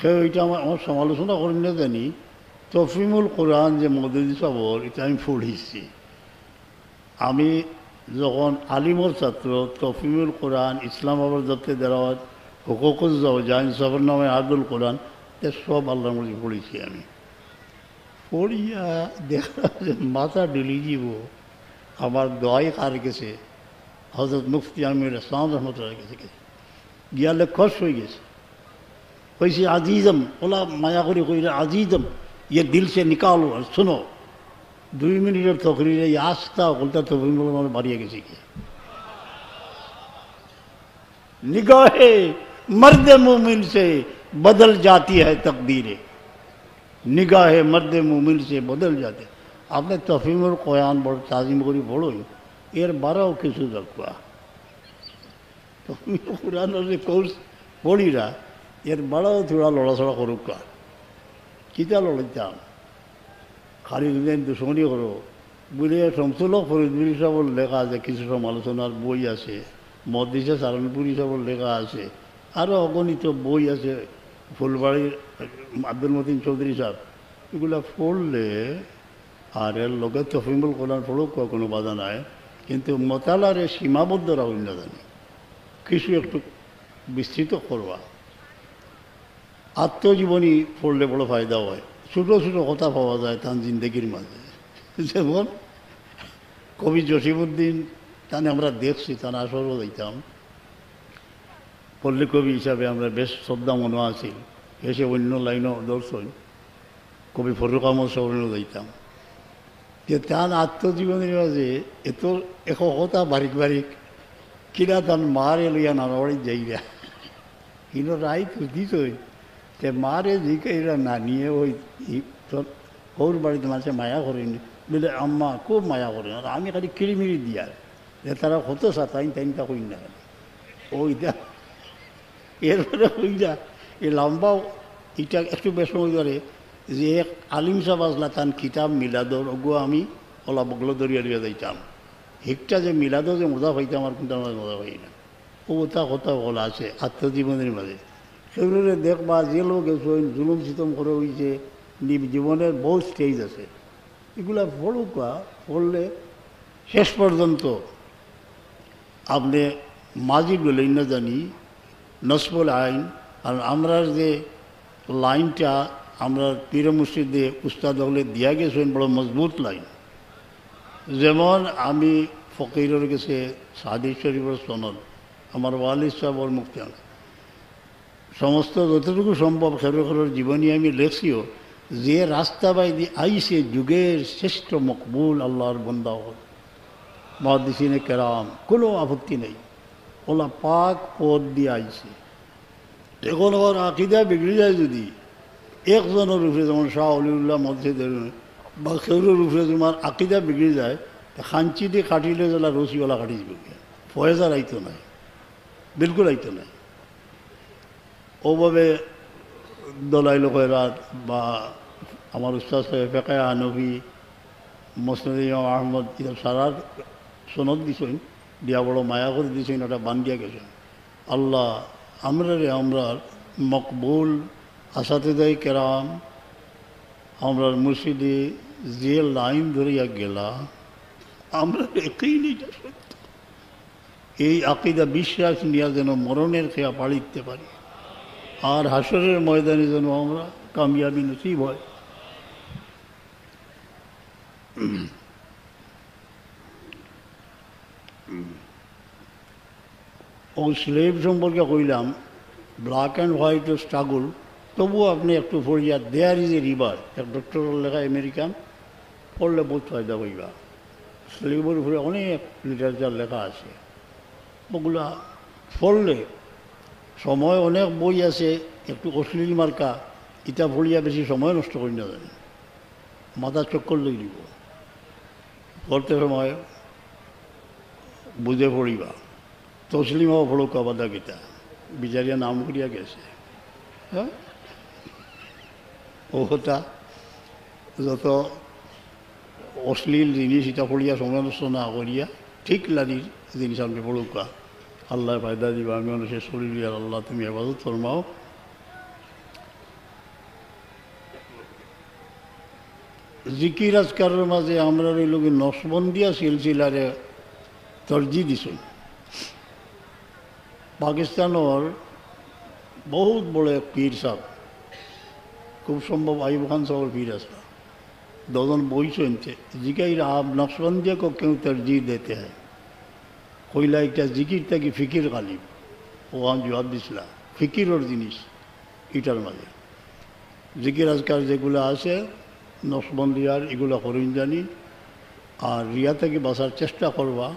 সে ওইটা আমার সমালোচনা করি না জানি তফিমুল কোরআন যে মদুদি সাবর এটা আমি পড়িছি। আমি যখন আলিমর ছাত্র তফিমুল কোরআন ইসলামাবাদ যাতে দেওয়াত হুকুকুজ জাইন সাবর নামে আদুল কোরআন সব আল্লাহর মধ্যে পড়েছি আমি। পড়িয়া দেখা যে মাথা ডুলি যাব। আমার দোয়াই কার গেছে হজরত মুফতি আমির ইসলাম রহমতুল্লাহ গেছে গিয়ালে খস হয়ে গেছে। কইছে আজিজম ওলা মায়া করে কইলে আজিজম ये दिल से निकालो और सुनो 2 मिनटेर तकरीरे आस्था बोलता तो बाड़िए गेছি কি निगाहे मर्द मोमिन से बदल जाती है तकदीरें निगाहे मर्द मोमिन से बदल जाते। आपने तफीमुल कुरान बड़ ताजिम करी पढ़ो एर बाराओ किसु रखवा तफीमुल कुरान से कोर्स पढ़ी रहा एर बाराओ थोड़ा लड़ा सड़ा करुका কিতা লড়াইতাম খালি দিন দুশ্মনী করো বলে শমসুল্লাহ ফরিদপুরি সাহেবের লেখা আছে, কিছু সমালোচনার বই আছে, মদিসা সারানপুরি সাহেবের লেখা আছে, আরও অগণিত বই আছে, ফুলবাড়ির আব্দুল মতিন চৌধুরী সাহেব, এগুলো পড়লে আর এর লোকের তফিমুল কোরআন পড়ুক কোনো বাধা নাই, কিন্তু মতালারে সীমাবদ্ধ রাখুন না জানি কিছু একটু বিস্তৃত করবা। আত্মজীবনী পড়লে বড় ফায়দা হয়, ছোটো ছোটো কথা পাওয়া যায় তার জিন্দগির মাঝে। যেমন কবি জসিমউদ্দিন তানে আমরা দেখছি, তার আসরও দিতাম, পল্লী কবি হিসাবে আমরা বেশ শ্রদ্ধা মনে আছি, এসে অন্য লাইনও দর্শন কবি ফরুক আহমদ সাহেবেরও দিতাম, যে তার আত্মজীবনীর মাঝে এত এক কথা বারিক বারিক কিনা তার মারে লইয়া নানাবাড়ি যাইয়া কিনো রায় দিত তে মারে জিকাইরা না নিয়ে ওই তোর ওর বাড়িতে মাঝে মায়া করেনি বলে আম্মা খুব মায়া করেন, আর আমি খালি কিড়িমিড়ি দিয়া যে তারা হতো সাতাইন তাইনটা কই না ওইটা। এরপরে ওইটা এই লম্বাও এটা একটু বেশ সময় ধরে যে এক আলিম সাহেব আসলা তান কিতাব মিলাদর ওগো আমি ওলা বগলো দরিয়া দরিয়া যাইতাম, হিকটা যে মিলাদও যে মজা পাইতাম আমার কিন্তু আমার মজা পাই না। ও তা কথা বলা আছে আত্মজীবনের মাঝে, সেগুলো দেখবা যে লোক জুলুম সিতম করে হয়েছে, জীবনের বহু স্টেজ আছে, এগুলা পড়ুকা পড়লে শেষ পর্যন্ত আপনি মাঝি বলেই না জানি নসবুল আইন। আর আমরা যে লাইনটা আমরা পীর মুর্শিদে উস্তাদ হলে দিয়া গেছেন বড় মজবুত লাইন। যেমন আমি ফকিরের কাছে সাদি শরীফের সনদ আমার ওয়ালিদ সাহেব ওর মুক্তি সমস্ত যতটুকু সম্ভব খেরোখের জীবনী আমি লেখিও, যে রাস্তা বাইদি আইসে যুগের শ্রেষ্ঠ মকবুল আল্লাহর বন্দা মুহাদ্দিসিনে কেরাম, কোনো আপত্তি নেই, ওলা পাক পথ দিয়ে আইসে। এখন আবার আকিদা বিগড়ে যায় যদি একজনের উপরে, যেমন শাহ অলিউল্লাহ মসজিদের বা খেউরের উপরে তোমার আকিদা বিগড়ে যায়, খাঞ্চি দিয়ে কাটিলে যেলা রসিওয়ালা কাটি যাবে, ফয়েজার আইতো নাই, বিলকুল আইতো নাই। ওভাবে দলাইল খয়রাত বা আমার উস্তাদ সাহেব ফেকায়ে হানফি মুসনাদ ইমাম আহমদ এসব সারার সনদ দিছেন, দিয়া বড় মায়া করে দিয়েছেন, ওটা বান দিয়া গেছেন। আল্লাহ আমরা মকবুল আসাতেদাই কেরাম আমরা মুর্শিদে যে লাইন ধরিয়া গেলা আমরা একই নিটা সত্য, এই আকিদা বিশ্বাস নিয়ে যেন মরণের খেয়া পাড়িতে পারি, আর হাসরের ময়দানে যেন আমরা কামিয়াবি নসিব হয়। ও স্লেভ সম্পর্কে কইলাম, ব্ল্যাক অ্যান্ড হোয়াইট স্ট্রাগল, তবুও আপনি একটু পড়িয়া দেয়ার ইজ এ রিভার, এক ডক্টরের লেখা আমেরিকান, পড়লে বহুত ফায়দা হইবা। স্লেভের উপরে অনেক লিটারেচার লেখা আছে, ওগুলা পড়লে সময় অনেক বই আছে, একটু অশ্লীল মার্কা, এটা পড়িয়া বেশি সময় নষ্ট করি না জানি, মাথা চক্কর লই দিব, পড়তে সময় বুঝে পড়িবা। তসলিমাও পড়ুক বাদা গীতা, বিচারিয়া নাম করিয়া গেছে, হ্যাঁ ওটা যত অশ্লীল জিনিস এটা পড়িয়া সময় নষ্ট না করিয়া ঠিক লাদির জিনিস আপনি পড়ুকা, আল্লাহ ফায়দা দিবা। আমি মানুষের শরীর আর আল্লাহ তুমি হেফাজত ফরমাও। জিকির আজকারের মাঝে আমরা এই লোক নসবন্দিয়া সিলসিলারে তরজি দিছি। পাকিস্তানের বহুত বড় এক পীর সাহেব, খুব সম্ভব আইব খান সাহর পীর আছে, দজন বই শুনছে জিকাই आप नक्शबंदिया को क्यों तरजीह देते हैं, কইলা একটা জিকির থাকি ফিকির গালিব। ও আমি জবাব দিছিলাম ফিকিরের জিনিস এটার মাঝে জিকির আজকাল যেগুলো আছে নকশবন্দিয়ার এগুলো করিন জানি, আর রিয়া থেকে বাঁচার চেষ্টা করবা।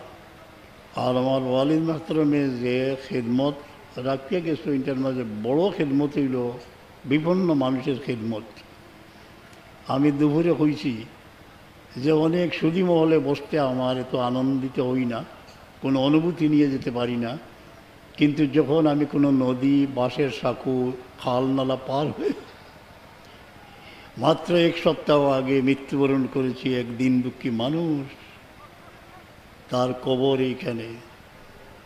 আর আমার ওয়ালিদ মাহতরমে যে খেদমত রাখিয়া গেছো এটার মাঝে বড় খেদমত হইল বিভিন্ন মানুষের খেদমত। আমি দুপুরে কইছি যে অনেক সুদী মহলে বসতে আমার এত আনন্দিত হই না, কোনো অনুভূতি নিয়ে যেতে পারি না, কিন্তু যখন আমি কোনো নদী, বাঁশের সাঁকু, খাল নালা পার হয়ে মাত্র এক সপ্তাহ আগে মৃত্যুবরণ করেছি এক দিন দুঃখী মানুষ, তার কবর এইখানে,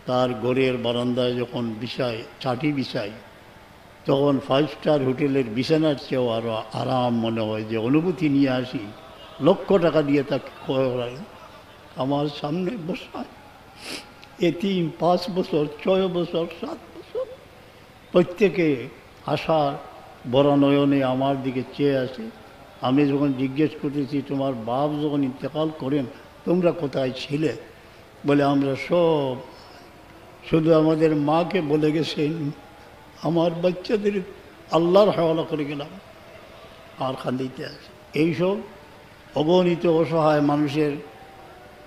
তার ঘরের বারান্দায় যখন বিছাই চাটি বিছাই তখন 5 স্টার হোটেলের বিছানার চেয়েও আরও আরাম মনে হয়, যে অনুভূতি নিয়ে আসি। লক্ষ টাকা দিয়ে তাকে আমার সামনে বসায় এতিম 5 বছর, 6 বছর, 7 বছর, প্রত্যেকে আশার বড় নয়নে আমার দিকে চেয়ে আসে। আমি যখন জিজ্ঞেস করতেছি তোমার বাপ যখন ইন্তেকাল করেন তোমরা কোথায় ছিলে, বলে আমরা সব শুধু আমাদের মাকে বলে গেছেন আমার বাচ্চাদের আল্লাহর হাওয়ালা করে গেলাম, আর খান্দিতে আছে। এইসব অগণিত অসহায় মানুষের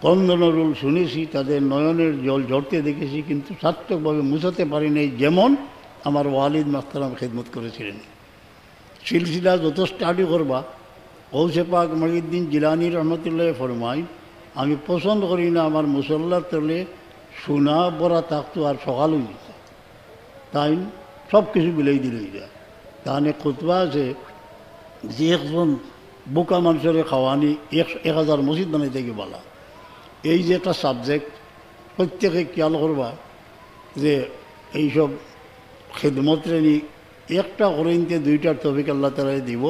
ক্রন্দনরোল শুনেছি, তাদের নয়নের জল ঝরতে দেখেছি, কিন্তু সার্থকভাবে মুছাতে পারি নাই, যেমন আমার ওয়ালিদ মাস্তারাম খেদমত করেছিলেন। সিলসিলা যত স্টাডি করবা, গৌসে পাক মহিউদ্দিন জিলানী রহমতুল্লাহ ফরমায় আমি পছন্দ করি না আমার মুসল্লার তলে সোনা বড়া থাকতো আর সকাল হয়ে যেত, তাই সব কিছু বিলাই দিলেই যায়। তাহলে খুতবা আছে যে একজন বোকা মানুষের খাওয়ানি 1000 মসজিদ বানাই থেকে বলা, এই যে একটা সাবজেক্ট প্রত্যেকে খেয়াল করবা যে এইসব খেদমতরে নি একটা করিনতে 2টার তফিক আল্লাহ তালাই দিব,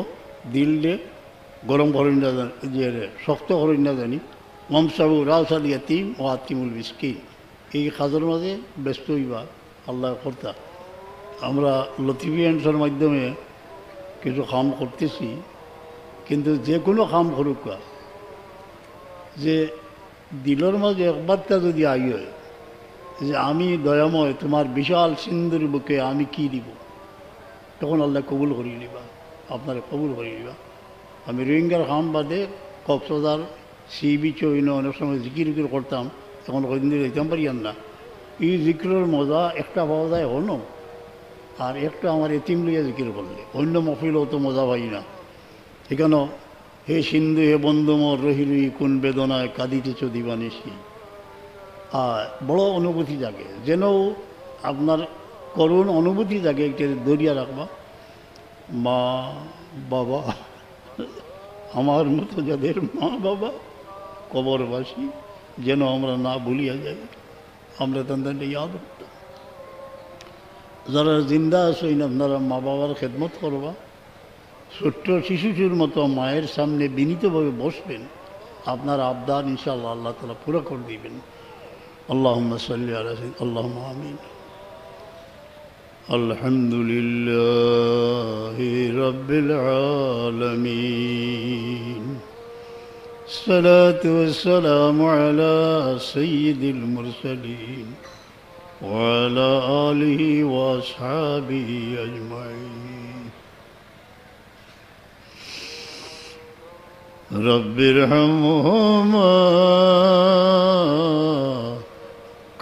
দিলে গরম করিন না যে শক্ত করিন না জানি মমসাবু রাউসাল ইয়াতিম ও আতিমুল মিসকিন, এই কাজের মাঝে ব্যস্ত হইবা আল্লাহ কর্তা। আমরা লতিফিয়ান্সের মাধ্যমে কিছু কাম করতেছি, কিন্তু যে কোনো কাম করুক যে দিলের মাঝে একবারটা যদি আই হয় যে আমি দয়াময় তোমার বিশাল সিন্ধুর বুকে আমি কি দিব, তখন আল্লাহ কবুল করিয়ে নিবা, আপনারা কবুল করিয়ে নিবা। আমি রোহিঙ্গার কাম বাদে কক্সবাজার সি বিচে অনেক সময় জিকির করতাম, এখন কদিন দিন যেতাম পারি না। এই জিকিরের মজা একটা পাওয়া যায় হন, আর একটা আমার এতিম লইয়া জিকির করলে অন্য মফিলও তো মজা পাই না। এখানে হে সিন্ধু হে বন্ধু মোর রহিলুই কোন বেদনায় কাঁদিতেছ দিবানিসি, বড় অনুভূতি জাগে, যেন আপনার করুণ অনুভূতি জাগে, একটা দরিয়া রাখবা। মা বাবা আমার মতো যাদের মা বাবা কবরবাসী যেন আমরা না ভুলিয়া যাই, আমরা তাদের ইয়াদ করতাম। যারা জিন্দা আছেন আপনারা মা বাবার খেদমত করবা, ছোট্ট শিশুটির মতো মায়ের সামনে বিনীতভাবে বসবেন, আপনার আবদার ইনশাআল্লাহ আল্লাহ তাআলা পুরো করে দিবেন। আল্লাহুম্মা সাল্লি আলা সাইয়্যিদিনা আল্লাহুম্মা আমিন। আলহামদুলিল্লাহি রাব্বিল আলামিন, সালাতু ওয়াসসালামু আলা সাইয়্যিদিল মুরসালিন ওয়া আলা আলিহি ওয়া আসহাবিহি আজমাইন। রব্বিরহামহুমা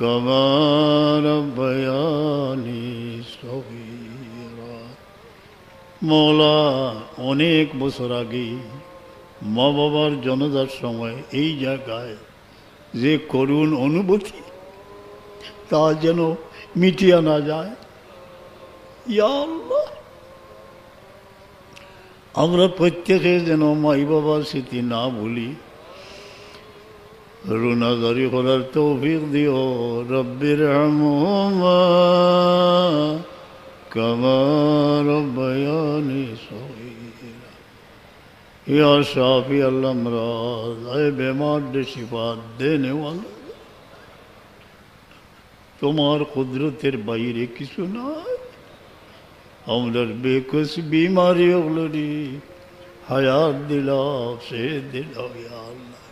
কামা রাব্বায়ানি সগীরা। মওলা অনেক বছর আগে মা বাবার জনজার সময় এই জায়গায় যে করুণ অনুভূতি তা যেন মিটিয়া না যায়। ইয়া আল্লাহ, আমরা প্রত্যেকে যেন মাই বাবার স্মৃতি না ভুলি, রুনাজারি করার তৌফিক দিও। রব্বিরহামহুমা কামা রাব্বায়ানি সগীরা। या शाफी अल अमराज, ऐ बीमार दे शिफा देने वाला, तुम्हार कुदरतेर बाइरे किछु नाई। আমরার বেকস বিমারি ওগুলোরি হায়াত দিলাও, সে দিলাও ইয়া আল্লাহ।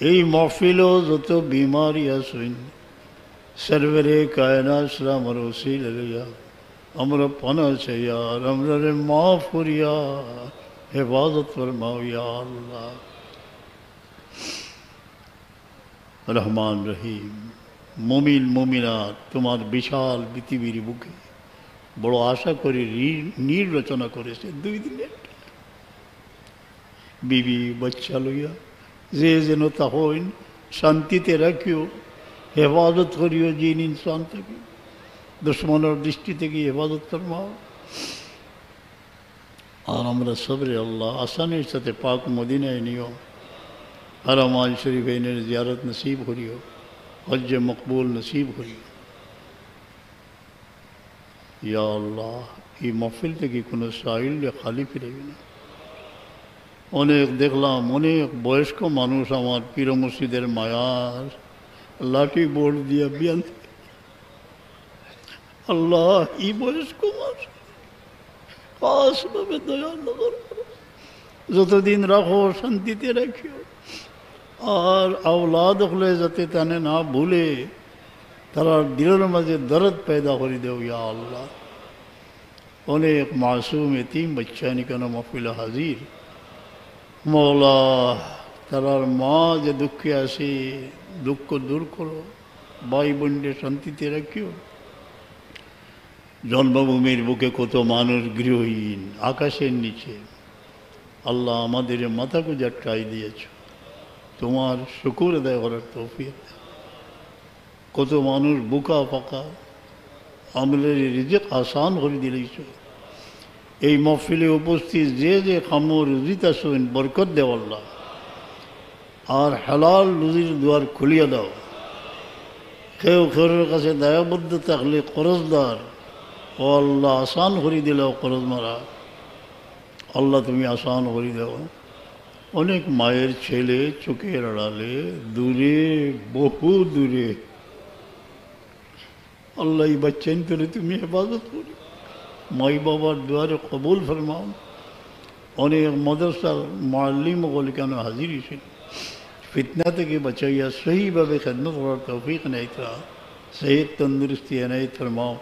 এই মহফিলও যত বিমারি আসুন, সরবরে কায়নাত সালামের ওসিলা লইয়া আমরা পানা চাই আর আমরারে মাফ করিয়া হেফাজত ফরমাও ইয়া আল্লাহ। রহমান রহিম, মুমিন মুমিনাত তোমার বিশাল পৃথিবীর বুকে বড় আশা করে নীড় রচনা করেছে 2 দিনের। বিবি বাচ্চা লইয়া যে যেন তা হইন শান্তিতে রাখিও, হেফাজত করিও জিন ইনসান থেকে, দুশ্মনের দৃষ্টি থেকে হেফাজত ফরমাও। আর আমরা সবরে আল্লাহ আসানের সাথে পাক মদিনায় নিও, হারামাল শরীফের জিয়ারত নসিব করিও, হজ্জে মকবুল নসিব করিও ইয়া আল্লাহ। এই মহফিল থেকে কোনো সাইল খালি ফিরেবে না। অনেক দেখলাম, অনেক বয়স্ক মানুষ আমার পীর মসজিদের মায়ার লাঠি বোর্ড দিয়া বিয়ান। আল্লাহ, এই বয়স্ক মানুষ খাসভাবে দয়া নজর করো, যতদিন রাখো শান্তিতে রাখিও। আর আওলাদ হলে যাতে তানে না ভুলে, তারা দিলের মাঝে দরদ पैदा করে দেও ইয়া আল্লাহ। অনেক মাসুম এতিম বাচ্চা নিকানো মহফিলে হাজির, মৌলা তারার মা যে দুঃখে আসে দুঃখ দূর করো, ভাই বোনদের শান্তিতে রাখিও। জন্মভূমির বুকে কত মানুষ গৃহহীন, আকাশের নিচে, আল্লাহ আমাদের মাথা গুজা ট্রাই দিয়েছ, তোমার শুকুর আদায় করার তৌফিক। কত মানুষ বুকা ফাঁকা, আমাদের রিজিক আসান করে দিলেছ। এই মহফিলে উপস্থিত যে যে খামো রুজিত আসেন বরকত দেও আল্লাহ, আর হালাল রুজির দুয়ার খুলিয়ে দাও। কেউ কেউর কাছে দায়াবদ্ধ থাকলে করজদার, ও আল্লাহ আসান করে দিলেও করজ মারা, আল্লাহ তুমি আসান করে দাও। অনেক মায়ের ছেলে চোখের আড়ালে দূরে, বহু দূরে, আল্লাহ এই বাচ্চান তোরে তুমি হেফাজত করি, মাই বাবার দুয়ারে কবুল ফরমাও। অনেক মাদ্রাসার মুআল্লিম ওগুলো কেন হাজির হয়েছে, ফিতনা থেকে বাঁচাইয়া সহিভাবে খেদমত করার তৌফিক এনায়েত, সেহত তন্দুরুস্তি এনায়েত ফরমাও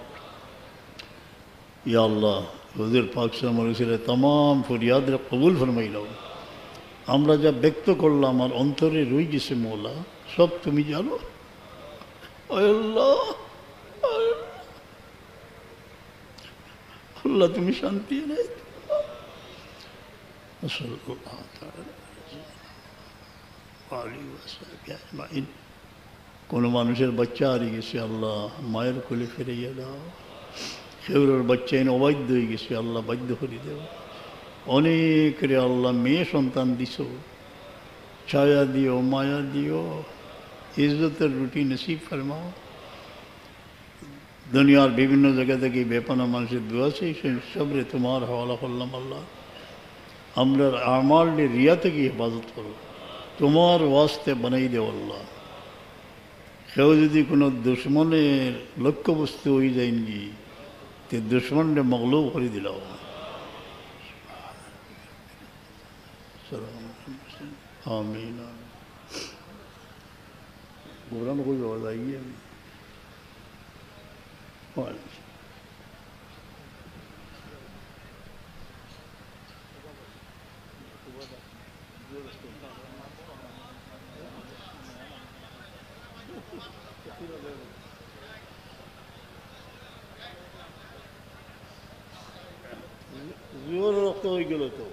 ইয়া আল্লাহ। হুজুর পাক সাল্লাল্লাহু तमाम ফরিয়াদ কবুল ফরমাই নাও। আমরা যা ব্যক্ত করলাম আর অন্তরে রই গেছে মৌলা, সব তুমি জানো। আল্লাহ আল্লাহ তুমি শান্তি এনে। কোনো মানুষের বাচ্চা হারিয়ে গেছে, আল্লাহ মায়ের কোলে ফিরিয়ে দাও। কেউর বাচ্চা এনে অবাধ্য হয়ে গেছে, আল্লাহ বাধ্য করে দেও। অনেক রে আল্লাহ মেয়ে সন্তান দিছ, ছায়া দিও, মায়া দিও, ইজ্জতের রুটি নসিব ফরমাও। দুনিয়ার বিভিন্ন জায়গা থেকে বেপানা মানুষের দোয়া চাই, সবরে তোমার হওয়ালা করলাম আল্লাহ। আমরা আমাল রিয়া থেকে হেফাজত করো, তোমার ওয়াস্তে বানাই দেও আল্লাহ। কেউ যদি কোনো দুশ্মনের লক্ষ্যবস্তু হয়ে যায়নি, তে দুশ্মনরে মগলুব করে দিলাও। आमीन। कुरान कोई आवाज आई है? जोर रखते हो गलो तो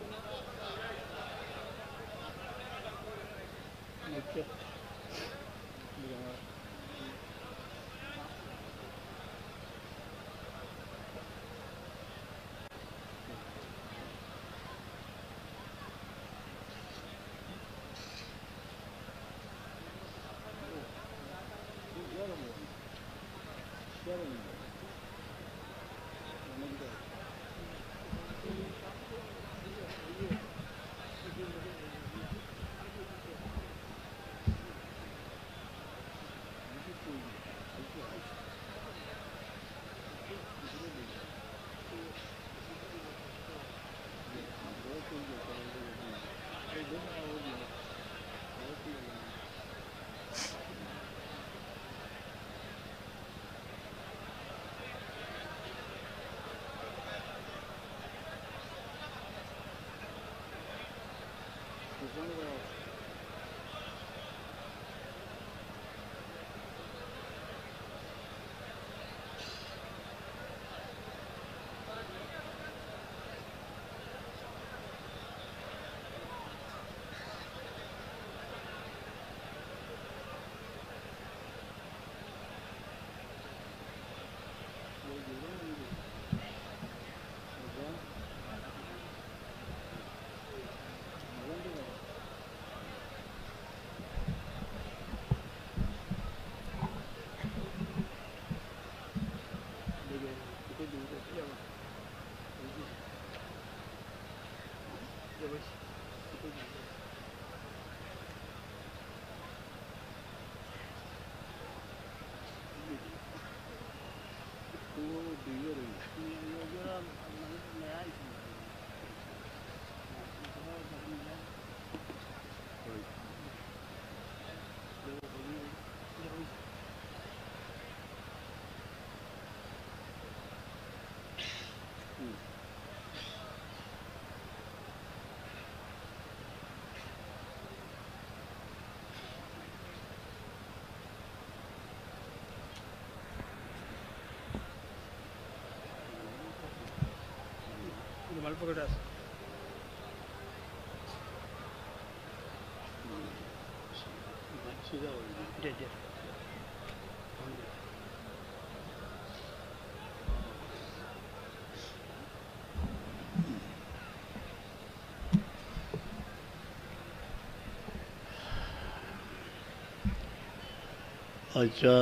আচ্ছা,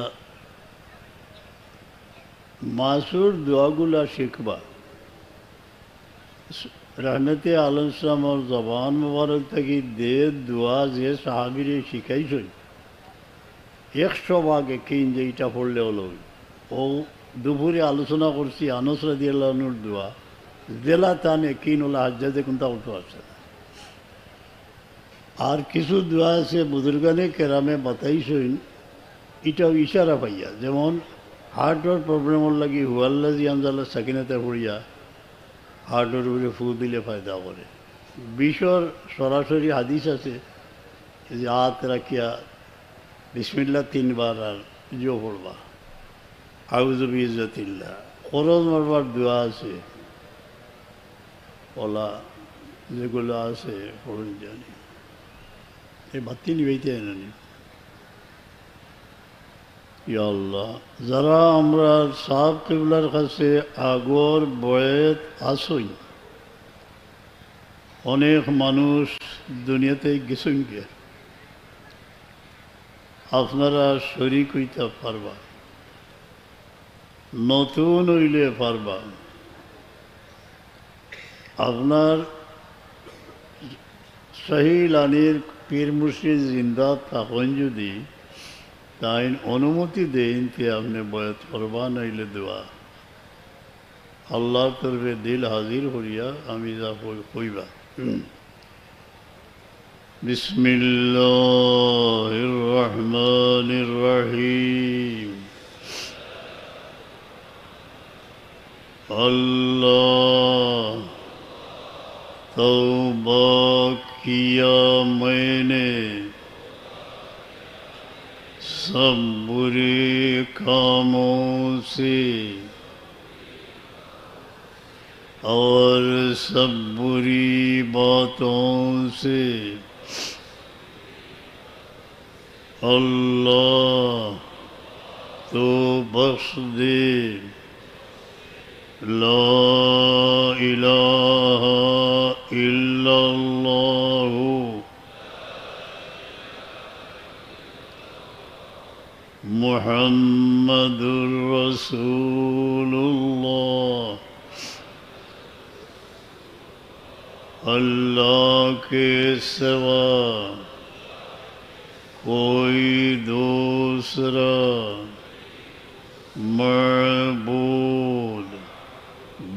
মাসুর দোয়াগুলা শিখবা রহমতে আলম ইসলামর জবান মুবারক থেকে দে দোয়া যে সাহাবিরে শিখাইছই 100 ভাগ একেই যে এটা পড়লে হলো। ও দুপুরে আলোচনা করছি আনস রাদিয়াল্লাহুর দোয়া জেলা তান একিন ওলা হাজ্জাতে কোনটা উঠো আছে। আর কিছু দোয়া আছে বুজুর্গানে কেরামে বাতাইছই, এটাও ইশারা পাইয়া, যেমন হার্টের প্রবলেমর লাগি হুয়াল্লাজি আনজাল্লা সাকিনাতে পড়িয়া হার্টের উপরে ফু দিলে ফায়দা করে। বিষর সরাসরি হাদিস আছে যে হাত রাখিয়া বিসমিল্লাহ 3 বার আর জিও পড়বা, আউযু বিইজ্জাতিল্লাহ। খরচ মারবার দোয়া আছে ওলা, যেগুলো আছে পড়ুন জানি। এই বাতি নিবাইতে জানি। ইয়া আল্লাহ, যারা আমরা সাহাব কিবলার কাছে আগর বয়েত আসই, অনেক মানুষ দুনিয়াতে গেছেন গে, আপনারা শরীক হইতে পারবা, নতুন হইলে পারবা। আপনার সহিলানির পীর মুর্শিদ জিন্দা থাকেন যদি তাই অনুমতি দেন তে আপনি বয়াত করবা, নইলে দোয়া আল্লাহর তরফে দিল হাজির করিয়া আমি যা কইবা। বিসমিল্লাহির রহমানির রহিম। अल्लाह तौबा किया मैंने सब बुरे कामों से और सब बुरी बातों से। अल्लाह तो बख्श दे। ला इलाहा इल्लल्लाह मुहम्मदुर रसूलुल्लाह। अल्लाह के सिवा कोई दूसरा मअबूद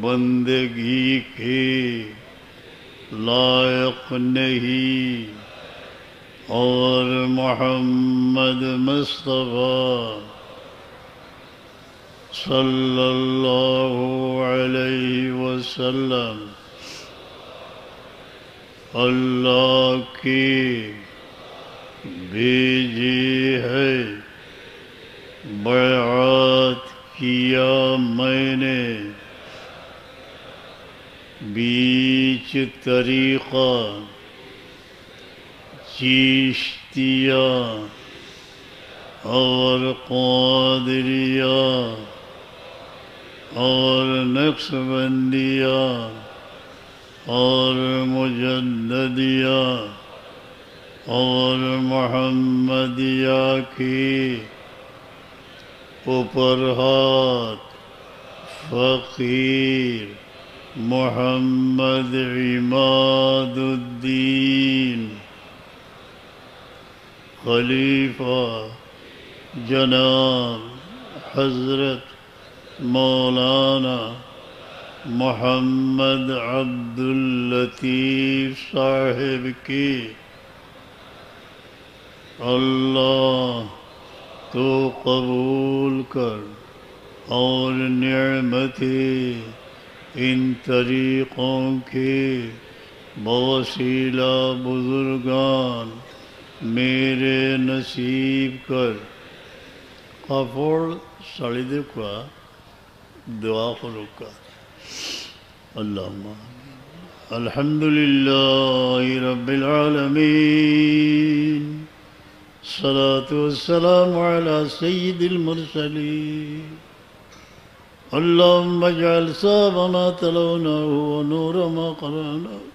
बंदगी के लायक नहीं, और मोहम्मद मुस्तफ़ा सल्लल्लाहु अलैहि वसल्लम अल्लाह की भेजी है। बैअत किया मैंने बीच तरीक़ा चिश्तिया और क़ादिरिया और नक्शबंदिया और मुजद्ददिया और मोहम्मदिया की ऊपर हाथ फ़कीर मोहम्मद इमादुद्दीन खलीफा जनाब हज़रत मौलाना मोहम्मद अब्दुल लतीफ़ साहिब की अल्लाह तो कबूल कर और नेमते इन तरीक़ों के बवसीला बुज़ुर्गान मेरे नसीब कर। काफोड़ साड़ीदे का दुआ करूँगा। अल्लाहुम्मा अल्हम्दुलिल्लाहि रब्बिल आलमीन सलातु वस्सलामु अला सय्यिदिल मुरसलीन अल्लाहुम्मा जअल साब मा तलौनाहु व नूर मा क़रअनाहु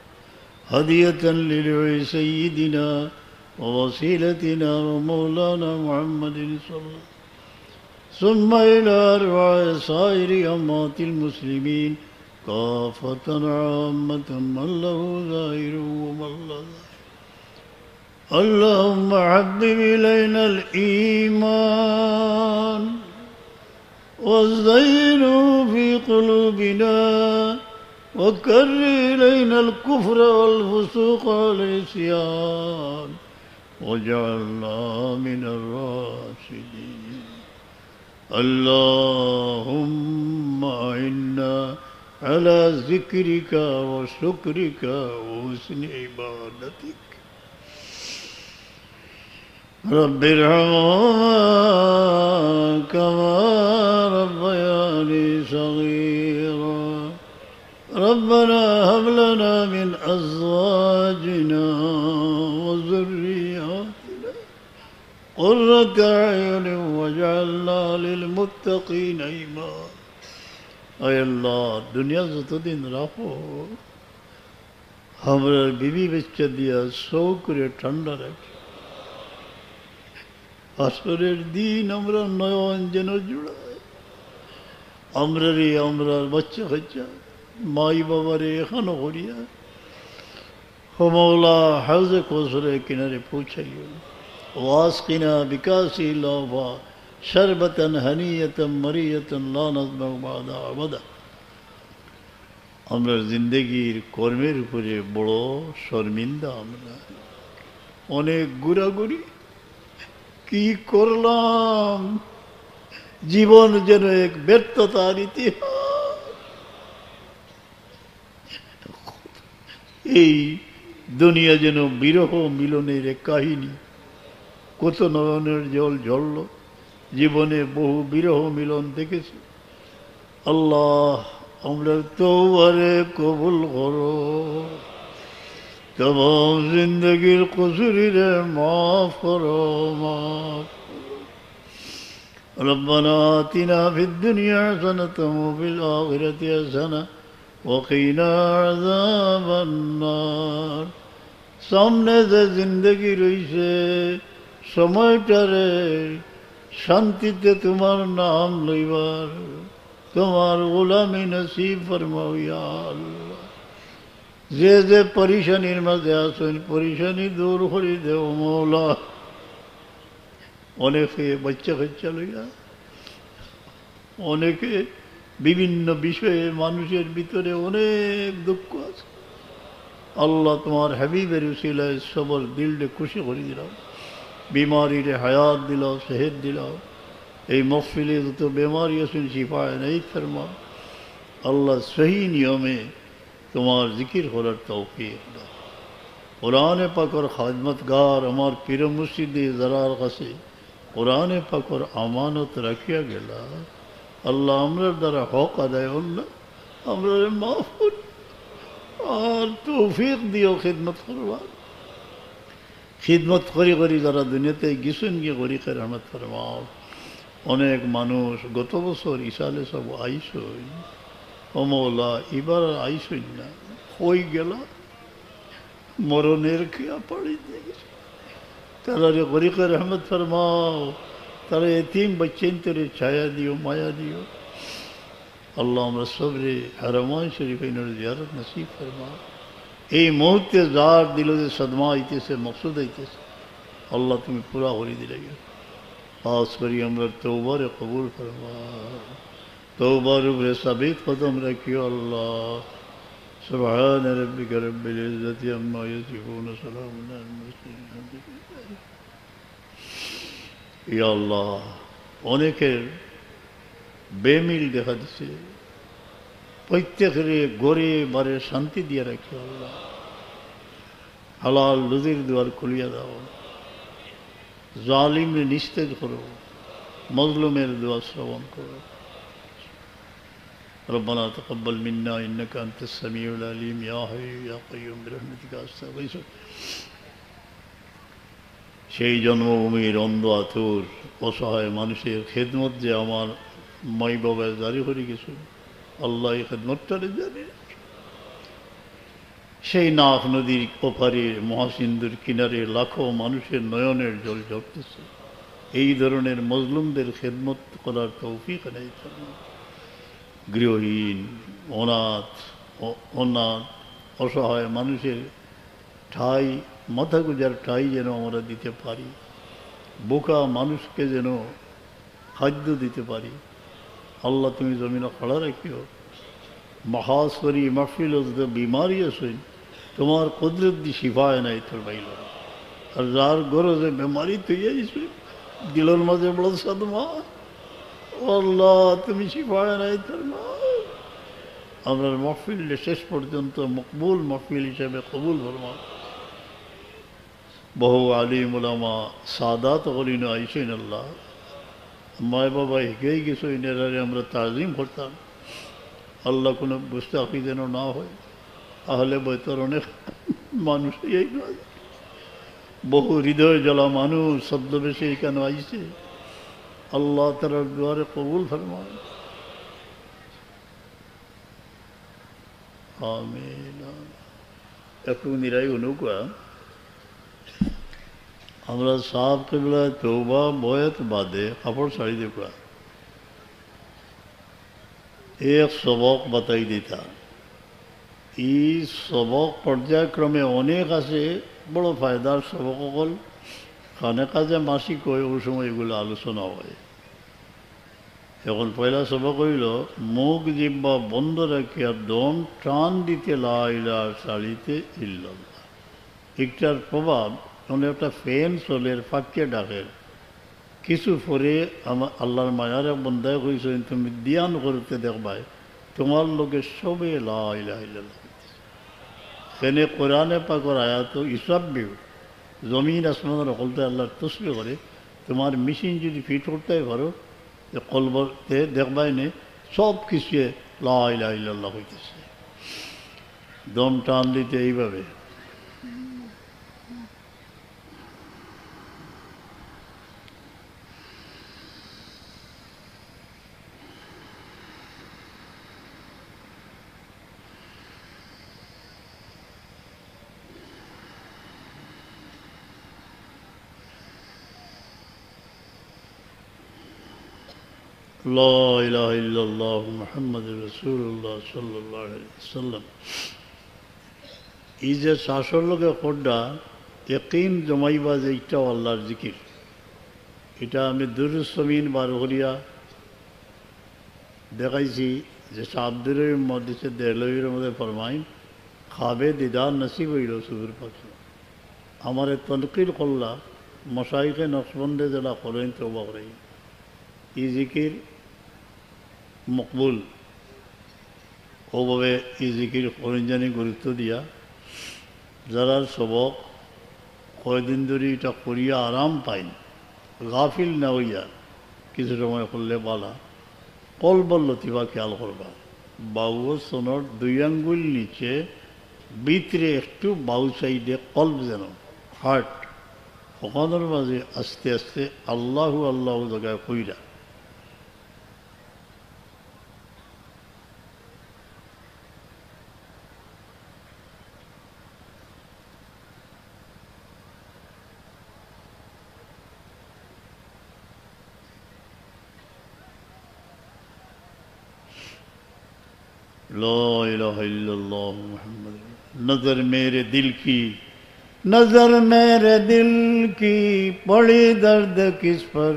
हदियतन लिरुई सय्यिदिना व वसीलतिना व मौलाना मुहम्मदिन सल्लल्लाहु सुम्मा इला अर्वाहि साइरि अम्मातिल मुस्लिमीन काफ़तन आम्मतन मन लहु ज़ाहिरु व मन ला ज़ाहिर। अल्लाहुम्मा हब्बिब इलैनल ईमान वज़य्यिनहु फ़ी क़ुलूबिना वकर्रिह इलैनल कुफ़्र वल फ़ुसूक़ वल इस्यान वजअलना मिनर राशिदीन। अल्लाहुम्मा इन्ना अला ज़िक्रिका व शुक्रिका व हुस्नि इबादतिक। रब्बिरहम्हुमा कमा रब्बयानी सगीरा। रब्बना हब लना मिन अज़वाजिना व ज़ुर्रिय्यातिना क़ुर्रत अयुन वजअलना लिलमुत्तक़ीना इमामा। आय अल्लाह दुनिया যতদিন রাখো আমরা বিবি বাচ্চা দিয়া সৌ করে ঠান্ডা রাখি। আসরের দিন আমরা নয়ন যেন জুড়াই। আমরার বাচ্চা কাচ্চা মাই বাবারে এখানো করিয়া ও মৌলা হাউজে কৌসরের কিনারে পৌঁছাইও। ওয়াসকিনা বিকাশি লাভা শরবতন হানিয়তন মরিয়তন লা নাজমাউ বাদা আবাদা। আমরা জিন্দগির কর্মের উপরে বড় শর্মিন্দা। আমরা অনেক ঘোরাঘুরি কি করলাম, জীবন যেন এক ব্যর্থতার ইতিহাস। এই দুনিয়া যেন বিরহ মিলনের এক কাহিনী। কত নয়নের জল ঝরল, জীবনে বহু বিরহ মিলন দেখেছি। আল্লাহ আমরা তওবারে কবুল করো, तमाम जिंदगी कसूरी रे माफ करो, माफ करो। रब्बना आतिना फिद दुनिया हसनतम व फिल आखिरति हसना व क़िना अज़ाबन नार। सामने से जिंदगी रईसे সময়টারে শান্তিতে তোমার নাম লইবার তোমার গোলামি নসিব ফরমাও ইয়া আল্লাহ। যে যে পরিশানির মাঝে আছেন পরিশানি দূর করে দেও মৌলা। অনেকে বাচ্চা কাচ্চা লইয়া, অনেকে বিভিন্ন বিষয়ে মানুষের ভিতরে অনেক দুঃখ আছে। আল্লাহ তোমার হাবিবের উসিলায় সবর দিলকে খুশি করে দিলাম, बीमारी हयात दिलाओ, सेहत दिलाओ। ये महफिले तो बीमारी से शिफा नहीं फरमा। अल्लाह सही नियमे तुम्हार जिक्र होर तौफीक दो। কোরআনে পাকর খাদমতগার আমার পীর মুর্শিদে যারার কাছে কোরআনে পাকর আমানত রাখিয়া গেলা আল্লাহ আমরার দ্বারা হক আদায় হল না আমরা মাফ কর আর তৌফিক দিও খিদমত করবার খিদমত করি করি যারা দুনিয়াতে গেছেন গিয়ে গরিকে রহমত ফরমাও অনেক মানুষ গত বছর ইসালে সব আইসই অমৌলা এবার আইসই না হয়ে গেল মরণের খিয়া পড়ি দিয়ে গেছে তারা রে গরিকে রহমত ফরমাও তারা এতিম বচ্চেন তোরে ছায়া দিও মায়া দিও আল্লাহ আমরা সবরে হারমান শরীফ জিয়ারত নসিব ফরমাও এই মুহূর্তে যার দিল যে সদমা আইতেছে মকসুদ আইতেছে আল্লাহ তুমি পুরা করে দিলে খাস করি আমরা তৌবারে কবুল ফরমাও তৌবার উপরে সাবিত কদম রাখিও আল্লাহ সুবহান রাব্বিকা রব্বিল ইজ্জাতি আম্মা ইয়াসিফুন সালামুন আলাল মুরসালিন ইয়া আল্লাহ অনেকের বেমিল দেখা দিছে প্রত্যেকের গড়ে বারে শান্তি দিয়ে রাখি আল্লাহ হালাল রুজির দুয়ার খুলিয়া দাও জালিমে নিস্তেজ করো মজলুমের দোয়া শ্রবণ করো ربنا تقبل منا إنك أنت السميع العليم يا حي يا قيوم برحمتك أستغيث সেই জন্মভূমির অন্ধ আতুর অসহায় মানুষের খেদমত যে আমার মাই বাবায় জারি করে গেছে আল্লাহ এই খেদমতটারে জানি সেই নাফ নদীর ওপারে মহাসিন্ধুর কিনারে লাখো মানুষের নয়নের জল ঝরতেছে এই ধরনের মজলুমদের খেদমত করার তৌফিক নেই গৃহহীন অনাথ অসহায় মানুষের ঠাই মাথা গুজার ঠাই যেন আমরা দিতে পারি বোকা মানুষকে যেন খাদ্য দিতে পারি আল্লাহ তুমি জমিনে খড়া রাখিও মহাসরি মাহফিল বিমারি আসেন তোমার কুদরত দি শিফায় নাই তোর বাইল আর যার গরজে বেমারি তুই দিলের মাঝে বড় সদমা আল্লাহ তুমি শিফায় নাই তোর মা আমরা মাহফিল শেষ পর্যন্ত মকবুল মাহফিল হিসেবে কবুল ফরমা বহু আলিম উলামা সাদাত হলিন আইসেন আল্লাহ মায় বাবা হেঁকেই গেছো এনারে আমরা তাজিম করতাম আল্লাহ কোনো বুঝতে আপনি যেন না হয় আহলে বৈতর অনেক মানুষ এই বহু হৃদয় জ্বলা মানুষ ছদ্মবেশে কেন আইছে আল্লাহ তার দুয়ারে কবুল ফরমান আমিন একটু নিরাই অনুকা আমরা সাহেব কেবলা তৌবা বয়ত বাদে কাপড় শাড়ি দেখা এক সবক বাতাই দিতা এই সবক পর্যায়ক্রমে অনেক আছে বড় ফায়দার সবক অকল খানে কাজে মাসিক হয় ওই সময় এগুলো আলোচনা হয় এখন পয়লা সবক হইল মুখ জিব্বা বন্ধ রাখিয়া দম টান দিতে লাইলা শাড়িতে ইল্লাল্লাহ একটার প্রভাব মানে একটা ফ্যান চলের ফাঁকিয়ে ডাকের কিছু পরে আমার আল্লাহর মায়ারে বন্ধায় কইছেন তুমি ধ্যান করতে দেখবাই তোমার লোকে সবে লাইলা ইল্লাল্লাহ সেনে কোরআনে পাকর আয়াত ইসাব বিউ জমিন আসমানের অকলতে আল্লাহর তসবি করে তোমার মেশিন যদি ফিট করতে পারো কলবতে দেখবাই নে সব কিছু লাইলা ইল্লাল্লাহ হইতেছে দম টান দিতে এইভাবে লা ইলাহা ইল্লাল্লাহু মুহাম্মাদুর রাসূলুল্লাহ সাল্লাল্লাহু আলাইহি ওয়াসাল্লাম এই যে শ্বাসর লোকে খোড্ডা ইয়াকিন জমাইবা যে এইটাও আল্লাহর জিকির এটা আমি দুরুদ সমিন বারহরিয়া দেখাইছি যে আব্দুর রহিম মহাদিসে দেহলভির মধ্যে ফরমাইন খাবে দিদার নসিব হইল সুদূর পাখি আমার তনকির করলা মশাইকে নকশবন্দে জেলা করেন তৌবা করেন এই জিকির মকবুল ওভাবে এই জিকির করেন জানি গুরুত্ব দিয়া যারা সবক কয়দিন ধরে এটা করিয়া আরাম পাইন, গাফিল না হইয়া কিছু সময় করলে বালা, কলবল লতিবা খেয়াল করবা। বাউ সনর 2 আঙ্গুল নিচে ভিতরে একটু বাউ সাইডে কলব যেন হার্ট, ওখানের মাঝে আস্তে আস্তে আল্লাহু আল্লাহু জায়গায় কইরা ला इलाहा इल्लल्लाह मुहम्मद। नजर मेरे दिल की, नजर मेरे दिल की पड़ी दर्द किस पर,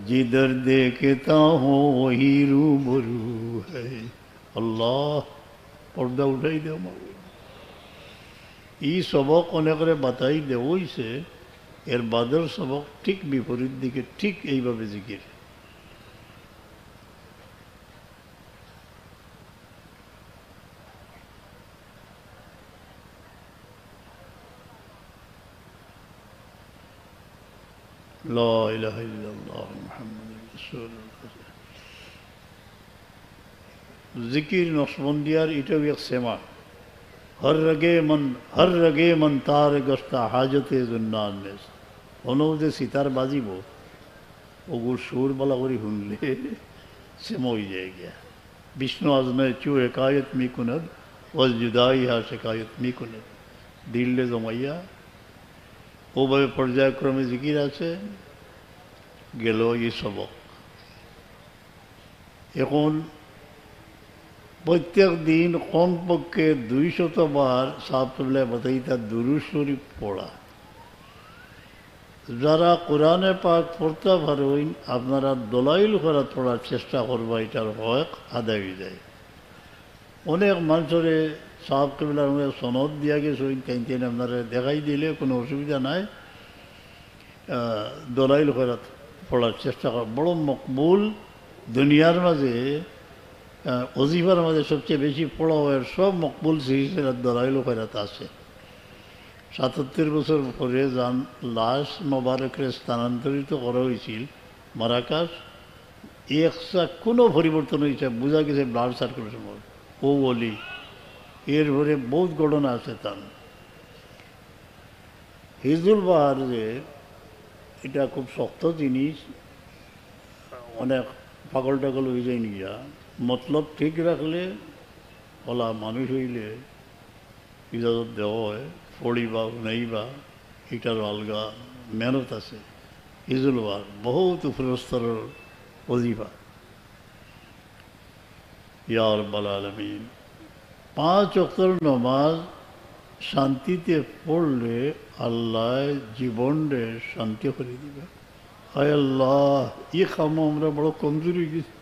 जिधर देखता हूँ वही रूबरू है। अल्लाह पर्दा उठाई दे। এই সবক অনেকরে বাতাই দেওইছে, এর বাদের সবক ঠিক বিপরীত দিকে, ঠিক এইভাবে জিকির। لا إله إلا الله محمد رسول الله। जिकिर नक्शबंदियार इटाও एक सेमा। हर रगे मन तार गस्ता हाजते जुन्नान में हनो जे सितार बाजिब ओगुर सुर बला करी हुनले सेमा हो जाएगा। विष्णु आजमे चू हकायत मी कुनद वज जुदाई हा शिकायत मी कुनद दिल्ले जमाइया ওভাবে পর্যায়ক্রমে জিকির আছে। গেল এই সবক। এখন প্রত্যেক দিন কমপক্ষে 200 বার সাহাবতুল্লাহ বাতাইতা দুরূদ শরীফ পড়া। যারা কোরআনে পাক পড়তে পারেন আপনারা দলাইল করা পড়ার চেষ্টা করবা, এটার হক আদায় হয়ে যায়। অনেক মানুষের সাহাব কেবলার সনদ দিয়া গেছে, কেন আপনারা দেখাই দিলে কোনো অসুবিধা নাই। দলাইল করা পড়ার চেষ্টা করা বড় মকবুল। দুনিয়ার মাঝে অজিফার মাঝে সবচেয়ে বেশি পড়া হয়, সব মকবুল সিলসিলার দলাইল করাত আছে। ৭৭ বছর পরে যান লাশ মোবারকের স্থানান্তরিত করা হয়েছিল মারাকাশ, একসা কোনো পরিবর্তন হয়েছে, বোঝা গেছে ব্লাড সার্কুলেশন ও বলি। এর পরে বহুত ঘটনা আছে। তার হিজুল বাহার যে এটা খুব শক্ত জিনিস, অনেক পাগল টাগল হয়ে যায় নিজা। মতলব ঠিক রাখলে ওলা মানুষ হইলে ইজাজত দেওয়া হয়, পড়িবা নেইবা এটার আলগা মেহনত আছে। হিজুল বাহার বহুত উপরস্তরের অজিফা। ইয়া রাব্বাল আলামিন 5 ওয়াক্তের নামাজ শান্তিতে পড়লে আল্লাহ জীবনরে শান্তি করে দিবে। হায় আল্লাহ, এই কাম আমরা বড় কমজোর হয়ে গেছি।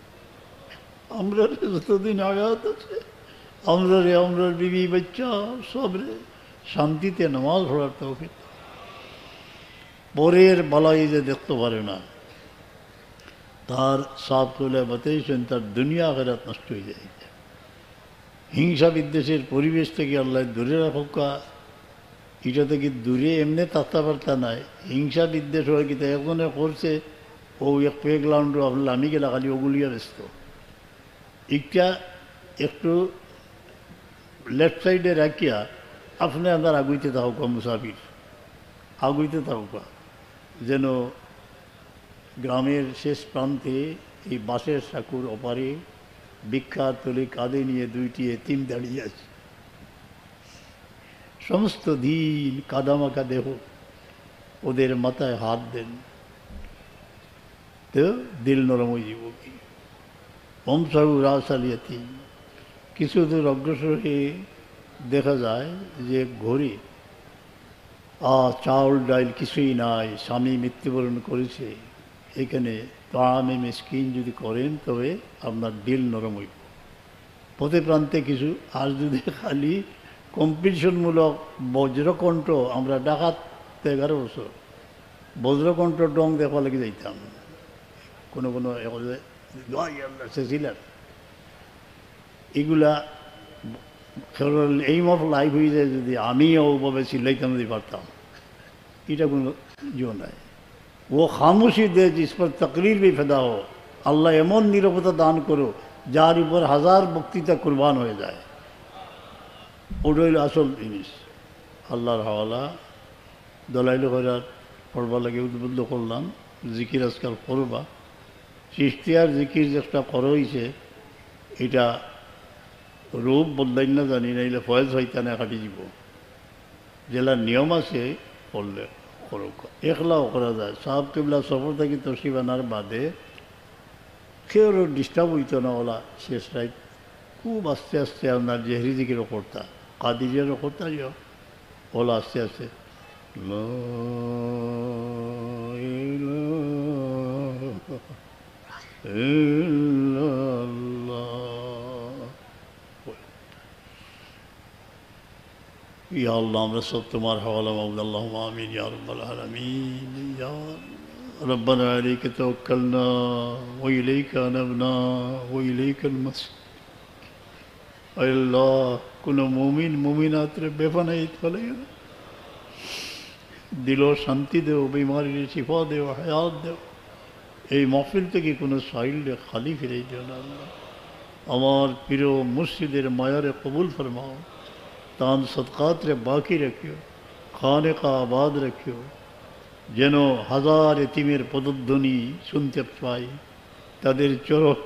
আমরা যতদিন আয়াত আছে আমরা বিবি বাচ্চা সবরে শান্তিতে নামাজ পড়ার তৌফিক। পরের বালাই যে দেখতে পারে না, তার সাফ তুলে বাতাইছেন তার দুনিয়া আখিরাত নষ্ট হয়ে যায়। হিংসা বিদ্বেষের পরিবেশ থেকে আল্লাহ দূরে রাখা, এটা থেকে দূরে এমনি থাকতে পারতা নাই। হিংসা বিদ্বেষ হয় কিন্তু একজনে করছে, ও এক পেগ লাউন্ড আপনার আমি গেলা খালি ওগুলিয়া ব্যস্ত। এটা একটু লেফট সাইডে রাখিয়া আপনি আপনার আগুইতে থাকুকা, মুসাফির আগুইতে থাকুকা। যেন গ্রামের শেষ প্রান্তে এই বাঁশের সাঁকুর ওপারে বিখ্যাত তলি কাঁধে নিয়ে 2টি এতিম দাঁড়িয়ে আছে। সমস্ত দিন কাদামাকা দেহ, ওদের মাথায় হাত দেন তো দিল নরম হয়ে যাব। কি অমসাহু রাসালিয়াতি। কিছু দূর অগ্রসর হয়ে দেখা যায় যে ঘরে চাউল ডাইল কিছুই নাই, স্বামী মৃত্যুবরণ করেছে। এখানে তামে মিসকিন যদি করেন তবে আপনার দিল নরম হইব। পথে প্রান্তে কিছু, আর যদি খালি কম্পিটিশনমূলক বজ্রকণ্ঠ, আমরা ডাকাত 11 বছর বজ্রকণ্ঠ ডং দেখা লেগে যাইতাম। কোনো সেছিলার এগুলা এই মত লাইভ হয়ে যায় যদি আমিও ওভাবে চিল্লাইতাম যদি পারতাম, এটা কোনো ইয়ে নাই। ও খামোশি দে জিস পর তকরির भी ফেদা हो, আল্লাহ এমন নীরবতা দান করো যার উপর হাজার বক্তৃতা কুরবান হয়ে যায়। ওটাই আসল জিনিস। আল্লাহর হাওয়ালা দলাইল করার পড়বা লাগে উদ্বুদ্ধ করলাম, জিকির আজকাল করবা। চিশতিয়ার জিকির যেটা করা হয়েছে এটা রূপ বদলাই না জানি না, এলে ফয়েজ হইতে না কাটি যাব। জেলার নিয়ম আছে পড়লে করুক, একলাও করা যায়। সাহাব কেবলা সফর থাকি তসিব আনার বাদে কেউ ডিস্টার্ব হইতো না। ওলা শেষ রাইত খুব আস্তে আস্তে আপনার জেহরি জিকিরও করতা, কাদিরিয়ারও করতা, ওলা আস্তে আস্তে লা ইলাহা ইল্লাল্লাহ। ইয়া আল্লাহ, আমরা সব তোমার হাওয়ালা মাওলা। আল্লাহুম্মা আমিন ইয়া রাব্বাল আলামিন। ইয়া রব্বানা আলাইকা তাওয়াক্কালনা ওয়া ইলাইকা আনাবনা ওয়া ইলাইকাল মাসির। আল্লাহ, কোনো মুমিন মুমিনাতরে বেফানাইত ফেলাইও না, দিল শান্তি দেও, বিমারির শিফা দেও, হায়াত দেও। এই মহফিল থেকে কোনো সাইলরে খালি ফিরে দিও না আল্লাহ। আমার প্রিয় মুর্শিদের মায়ারে কবুল ফরমাও, তান সদকাত রে বাকি রাখিও, খানে কা আবাদ রাখিও, যেন হাজার এতিমের পদধ্বনি শুনতে পাই, তাদের চরক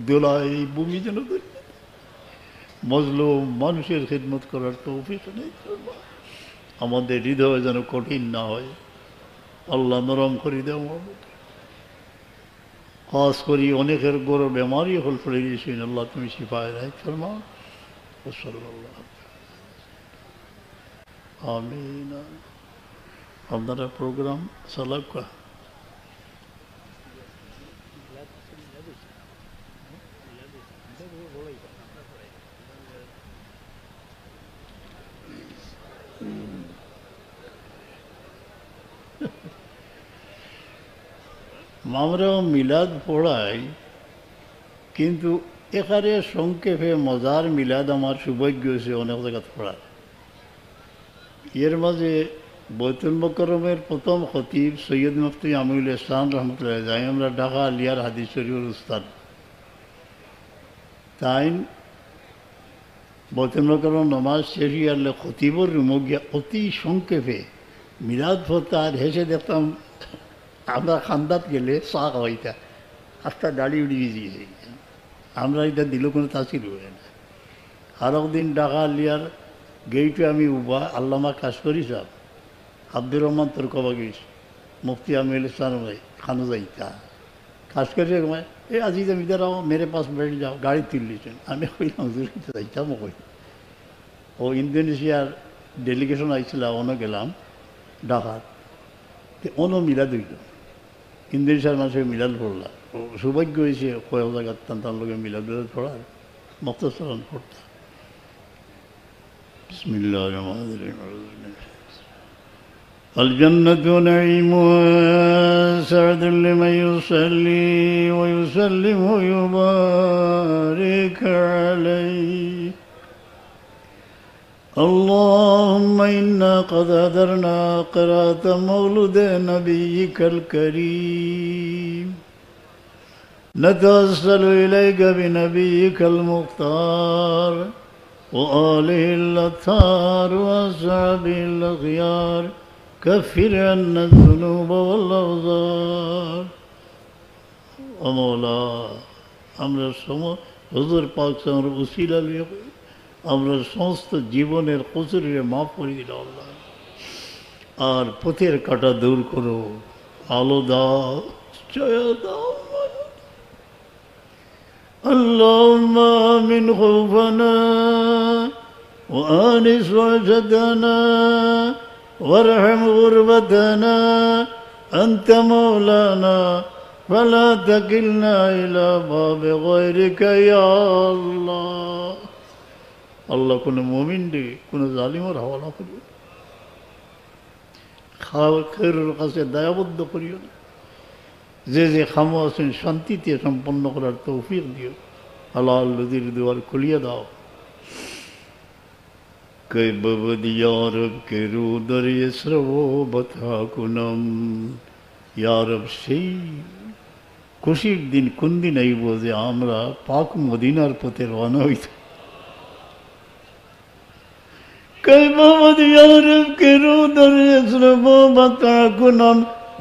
দোলায় এই ভূমি যেন মজলুম মানুষের খিদমত করার তৌফিক নেই। আমাদের হৃদয় যেন কঠিন না হয়, আল্লাহ নরম করে দেও। খাস করি অনেকের বড় বেমারি হল পড়ে গিয়েছেন, আল্লাহ তুমি শিফায় রাখ ফরমাও। আমিন। আপনারা প্রোগ্রাম চালাক কা আমরাও মিলাদ পড়াই, কিন্তু এখানে সংক্ষেপে মজার মিলাদ আমার সৌভাগ্য হয়েছে অনেক জায়গা পড়ার। এর মাঝে বৈতুল মোকাররমের প্রথম খতিব সৈয়দ মুফতি আমিনুল ইসলাম রহমতুল্লাহ যাই, আমরা ঢাকা আলিয়ার হাদিস শরীফের উস্তাদ, তাই বৈতুল মোকাররম নমাজ শেষ হইয়ালে খতিবর রুমে গিয়া অতি সংক্ষেপে মিলাদ পড়তে, আর হেসে দেখতাম আমরা খান্দাত গেলে চা খাওয়াইতা আস্তা দাড়ি উড়ি গিয়েছে। আমরা এটা দিল কোনো তাসির হয় না। আর একদিন ঢাকা আলিয়ার গেইটে আমি উবা আল্লামা কাজ করি সাহ আব্দুর রহমান তোর কবা গেছি, মুফতি আমিনুল ইসলাম ভাই খানো যাইতা কাজ করি এই আজি আমি দাঁড়াও মেরে পাশ বেড়ে যাও, গাড়ি তুললিছেন। আমি কইলাম জুড়িতে যাইতাম, কই ও ইন্দোনেশিয়ার ডেলিগেশন আইছিল, অনো গেলাম ঢাকাত, অনো মিলাদ হইল, ইন্দোনেশিয়ার মানুষের মিলাদ পড়লা। সৌভাগ্য হয়েছে কয়েক জায়গার তার লোকের মিলাদ পড়ার মক্তসরণ পড়তাম। বিসমিল্লাহির রহমানির রহিম। الجنة نعيمها سعد لمن يصلي ويسلم ويبارك عليه. اللهم إنا قد هدرنا قراءة مولد نبيك الكريم، نتوسل إليك بنبيك المختار وآله الأطهار وأصحابه الأخيار، كفر عنا الذنوب والأوزار. ومولا আমরা হুজুর পাক সাল্লাল্লাহু উসিলা লিয়ে আমরা সমস্ত জীবনের কসুরের মাফ করে দিল আল্লাহ। আর পথের কাটা দূর করো, আলো দাও, ছায়া দাও। আল্লাহুম্মা আমিন খাউফানা ওয়া আনিস ওয়াজদানা وارحم غربتنا أنت مولانا فلا تكلنا إلى باب غيرك يا الله. আল্লাহ কোনো মুমিন রে কোনো জালিমের হাওয়ালা করিও না, খায়ের কাছে দায়াবদ্ধ করিও না। যে যে খামো আছেন শান্তিতে সম্পন্ন করার তৌফিক দিও। আল্লাহ নদীর দুয়ার খুলিয়ে দাও। के बबदियारब के रुदर यसरवो बथा कुनम यारब সেই খুশির দিন কোন দিন আইব যে আমরা পাক মদিনার পথে রওনা হইতে কে ববদিয়ারব কে রুদর यसरवो बथा कुनम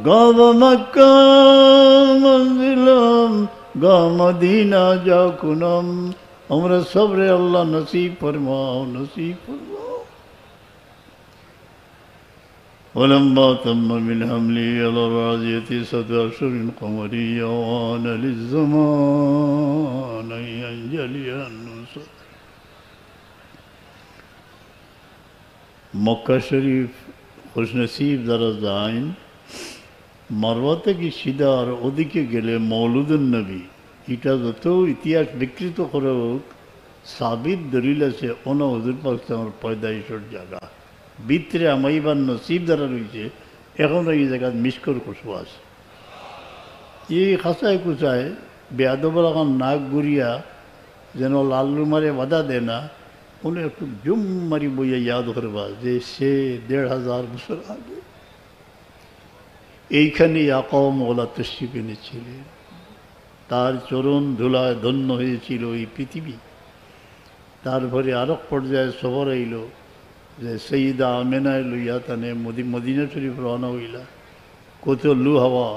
गाव मक्का मंजिलम गा मदीना जा कुनम हमरा सब्र अल्लाह नसीब फरमाओ नसीब फरमाओ ولما تم من حملي على الراجية 17 قمرية وآن للزمان أن ينجلي النصر मक्का शरीफ खुशनसीब दरजाइन মারওয়া থেকে সিধা আর ওদিকে গেলে মৌলুদুন নবী এটা যত ইতিহাস বিকৃত করে হোক সাবিত দলিল আছে ওনা হুজুর পাক আমার পয়দাইশর জায়গা ভিতরে আমাইবার নসিব দ্বারা রয়েছে এখন এই জায়গা মিসকর কুসবাস এই খাঁচায় কুচায় বেয়াদবর এখন নাক গুড়িয়া যেন লাল্লু মারে বাধা দেয় না উনি একটু জুম মারি বইয়া ইয়াদ করবা যে সে 1500 বছর আগে এইখানে আকা মওলা তশরিফ এনেছিলেন তার চরণ ধুলায় ধন্য হয়েছিল এই পৃথিবী তারপরে আরেক পর্যায়ে সফর আইল যে সৈয়দা আমেনায় লইয়া তানে মদিনা শরীফ রওনা হইলা কত লু হাওয়া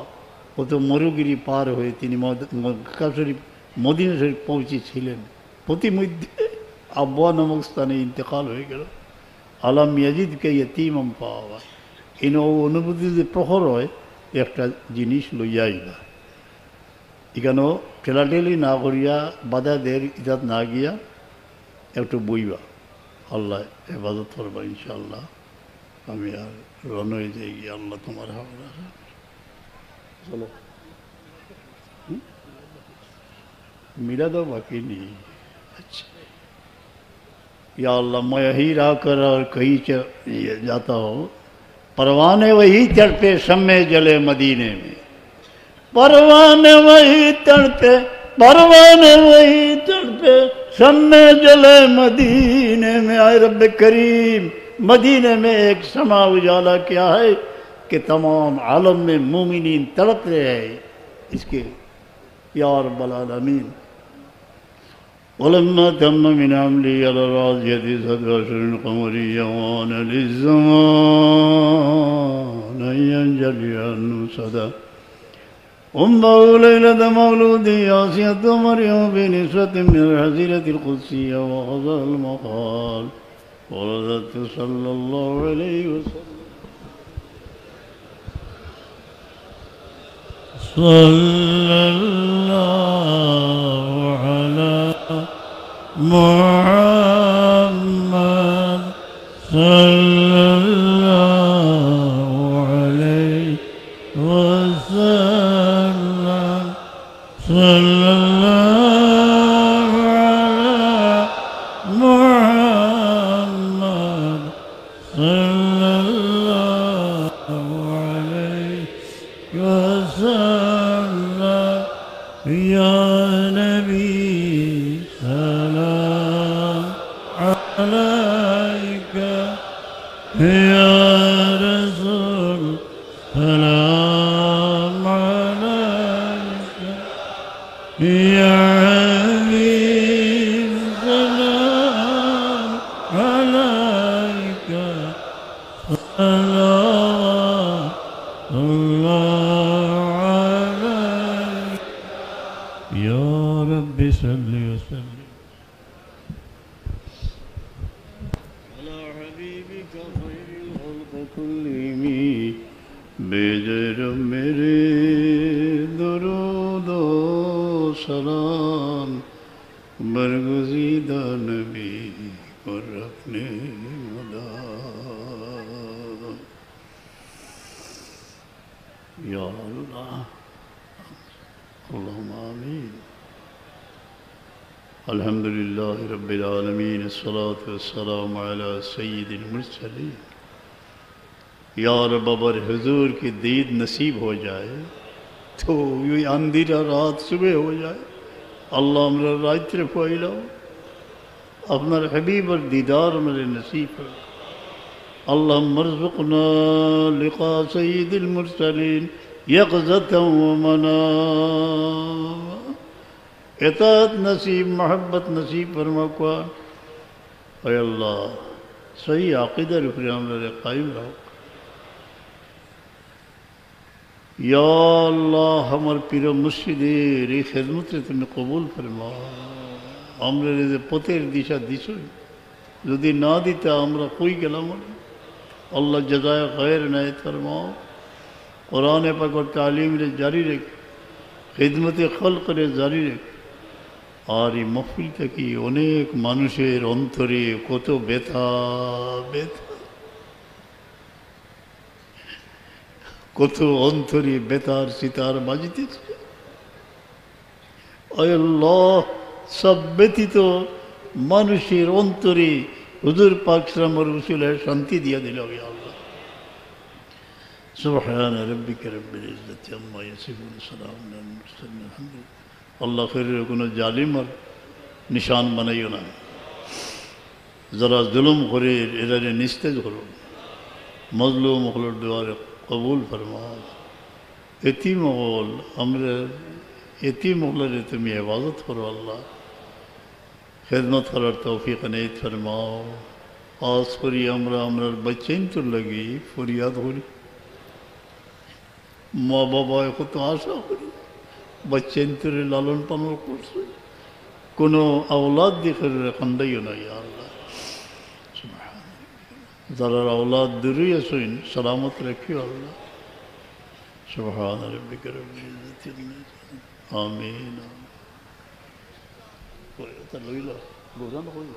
কত মরুগিরি পার হয়ে তিনি মক্কা শরীফ মদিনা শরীফ পৌঁছেছিলেন প্রতিমধ্যে আব্বা নামক স্থানে ইন্তেকাল হয়ে গেল আলাম ইয়াজিদকে ইয়তীমম পাওয়া এই অনুভূতি যে প্রখর হয় একটা জিনিস লইয়া আইবা এখানেও ঠেলাঠেলি না করিয়া বাধা দের ইজাত না গিয়া একটু বইবা আল্লাহ হেফাজত করবা ইনশাআল্লাহ আমি আর রন হয়ে যাই গিয়ে আল্লাহ তোমার হাওলা চলো मिला दो बाकी नहीं अच्छा या अल्लाह मैं यही रहा कर और कहीं जाता हो परवाने वही तड़पे शम्मे जले मदीने में परवाने वही तड़पे परवाने वही तड़पे शम्मे जले मदीने में आए रब करीम मदीने में एक समा उजाला क्या है कि तमाम आलम में मोमिनीन तड़प रहे हैं इसके या रब्बल आलमीन ولما تم من عملي على الراجية 17 قمرية وأنا للزمان أن ينجلي عنه صدى أمه ليلة مولودي آسية مريم بنسوة من الحزيرة القدسية وغزى المقال ولدت صلى الله عليه وسلم صلى الله على محمد صلى الله عليه وسلم صلى الله على محمد صلى الله عليه وسلم يا نبي سلام عليك يا رسول سلام عليك يا حبيب سلام عليك صلوات الله عليك يا رب صل وسلم على حبيبك خير الخلق كلهم बेजर मेरे दरूद व सलाम बरगुज़ीदा नबी को रखने मदार या अल्लाह अल्लाहुम्म आमीन अल्हम्दुलिल्लाहि रब्बिल आलमीन अस्सलातु वस्सलामु अला सय्यिदिल मुरसलीन या रब अबर हुजूर की दीद नसीब हो जाए तो ये अंधेरा रात सुबह हो जाए अल्लाह हमरा रात्रि फैलाओ আপনার হাবিবের দিদার আমাদের নসিব করুন। اللهم ارزقنا لقاء سيد المرسلين يقظة ومناما اطاعت نصیب محبت نصیب فرما قرآن اے اللہ صحیح عقیدہ رکھنے ہمارے قائم رہو یا اللہ ہمار پیر মুর্শিদের এই খেদমতে তুমি কবুল ফরমা আমরা যে পথের দিশা দিছই যদি না দিতে আমরা কই গেলাম আল্লাহ জাযায়ে খায়ের নায়েত ফরমাও কোরআনে পাক ও তালিম রে জারি রেখ খিদমতে খলক রে জারি রেখ আর এই মহফিল থেকে অনেক মানুষের অন্তরে কত ব্যথা ব্যথা কত অন্তরে বেতার সিতার বাজিতেছে আল্লাহ সব ব্যতীত মানুষের অন্তরে হুজুর পাক সাল্লাল্লাহু আলাইহি ওয়াসাল্লামের শান্তি দিয়া দিল আল্লাহ সুবহান রাব্বিকা রাব্বিল ইজ্জাতি আম্মা ইয়াসিফুন সালামুন আলাল মুরসালিন আলহামদুলিল্লাহ আল্লাহ খেরের কোনো জালিম আর নিশান বানাইও না যারা জুলুম করে এরারে নিস্তেজ করো মজলুম হলোর দুয়ারে কবুল ফরমাও এতিম হল আমরা এতিম হলের তুমি ইবাদত করো আল্লাহ খেদমত করার তৌফিক নেই ফরমাও আজ করি আমরা আমরা বাচ্চাইন তো লাগি ফরিয়াদ করি মা বাবা কত আশা করি বাচ্চাইন তোরে লালন পালন করছে কোনো আওলাদ দেখে খান্দাইও না ইয়া আল্লাহ যারা আওলাদ দূরে আসেন সালামত রাখিও আল্লাহ সুবহান রাব্বিকা রাব্বিল ইজ্জাতি আম্মা ইয়াসিফুন আমিন তা লইল গোজান হইল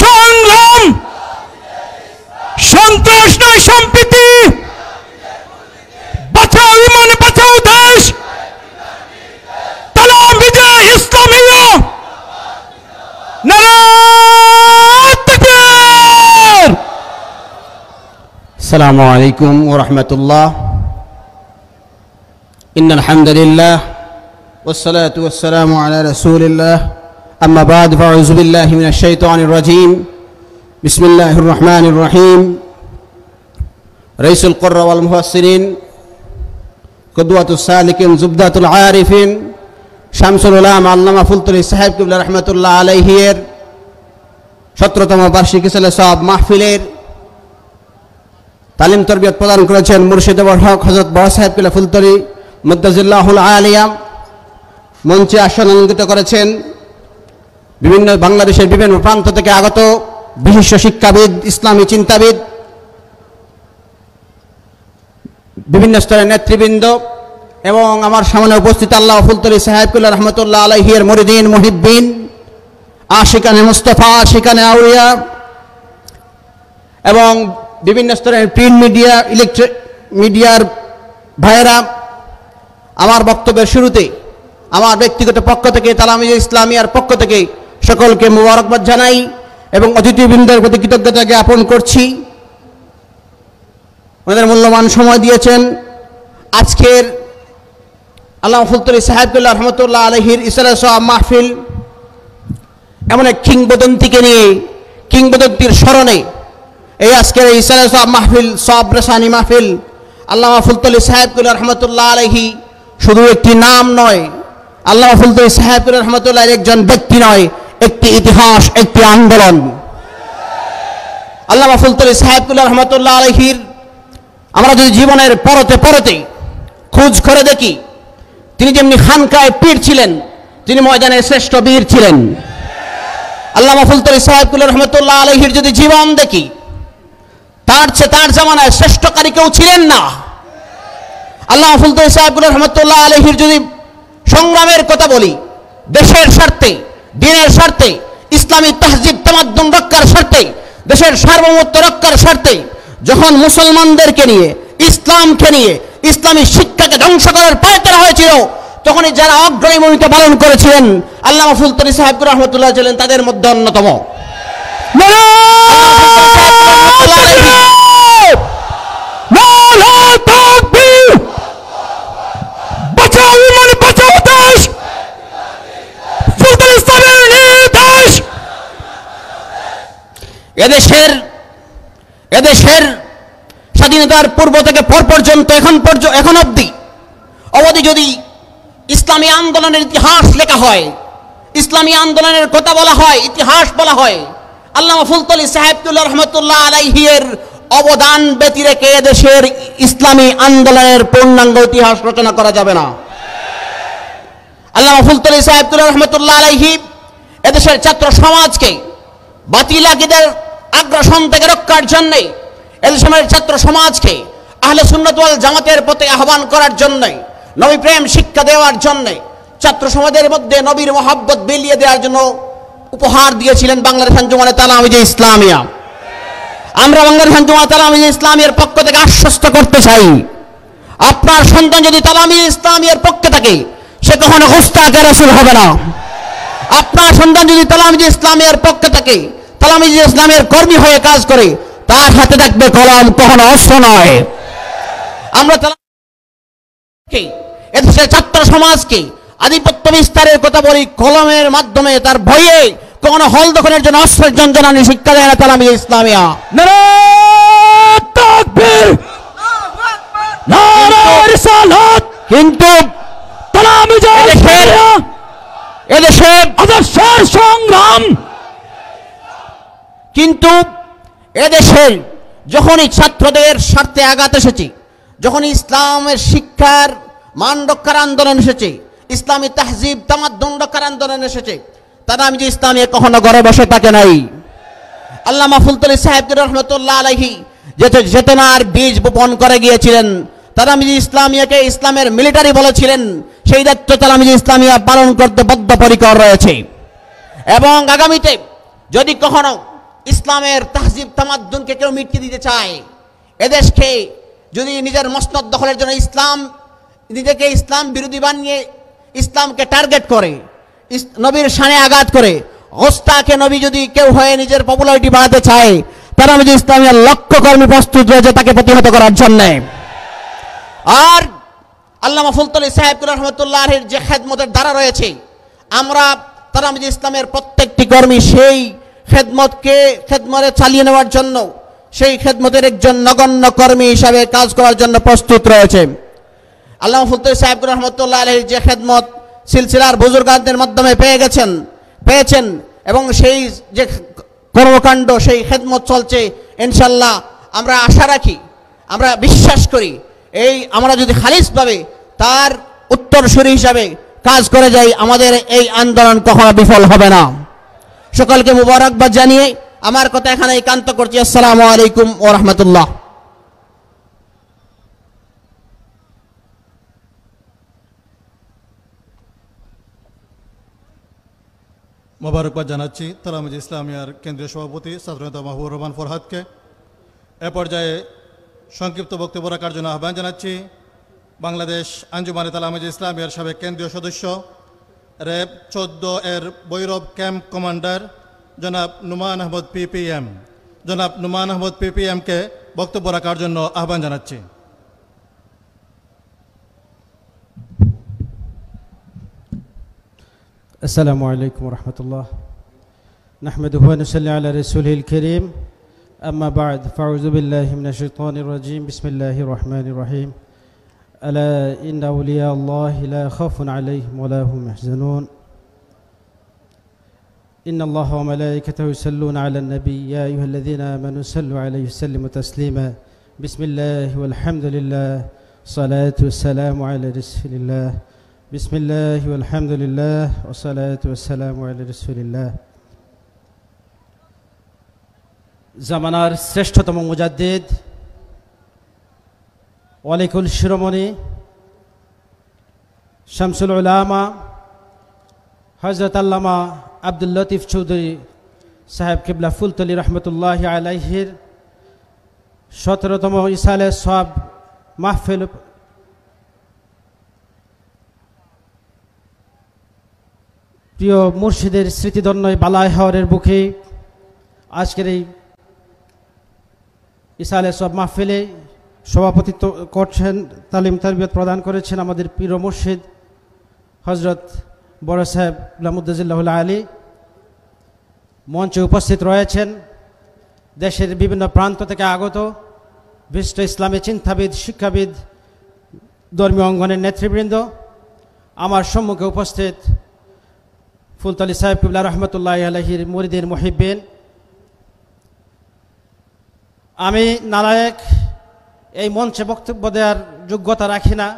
সংগ্রাম সন্ত্রাস নয় সম্প্রীতি বাঁচাও ইমান বাঁচাও দেশ তালাম বিজয় ইসলামিয়া নারায়ে তাকবীর আসসালামু আলাইকুম ওয়া রাহমাতুল্লাহ ইন্নাল হামদুলিল্লাহ والصلاة والسلام على رسول الله أما بعد فأعوذ بالله من الشيطان الرجيم بسم الله الرحمن الرحيم رئيس القرى والمفسرين قدوة السالكين زبدة العارفين شمس العلماء علامة ফুলতলি সাহেব কিবলা রাহমাতুল্লাহ আলাইহির 17তম বার্ষিকী সালাসাব মাহফিলের তালিম তরবিয়ত প্রদান করেছেন মুর্শিদ হক হযরত বড় সাহেব কিবলা ফুলতলি মুদ্দাজিল্লাহুল আলিয়া মঞ্চে আসন অলঙ্কৃত করেছেন বিভিন্ন বাংলাদেশের বিভিন্ন প্রান্ত থেকে আগত বিশিষ্ট শিক্ষাবিদ ইসলামী চিন্তাবিদ বিভিন্ন স্তরের নেতৃবৃন্দ এবং আমার সামনে উপস্থিত আল্লাহ ফুলতলি সাহেব কিবলা রাহমাতুল্লাহ আলাইহির মুরিদিন মুহিব্বিন আশিকানে মুস্তাফা আশিকানে আউলিয়া এবং বিভিন্ন স্তরের প্রিন্ট মিডিয়া ইলেকট্রিক মিডিয়ার ভাইয়েরা আমার বক্তব্যের শুরুতে আমার ব্যক্তিগত পক্ষ থেকে তালামিজে ইসলামিয়ার পক্ষ থেকে সকলকে মোবারকবাদ জানাই এবং অতিথিবৃন্দের প্রতি কৃতজ্ঞতা জ্ঞাপন করছি ওনাদের মূল্যবান সময় দিয়েছেন আজকের আল্লামা ফুলতলি সাহেব কিবলা রাহমাতুল্লাহ আলাইহির ইসলাহ সাওয়াব মাহফিল এমন এক কিংবদন্তিকে নিয়ে কিংবদন্তির স্মরণে এই আজকের এই ইসলাহ সাওয়াব মাহফিল সওয়াব রেসানি মাহফিল আল্লামা ফুলতলি সাহেব কিবলা রাহমাতুল্লাহ আলাইহি শুধু একটি নাম নয় আল্লামা ফুলতলি সাহেব কিবলা রাহমাতুল্লাহ একজন ব্যক্তি নয় একটি ইতিহাস একটি আন্দোলন আল্লামা ফুলতলি সাহেব কিবলা রাহমাতুল্লাহ আলাইহির আমরা যদি জীবনের পরতে পরতে খোঁজ করে দেখি তিনি যেমনি খানকায় পীর ছিলেন তিনি ময়দানে শ্রেষ্ঠ বীর ছিলেন আল্লামা ফুলতলি সাহেবুল্লাহ রহমতুল্লাহ আলাইহির যদি জীবন দেখি, তার জামানায় শ্রেষ্ঠকারী কেউ ছিলেন না। আল্লামা ফুলতলি সাহেবুল্লাহ রহমতুল্লাহ আলাইহির যদি সংগ্রামের কথা বলি, দেশের স্বার্থে, দ্বীনের স্বার্থে, ইসলামী তাহজিব তামাদ্দুন রক্ষার স্বার্থে, দেশের সার্বভৌমত্ব রক্ষার স্বার্থে যখন মুসলমানদেরকে নিয়ে, ইসলামকে নিয়ে, ইসলামী শিক্ষাকে ধ্বংস করার পায়তারা হয়েছিল, তখনই যারা অগ্রণী ভূমিকা পালন করেছিলেন আল্লামা ফুলতলি সাহেব রহমতুল্লাহ ছিলেন তাদের মধ্যে অন্যতম। এদেশের স্বাধীনতার পূর্ব থেকে পর পর্যন্ত এখন অবধি যদি ইসলামী আন্দোলনের ইতিহাস লেখা হয়, ইসলামী আন্দোলনের কথা বলা হয়, ইতিহাস বলা হয়, আল্লামা ফুলতলি সাহেবুল্লাহ রহমতুল্লাহ আলাইহির অবদান ব্যতি রেখে এদেশের ইসলামী আন্দোলনের পূর্ণাঙ্গ ইতিহাস রচনা করা যাবে না। আল্লামা ফুলতলি সাহেবুল্লাহ রহমতুল্লাহ আলাইহি এদেশের ছাত্র সমাজকে বাতিল আকীদার আগ্রাসন থেকে রক্ষার জন্য, এদেশের ছাত্র সমাজকে আহলে সুন্নাত ওয়াল জামাতের পথে আহ্বান করার জন্য, নবী প্রেম শিক্ষা দেওয়ার জন্য, ছাত্র সমাজের মধ্যে নবীর মহব্বত বিলিয়ে দেওয়ার জন্য উপহার দিয়েছিলেন বাংলাদেশ আঞ্জুমানে তালামিজে ইসলামিয়া। আমরা বাংলাদেশ আঞ্জুমানে তালামিজে ইসলামিয়ার পক্ষ থেকে আশ্বস্ত করতে চাই, আপনার সন্তান যদি তালামিজে ইসলামিয়ার পক্ষে থাকে সে কখনো গুস্তাখে রাসূল হবে না। আপনার সন্তান যদি তালামিজে ইসলামিয়ার পক্ষে থাকে, তালামিজে ইসলামের কর্মী হয়ে কাজ করে, তার হাতে থাকবে কলম, কখনো অস্ত্র নয়। আমরা এদেশের ছাত্র সমাজকে আধিপত্য বিস্তারের কথা বলি, কলমের মাধ্যমে তার ভয়ে কখনো হল দখলের জন্য অস্ত্রের জঞ্জনানি শিক্ষা দেয় না তালামিজে ইসলামিয়া। কিন্তু এদেশের আদর্শের সংগ্রাম, কিন্তু এদেশের যখনই ছাত্রদের স্বার্থে আঘাত এসেছে, যখন ইসলামের শিক্ষার মান রক্ষার আন্দোলন এসেছে, ইসলামী তাহজিব তামাদ্দুন রক্ষার আন্দোলন এসেছে, তালামিজে ইসলামিয়া কখনো ঘরে বসে থাকে নাই। আল্লামা ফুলতলি সাহেব রহমতুল্লাহ আলাইহি যে চেতনার বীজ বপন করে গিয়েছিলেন, তালামিজে ইসলামিয়াকে ইসলামের মিলিটারি বলেছিলেন, সেই দায়িত্ব তালামিজে ইসলামিয়া পালন করতে বদ্ধপরিকর রয়েছে। এবং আগামীতে যদি কখনো ইসলামের তাহজিব তামাদ্দুনকে কেউ মিটিয়ে দিতে চায়, এদেশকে যদি নিজের মসনদ দখলের জন্য নিজেকে ইসলাম বিরোধী বানিয়ে ইসলামকে টার্গেট করে, নবীর শানে আঘাত করে, গোস্তাকে নবী যদি কেউ হয়ে নিজের পপুলারিটি বাড়াতে চায়, তালামিজে ইসলামিয়ার লক্ষ্য কর্মী প্রস্তুত রয়েছে তাকে প্রতিহত করার জন্য। আর আল্লামা ফুলতলি সাহেবুল্লাহ রহমতুল্লাহের যে খেদমতের ধারা রয়েছে, আমরা তালামিজে ইসলামের প্রত্যেকটি কর্মী সেই খেদমতে চালিয়ে নেওয়ার জন্য, সেই খেদমতের একজন নগণ্য কর্মী হিসাবে কাজ করার জন্য প্রস্তুত রয়েছে। আল্লামা ফুলতলি সাহেবুল্লাহ রহমতুল্লাহ আলাইহির যে খেদমত সিলসিলার বুজুর্গদের মাধ্যমে পেয়েছেন এবং সেই যে কর্মকাণ্ড, সেই খেদমত চলছে, ইনশাল্লাহ আমরা আশা রাখি, আমরা বিশ্বাস করি, আমরা যদি খালিসভাবে তার উত্তরসূরি হিসাবে কাজ করে যাই, আমাদের এই আন্দোলন কখনো বিফল হবে না। সকলকে মুবারকবাদ জানিয়ে আমার কথা এখানে একান্ত করছি। আসসালামু আলাইকুম ওয়া রাহমাতুল্লাহ। মোবারকবাদ জানাচ্ছি তালামিজে ইসলামিয়ার কেন্দ্রীয় সভাপতি ছাত্রনেতা মাহবুবুর রহমান ফরহাদকে। এ পর্যায়ে সংক্ষিপ্ত বক্তব্য রাখার জন্য আহ্বান জানাচ্ছি বাংলাদেশ আঞ্জুমানে তালামিজে ইসলামিয়ার সাবেক কেন্দ্রীয় সদস্য, র্যাব 14 এর বৈরব ক্যাম্প কমান্ডার জনাব নুমান আহমদ পিপিএম, জনাব নুমান আহমদ পিপিএমকে বক্তব্য রাখার জন্য আহ্বান জানাচ্ছি। السلام عليكم ورحمة الله نحمده ونصلي على رسوله الكريم أما بعد فأعوذ بالله من الشيطان الرجيم بسم الله الرحمن الرحيم ألا إن أولياء الله لا خوف عليهم ولا هم يحزنون إن الله وملائكته يصلون على النبي يا أيها الذين آمنوا صلوا عليه وسلموا تسليما بسم الله والحمد لله صلاة والسلام على رسول الله بسم الله والحمد لله والصلاة والسلام على رسول الله জামানার শ্রেষ্ঠতম মুজাদ্দিদ, ওয়ালিকুল শিরোমণি, শামসুল উলামা হযরত আল্লামা আব্দুল লতিফ চৌধুরী সাহেব কিবলা ফুলতলি রহমতুল্লাহি আলাইহির 17তম ইসালে সওয়াব মাহফিল প্রিয় মুর্শিদের স্মৃতিধন্য বালায় হাওরের বুকে আজকের এই ইসালে সওয়াব মাহফিলে সভাপতিত্ব করছেন, তালিম তারবিয়ত প্রদান করেছেন আমাদের পীর মুর্শিদ হজরত বড় সাহেব মুদ্দাজিল্লাহুল আলী। মঞ্চে উপস্থিত রয়েছেন দেশের বিভিন্ন প্রান্ত থেকে আগত বিশিষ্ট ইসলামী চিন্তাবিদ, শিক্ষাবিদ, ধর্মীয় অঙ্গনের নেতৃবৃন্দ। আমার সম্মুখে উপস্থিত ফুলতলি সাহেব কিবলা রহমতুল্লাহ আলাইহির মুরিদিন মুহিব্বিন। আমি নালায়েক, এই মঞ্চে বক্তব্য দেওয়ার যোগ্যতা রাখি না,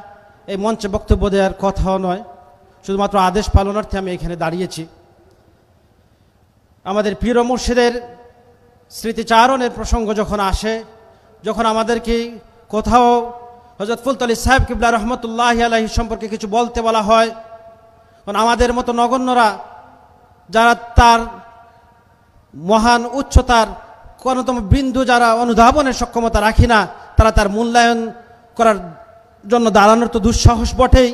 এই মঞ্চে বক্তব্য দেওয়ার কথাও নয়, শুধুমাত্র আদেশ পালনার্থে আমি এখানে দাঁড়িয়েছি। আমাদের পীর মুর্শিদের স্মৃতিচারণের প্রসঙ্গ যখন আসে, যখন আমাদেরকে কোথাও হযরত ফুলতলি সাহেব কিবলা রহমতুল্লাহ আলাইহি সম্পর্কে কিছু বলতে বলা হয়, কারণ আমাদের মতো নগণ্যরা যারা তার মহান উচ্চতার কোনতম বিন্দু যারা অনুধাবনের সক্ষমতা রাখি না, তারা তার মূল্যায়ন করার জন্য দাঁড়ানোর তো দুঃসাহস বটেই।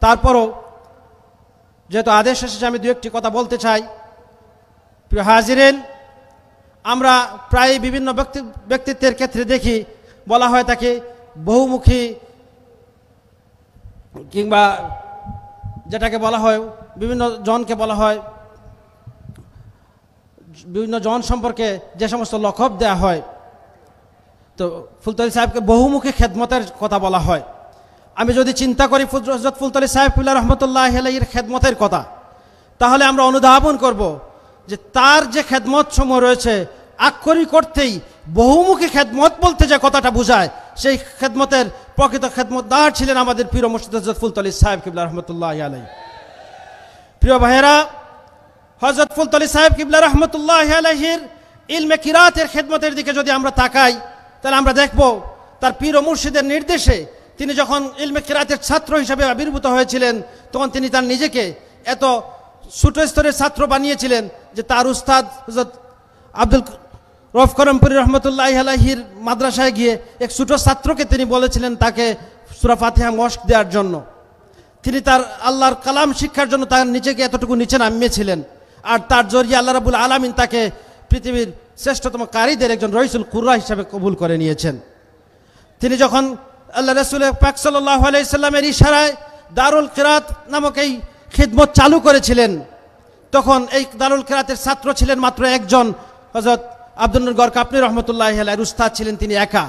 তারপরও যেহেতু আদেশ এসেছে, আমি দু একটি কথা বলতে চাই। প্রিয় হাজিরেন, আমরা প্রায় বিভিন্ন ব্যক্তিত্বের ক্ষেত্রে দেখি বলা হয় তাকে বহুমুখী, কিংবা যেটাকে বলা হয় বিভিন্ন জনকে বলা হয়, বিভিন্ন জন সম্পর্কে যে সমস্ত লকব দেয়া হয়, তো ফুলতলি সাহেবকে বহুমুখী খেদমতের কথা বলা হয়। আমি যদি চিন্তা করি হযরত ফুলতলি সাহেব কিবলা রহমতুল্লাহ আলাইহির খেদমতের কথা, তাহলে আমরা অনুধাবন করব যে তার যে খেদমত সমূহ রয়েছে, আক্ষরিক অর্থেই বহুমুখী খেদমত বলতে যে কথাটা বোঝায়, সেই খেদমতের প্রকৃত খেদমতদার ছিলেন আমাদের পীর মুর্শিদ হযরত ফুলতলি সাহেব কিবলা রহমতুল্লাহ আলাইহি। প্রিয় ভাইয়েরা, হযরত ফুলতলি সাহেব কিবলা রহমতুল্লাহ আলাইহির ইলমে কিরাতের খেদমতের দিকে যদি আমরা তাকাই, তাহলে আমরা দেখব তার পীর মুর্শিদের নির্দেশে তিনি যখন ইলমে কিরাতের ছাত্র হিসেবে আবির্ভূত হয়েছিলেন, তখন তিনি তার নিজেকে এত ছোট স্তরের ছাত্র বানিয়েছিলেন যে তার উস্তাদ হযরত আব্দুল রউফ করমপুরি রহমতুল্লাহ আলাইহির মাদ্রাসায় গিয়ে এক ছোট ছাত্রকে তিনি বলেছিলেন তাকে সূরা ফাতিহা মস্ক দেওয়ার জন্য। তিনি তার আল্লাহর কালাম শিক্ষার জন্য তার নিজেকে এতটুকু নিচে নামিয়েছিলেন, আর তার জরিয়ে আল্লাহ রাব্বুল আলামিন তাকে পৃথিবীর শ্রেষ্ঠতম কারীদের একজন রইসুল কুররা হিসেবে কবুল করে নিয়েছেন। তিনি যখন আল্লাহ রাসূল পাক সাল্লাল্লাহু আলাইহি সাল্লামের ইশারায় দারুল কিরাত নামক এই খিদমত চালু করেছিলেন, তখন এই দারুল কিরাতের ছাত্র ছিলেন মাত্র একজন, হযরত আব্দুল নূর গরকাপনি রহমতুল্লাহি আলাইহির উস্তাদ ছিলেন তিনি একা।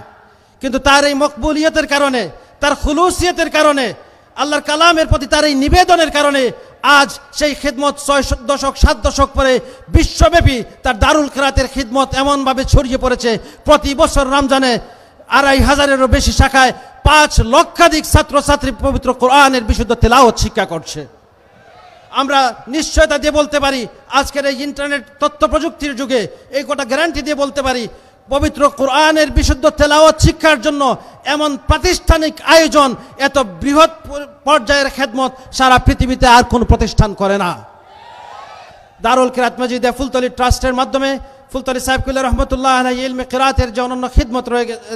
কিন্তু তার এই মকবুলিয়তের কারণে, তার খুলুসিয়তের কারণে, আল্লাহর কালামের প্রতি তার এই নিবেদনের কারণে আজ সেই খিদমত 6 দশক 7 দশক পরে বিশ্বব্যাপী তার দারুল কিরাতের খিদমত এমনভাবে ছড়িয়ে পড়েছে, প্রতি বছর রমজানে 2500-এরও বেশি শাখায় 5 লক্ষাধিক ছাত্রছাত্রী পবিত্র কোরআনের বিশুদ্ধ তেলাওয়াত শিক্ষা করছে। আমরা নিশ্চয়তা দিয়ে বলতে পারি, আজকের এই ইন্টারনেট তথ্য প্রযুক্তির যুগে এই কথা গ্যারান্টি দিয়ে বলতে পারি, পবিত্র কোরআনের বিশুদ্ধ তেলাওয়াত শিক্ষার জন্য এমন প্রাতিষ্ঠানিক আয়োজন, এত বৃহৎ পর্যায়ের খেদমত সারা পৃথিবীতে আর কোনো প্রতিষ্ঠান করে না। দারুল কিরাত মসজিদে ফুলতলি ট্রাস্টের মাধ্যমে ফুলতলি সাহেব কিবলা রহমতুল্লাহ আলাইহি ইলমে কিরাতের যে অনন্য খিদমত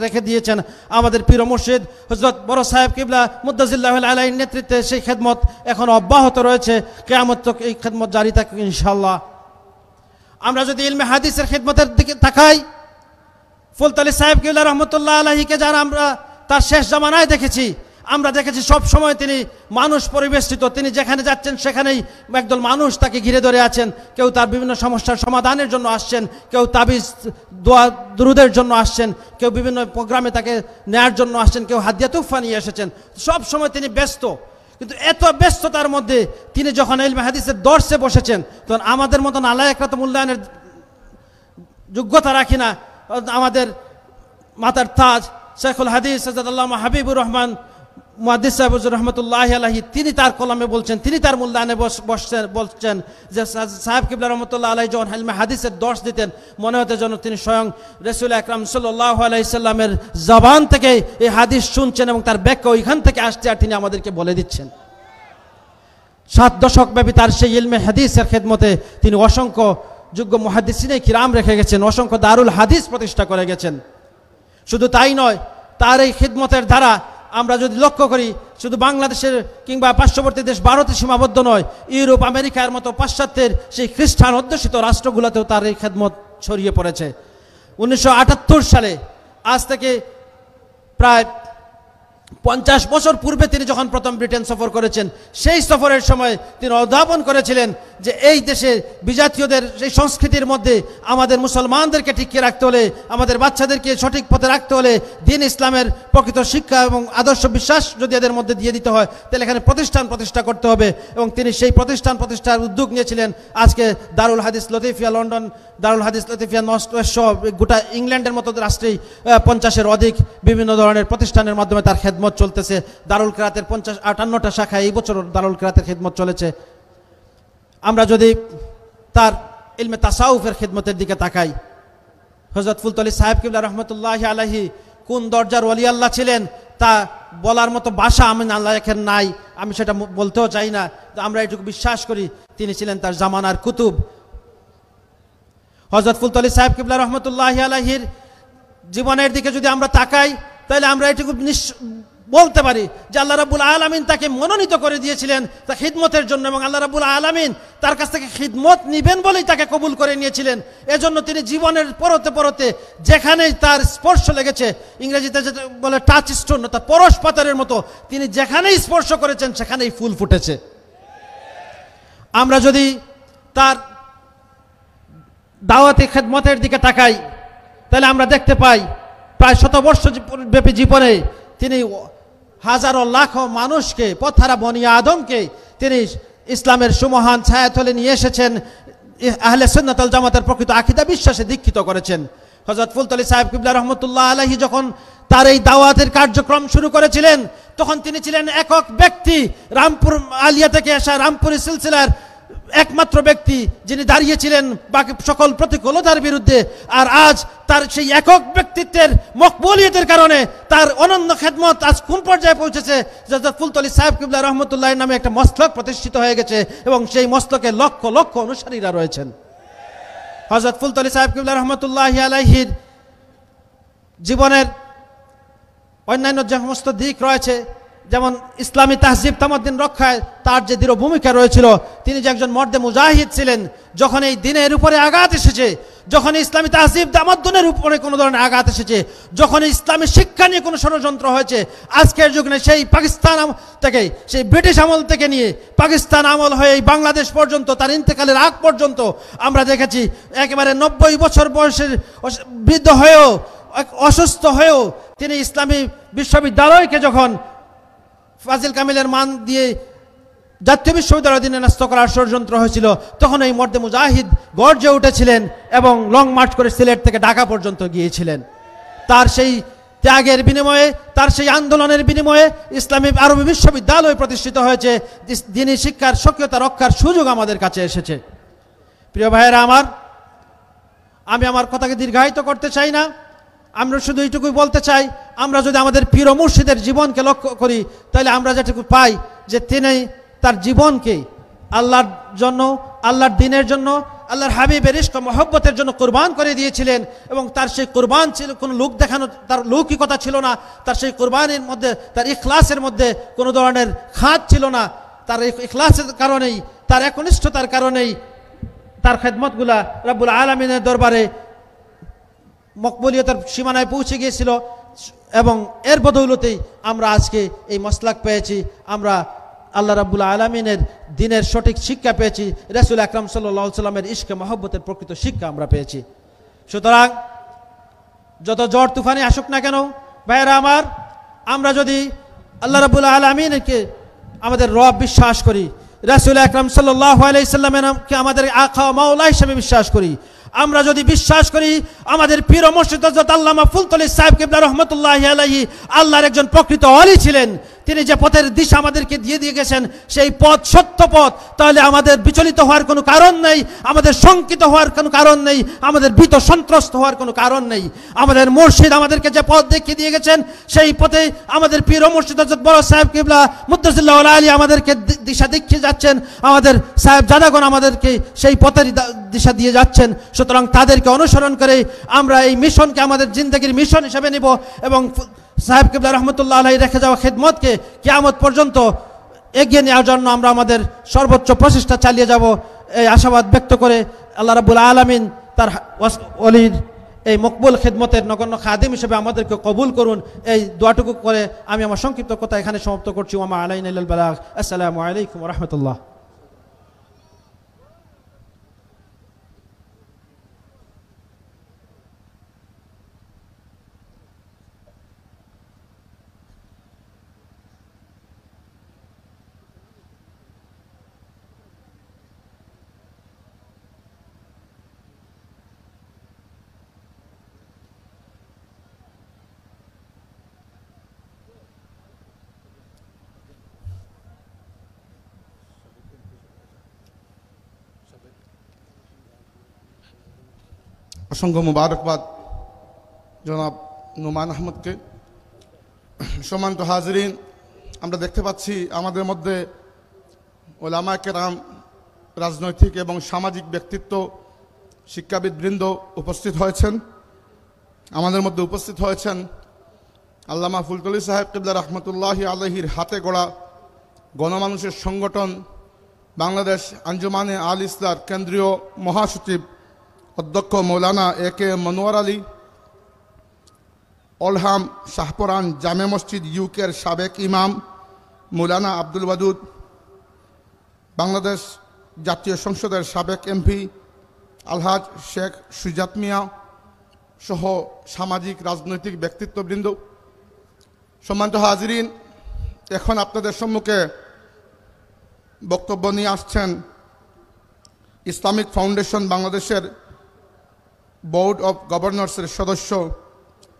রেখে দিয়েছেন আমাদের পীর মুর্শিদ হযরত বড় সাহেব কিবলা মুদ্দাজিল্লাহুল আলাইহির নেতৃত্বে, সেই খেদমত এখন অব্যাহত রয়েছে, কিয়ামত তক এই খেদমত জারি থাকবে ইনশাআল্লাহ। আমরা যদি ইলমে হাদিসের খিদমতের দিকে তাকাই, ফুলতলি সাহেব কিবলা রহমতুল্লাহ আলাইহিকে যারা আমরা তার শেষ জামানায় দেখেছি, আমরা দেখেছি সব সময় তিনি মানুষ পরিবেষ্টিত, তিনি যেখানে যাচ্ছেন সেখানেই একদল মানুষ তাকে ঘিরে ধরে আছেন। কেউ তার বিভিন্ন সমস্যার সমাধানের জন্য আসছেন, কেউ তাবিজ দোয়া দুরুদের জন্য আসছেন, কেউ বিভিন্ন প্রোগ্রামে তাকে নেয়ার জন্য আসছেন, কেউ হাদিয়া তুফা নিয়ে এসেছেন। সব সময় তিনি ব্যস্ত, কিন্তু এত ব্যস্ততার মধ্যে তিনি যখন ইলমে হাদিসের দর্শে বসেছেন, তখন আমাদের মতন আলায়েকরা তো মূল্যায়নের যোগ্যতা রাখি না। আমাদের মাতার তাজ শেখুল হাদিস হযরত আল্লামা হাবিবুর রহমান মুহাদ্দিস সাহেব হুজুর রহমতুল্লাহি আলাইহি তিনি তার কলমে বলছেন, তিনি তার মূল্যায়নে বলছেন যে সাহেব কিবলা রহমতুল্লাহ আলাইহি যখন ইলমে হাদিসের দর্শ দিতেন মনে হতো যেন তিনি স্বয়ং রাসূল আকরাম সাল্লাল্লাহু আলাইহি সাল্লামের জবান থেকে এই হাদিস শুনছেন এবং তার ব্যাখ্যা ওইখান থেকে আসছে আর তিনি আমাদেরকে বলে দিচ্ছেন। 7 দশক ব্যাপী তার সেই ইলমে হাদিসের খেদমতে তিনি অসংখ্য যোগ্য মুহাদ্দিসিনে কিরাম রেখে গেছেন, অসংখ্য দারুল হাদিস প্রতিষ্ঠা করে গেছেন। শুধু তাই নয়, তার এই খিদমতের দ্বারা আমরা যদি লক্ষ্য করি শুধু বাংলাদেশের কিংবা পার্শ্ববর্তী দেশ ভারতে সীমাবদ্ধ নয়, ইউরোপ আমেরিকার মতো পাশ্চাত্যের সেই খ্রিস্টান অধ্যুষিত রাষ্ট্রগুলোতেও তার এই খেদমত ছড়িয়ে পড়েছে। 1978 সালে, আজ থেকে প্রায় 50 বছর পূর্বে তিনি যখন প্রথম ব্রিটেন সফর করেছেন, সেই সফরের সময় তিনি উদ্ভাবন করেছিলেন যে এই দেশে বিজাতীয়দের সেই সংস্কৃতির মধ্যে আমাদের মুসলমানদেরকে টিকিয়ে রাখতে হলে, আমাদের বাচ্চাদেরকে সঠিক পথে রাখতে হলে দ্বীন ইসলামের প্রকৃত শিক্ষা এবং আদর্শ বিশ্বাস যদি এদের মধ্যে দিয়ে দিতে হয় তাহলে এখানে প্রতিষ্ঠা করতে হবে। এবং তিনি সেই প্রতিষ্ঠার উদ্যোগ নিয়েছিলেন। আজকে দারুল হাদিস লতিফিয়া লন্ডন, দারুল হাদিস লতিফিয়া নর্থ ওয়েস্ট সহ গোটা ইংল্যান্ডের মতো রাষ্ট্রেই 50-এর অধিক বিভিন্ন ধরনের প্রতিষ্ঠানের মাধ্যমে তার খেদমত চলতেছে। দারুল কিরাতের 58টা শাখায় এই বছর দারুল কিরাতের খেদমত চলেছে। আমরা যদি তার ইলমে তাসাউফের খেদমতের দিকে তাকাই, হযরত ফুলতলি সাহেব কিবলা রহমতুল্লাহি আলাইহি কোন দরজার ওলি আল্লাহ ছিলেন তা বলার মতো ভাষা আমি আল্লাহের নাই, আমি সেটা বলতেও চাই না। আমরা এটুকু বিশ্বাস করি তিনি ছিলেন তার জামানার কুতুব। হযরত ফুলতলি সাহেব কিবলা রহমতুল্লাহি আলাইহির জীবনের দিকে যদি আমরা তাকাই তাহলে আমরা এটুকু বলতে পারি যে আল্লাহ রাব্বুল আলামিন তাকে মনোনীত করে দিয়েছিলেন তার খিদমতের জন্য, এবং আল্লাহ রাব্বুল আলামিন তার কাছ থেকে খিদমত নিবেন বলেই তাকে কবুল করে নিয়েছিলেন। এজন্য তিনি জীবনের পরতে যেখানেই তার স্পর্শ লেগেছে, ইংরেজিতে যেটা বলে টাচ স্টোন, অর্থাৎ পরশ পাথরের মতো, তিনি যেখানেই স্পর্শ করেছেন সেখানেই ফুল ফুটেছে। আমরা যদি তার দাওয়াতি খেদমতের দিকে তাকাই তাহলে আমরা দেখতে পাই প্রায় 100 বর্ষ ব্যাপী জীবনে তিনি হাজারো লাখো মানুষকে, পথহারা বনি আদমকে তিনি ইসলামের সুমহান ছায়াতলে নিয়ে এসেছেন, আহলে সুন্নাত ওয়াল জামাতের প্রকৃত আকীদা বিশ্বাসে দীক্ষিত করেছেন। হযরত ফুলতলি সাহেব কিবলা রহমতুল্লাহ আলাইহি যখন তার এই দাওয়াতের কার্যক্রম শুরু করেছিলেন তখন তিনি ছিলেন একক ব্যক্তি, রামপুর আলিয়া থেকে আসা রামপুরি সিলসিলার একমাত্র ব্যক্তি যিনি দাঁড়িয়েছিলেন বাকি সকল প্রতিকূলতার বিরুদ্ধে। আর আজ তার সেই একক ব্যক্তিত্বের মকবুলিয়তের কারণে তার অনন্য খেদমত আজ কোন পর্যায়ে পৌঁছেছে, হযরত ফুলতলি সাহেব কিবলা রহমতুল্লাহ নামে একটা মসলক প্রতিষ্ঠিত হয়ে গেছে এবং সেই মসলকে লক্ষ লক্ষ অনুসারীরা রয়েছেন। হযরত ফুলতলি সাহেব কিবলা রহমতুল্লাহ আলাইহির জীবনের অন্যান্য যে সমস্ত দিক রয়েছে, যেমন ইসলামী তাহজিব তামাদ্দিন রক্ষায় তার যে দৃঢ় ভূমিকা রয়েছিল, তিনি যে একজন মর্দে মুজাহিদ ছিলেন। যখন এই দিনের উপরে আঘাত এসেছে, যখন ইসলামী তাহজিব তামাদ্দুনের উপরে কোনো ধরনের আঘাত এসেছে, যখন ইসলামী শিক্ষা নিয়ে কোনো ষড়যন্ত্র হয়েছে, আজকের যুগে সেই পাকিস্তান থেকে, সেই ব্রিটিশ আমল থেকে নিয়ে পাকিস্তান আমল হয়ে এই বাংলাদেশ পর্যন্ত, তার ইন্তেকালের আগ পর্যন্ত আমরা দেখেছি একেবারে 90 বছর বয়সের বৃদ্ধ হয়েও, অসুস্থ হয়েও তিনি ইসলামী বিশ্ববিদ্যালয়কে যখন ফাজিল কামিলের মান দিয়ে জাতীয় বিশ্ববিদ্যালয়ের দিনে ন্যস্ত করার ষড়যন্ত্র হয়েছিল, তখন এই মর্দে মুজাহিদ গর্জে উঠেছিলেন এবং লং মার্চ করে সিলেট থেকে ঢাকা পর্যন্ত গিয়েছিলেন। তার সেই ত্যাগের বিনিময়ে, তার সেই আন্দোলনের বিনিময়ে ইসলামী আরবি বিশ্ববিদ্যালয় প্রতিষ্ঠিত হয়েছে, দ্বীনি শিক্ষার স্বকীয়তা রক্ষার সুযোগ আমাদের কাছে এসেছে। প্রিয় ভাইয়েরা আমার, আমি আমার কথাকে দীর্ঘায়িত করতে চাই না, আমরা শুধু এইটুকুই বলতে চাই, আমরা যদি আমাদের পীর ও মুর্শিদের জীবনকে লক্ষ্য করি তাহলে আমরা যেটুকু পাই যে তিনি তার জীবনকে আল্লাহর জন্য, আল্লাহর দ্বীনের জন্য, আল্লাহর হাবিবের ইশক ও মহব্বতের জন্য কুরবান করে দিয়েছিলেন। এবং তার সেই কুরবান ছিল কোনো লোক দেখানো, তার লৌকিকতা ছিল না, তার সেই কুরবানির মধ্যে, তার ইখলাসের মধ্যে কোনো ধরনের খাত ছিল না। তার ইখলাসের কারণেই, তার একনিষ্ঠতার কারণেই তার খেদমতগুলা রব্বুল আলামিনের দরবারে মকবুলিয়তের সীমানায় পৌঁছে গিয়েছিল এবং এর বদৌলতেই আমরা আজকে এই মসলাক পেয়েছি। আমরা আল্লাহ রাব্বুল আলামিনের দ্বীনের সঠিক শিক্ষা পেয়েছি, রাসূল আকরাম সাল্লাল্লাহু আলাইহি সাল্লামের ইশকে মহব্বতের প্রকৃত শিক্ষা আমরা পেয়েছি। সুতরাং যত ঝড় তুফানে আসুক না কেন ভাইয়েরা আমার, আমরা যদি আল্লাহ রাব্বুল আলামিনকে আমাদের রব বিশ্বাস করি, রাসূল আকরাম সাল্লাল্লাহু আলাইহি সাল্লামকে আমাদের আকা মাওলা হিসেবে বিশ্বাস করি, আমরা যদি বিশ্বাস করি আমাদের পীর ও মুর্শিদ হযরত আল্লামা ফুলতলি সাহেব কিবলা রহমতুল্লাহি আলাইহি আল্লাহর একজন প্রকৃত ওলি ছিলেন, তিনি যে পথের দিশা আমাদেরকে দিয়ে গেছেন সেই পথ সত্য পথ, তাহলে আমাদের বিচলিত হওয়ার কোনো কারণ নেই, আমাদের শঙ্কিত হওয়ার কোনো কারণ নেই, আমাদের ভীত সন্ত্রস্ত হওয়ার কোনো কারণ নেই। আমাদের মুর্শিদ আমাদেরকে যে পথ দেখিয়ে দিয়ে গেছেন সেই পথে আমাদের পীর ও মুর্শিদ হযরত বড় সাহেব কিবলা মুদ্দাসিল্লাহ আলী আমাদেরকে দিশা দেখিয়ে যাচ্ছেন, আমাদের সাহেব জাদাগণ আমাদেরকে সেই পথের দিশা দিয়ে যাচ্ছেন। সুতরাং তাদেরকে অনুসরণ করে আমরা এই মিশনকে আমাদের জিন্দগির মিশন হিসেবে নিব এবং সাহেব কিবলা রহমতুল্লাহ আলাইহি রেখে যাওয়া খেদমতকে কিয়ামত পর্যন্ত এগিয়ে নেওয়ার জন্য আমরা আমাদের সর্বোচ্চ প্রচেষ্টা চালিয়ে যাব, এই আশাবাদ ব্যক্ত করে আল্লাহ রাব্বুল আলামিন তার ওলির এই মকবুল খেদমতের নগণ্য খাদিম হিসেবে আমাদেরকে কবুল করুন। এই দোয়াটুকু করে আমি আমার সংক্ষিপ্ত কথা এখানে সমাপ্ত করছি। ওয়া মা আলাইনা ইল্লাল বালাগ। আসসালামু আলাইকুম ওয়া রাহমাতুল্লাহ। অসংখ্য মুবারকবাদ জনাব নোমান আহমদকে। সম্মানিত হাজরিন, আমরা দেখতে পাচ্ছি আমাদের মধ্যে ওলামায়ে কেরাম, রাজনৈতিক এবং সামাজিক ব্যক্তিত্ব, শিক্ষাবিদবৃন্দ উপস্থিত হয়েছেন। আমাদের মধ্যে উপস্থিত হয়েছেন আল্লামা ফুলতলি সাহেব কিবলা রহমতুল্লাহি আলাইহির হাতে গড়া গণমানুষের সংগঠন বাংলাদেশ আঞ্জুমানে আল ইসলার কেন্দ্রীয় মহাসচিব অধ্যক্ষ মৌলানা এ.কে মনোয়ার আলী, অলহাম শাহপরান জামে মসজিদ ইউকের সাবেক ইমাম মৌলানা আব্দুল ওয়াদুদ, বাংলাদেশ জাতীয় সংসদের সাবেক এমপি আলহাজ শেখ সুজাত মিয়া সহ সামাজিক রাজনৈতিক ব্যক্তিত্ববৃন্দ, সম্মানিত হাজরিন, এখন আপনাদের সম্মুখে বক্তব্য নিয়ে আসছেন ইসলামিক ফাউন্ডেশন বাংলাদেশের বোর্ড অব গভর্নর্সের সদস্য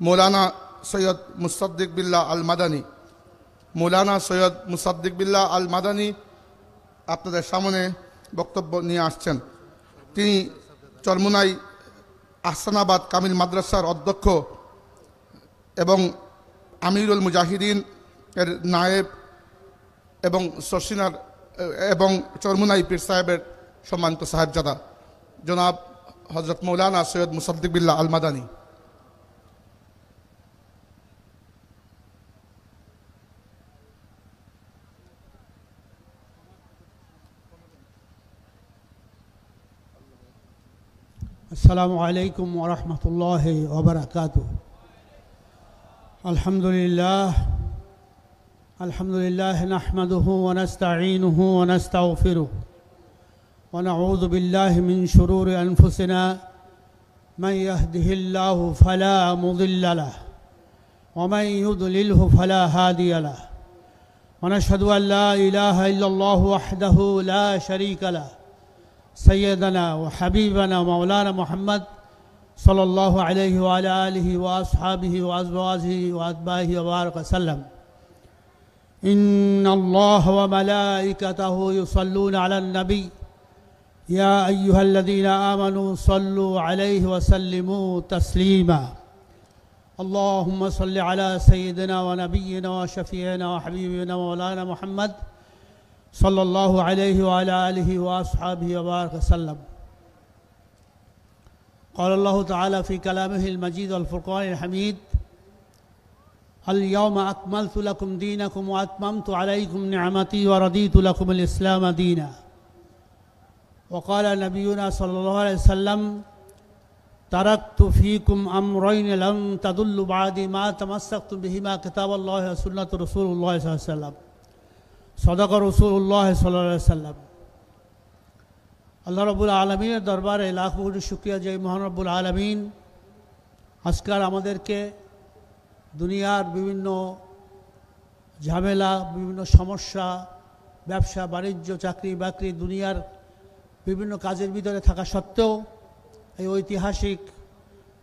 মৌলানা সৈয়দ মুসাদ্দিক বিল্লাহ আল মাদানী। মৌলানা সৈয়দ মুসাদ্দিক বিল্লাহ আল মাদানী আপনাদের সামনে বক্তব্য নিয়ে আসছেন। তিনি চরমুনাই আহসানাবাদ কামিল মাদ্রাসার অধ্যক্ষ এবং আমিরুল মুজাহিদিন এর নায়েব এবং সরসিনার এবং চরমুনাই পীর সাহেবের সম্মানিত সাহেবজাদা জনাব হযরত মৌলানা সৈয়দ মুসাদ্দিক বিল্লাহ আল মাদানী। السلام عليكم ورحمة الله وبركاته. الحمد لله نحمده ونستعينه ونستغفره ونعوذ بالله من شرور أنفسنا، من يهده الله فلا مضل له ومن يضلله فلا هادي له، ونشهد أن لا إله إلا الله وحده لا شريك له، سيدنا وحبيبنا مولانا محمد صلى الله عليه وعلى آله وأصحابه وأزواجه وأتباعه وبارك وسلم. إن الله وملائكته يصلون على النبي يا أيها الذين آمنوا صلوا عليه وسلموا تسليما. اللهم صل على سيدنا ونبينا وشفيعنا وحبيبنا مولانا محمد صلى الله عليه وعلى آله وأصحابه وبارك وسلم. قال الله تعالى في كلامه المجيد والفرقان الحميد: اليوم أكملت لكم دينكم وأتممت عليكم نعمتي ورضيت لكم الإسلام دينا. وقال نبينا صلى الله عليه وسلم: تركت فيكم أمرين لن تضلوا بعدي ما تمسكتم بهما كتاب الله وسنة رسول الله صلى الله عليه وسلم. صدق رسول الله صلى الله عليه وسلم. আল্লাহ রাব্বুল আলামিনের দরবারে লাখ কোটি শুকরিয়া যে মহান রব্বুল আলামিন আজকাল আমাদেরকে দুনিয়ার বিভিন্ন ঝামেলা, বিভিন্ন সমস্যা, ব্যবসা বাণিজ্য, চাকরি বাকরি, দুনিয়ার বিভিন্ন কাজের ভিতরে থাকা সত্ত্বেও এই ঐতিহাসিক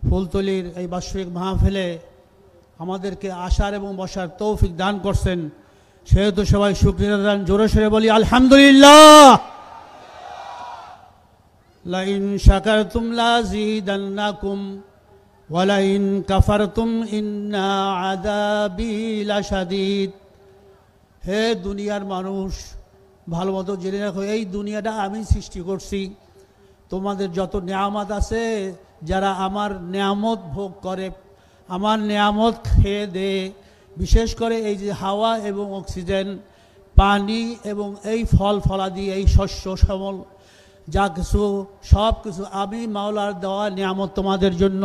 ফুলতলির এই বাৎসরিক মাহফিলে আমাদেরকে আসার এবং বসার তৌফিক দান করছেন। সেহেতু সবাই শুকরিয়া আদান জোরে সোরে বলি আলহামদুলিল্লাহ। লাইন শাকারতুম লাযীদান্নাকুম ওয়া লাইন কাফারতুম ইন্না আযাবি লাশাদীদ। হে দুনিয়ার মানুষ, ভালো মতো জেনে রাখো, এই দুনিয়াটা আমি সৃষ্টি করছি। তোমাদের যত নেয়ামত আছে, যারা আমার নেয়ামত ভোগ করে, আমার নেয়ামত খেয়ে দে, বিশেষ করে এই যে হাওয়া এবং অক্সিজেন, পানি এবং এই ফল ফলাদি, এই শস্য শ্যামল যা কিছু, সব কিছু আমি মাওলার দেওয়া নিয়ামত তোমাদের জন্য।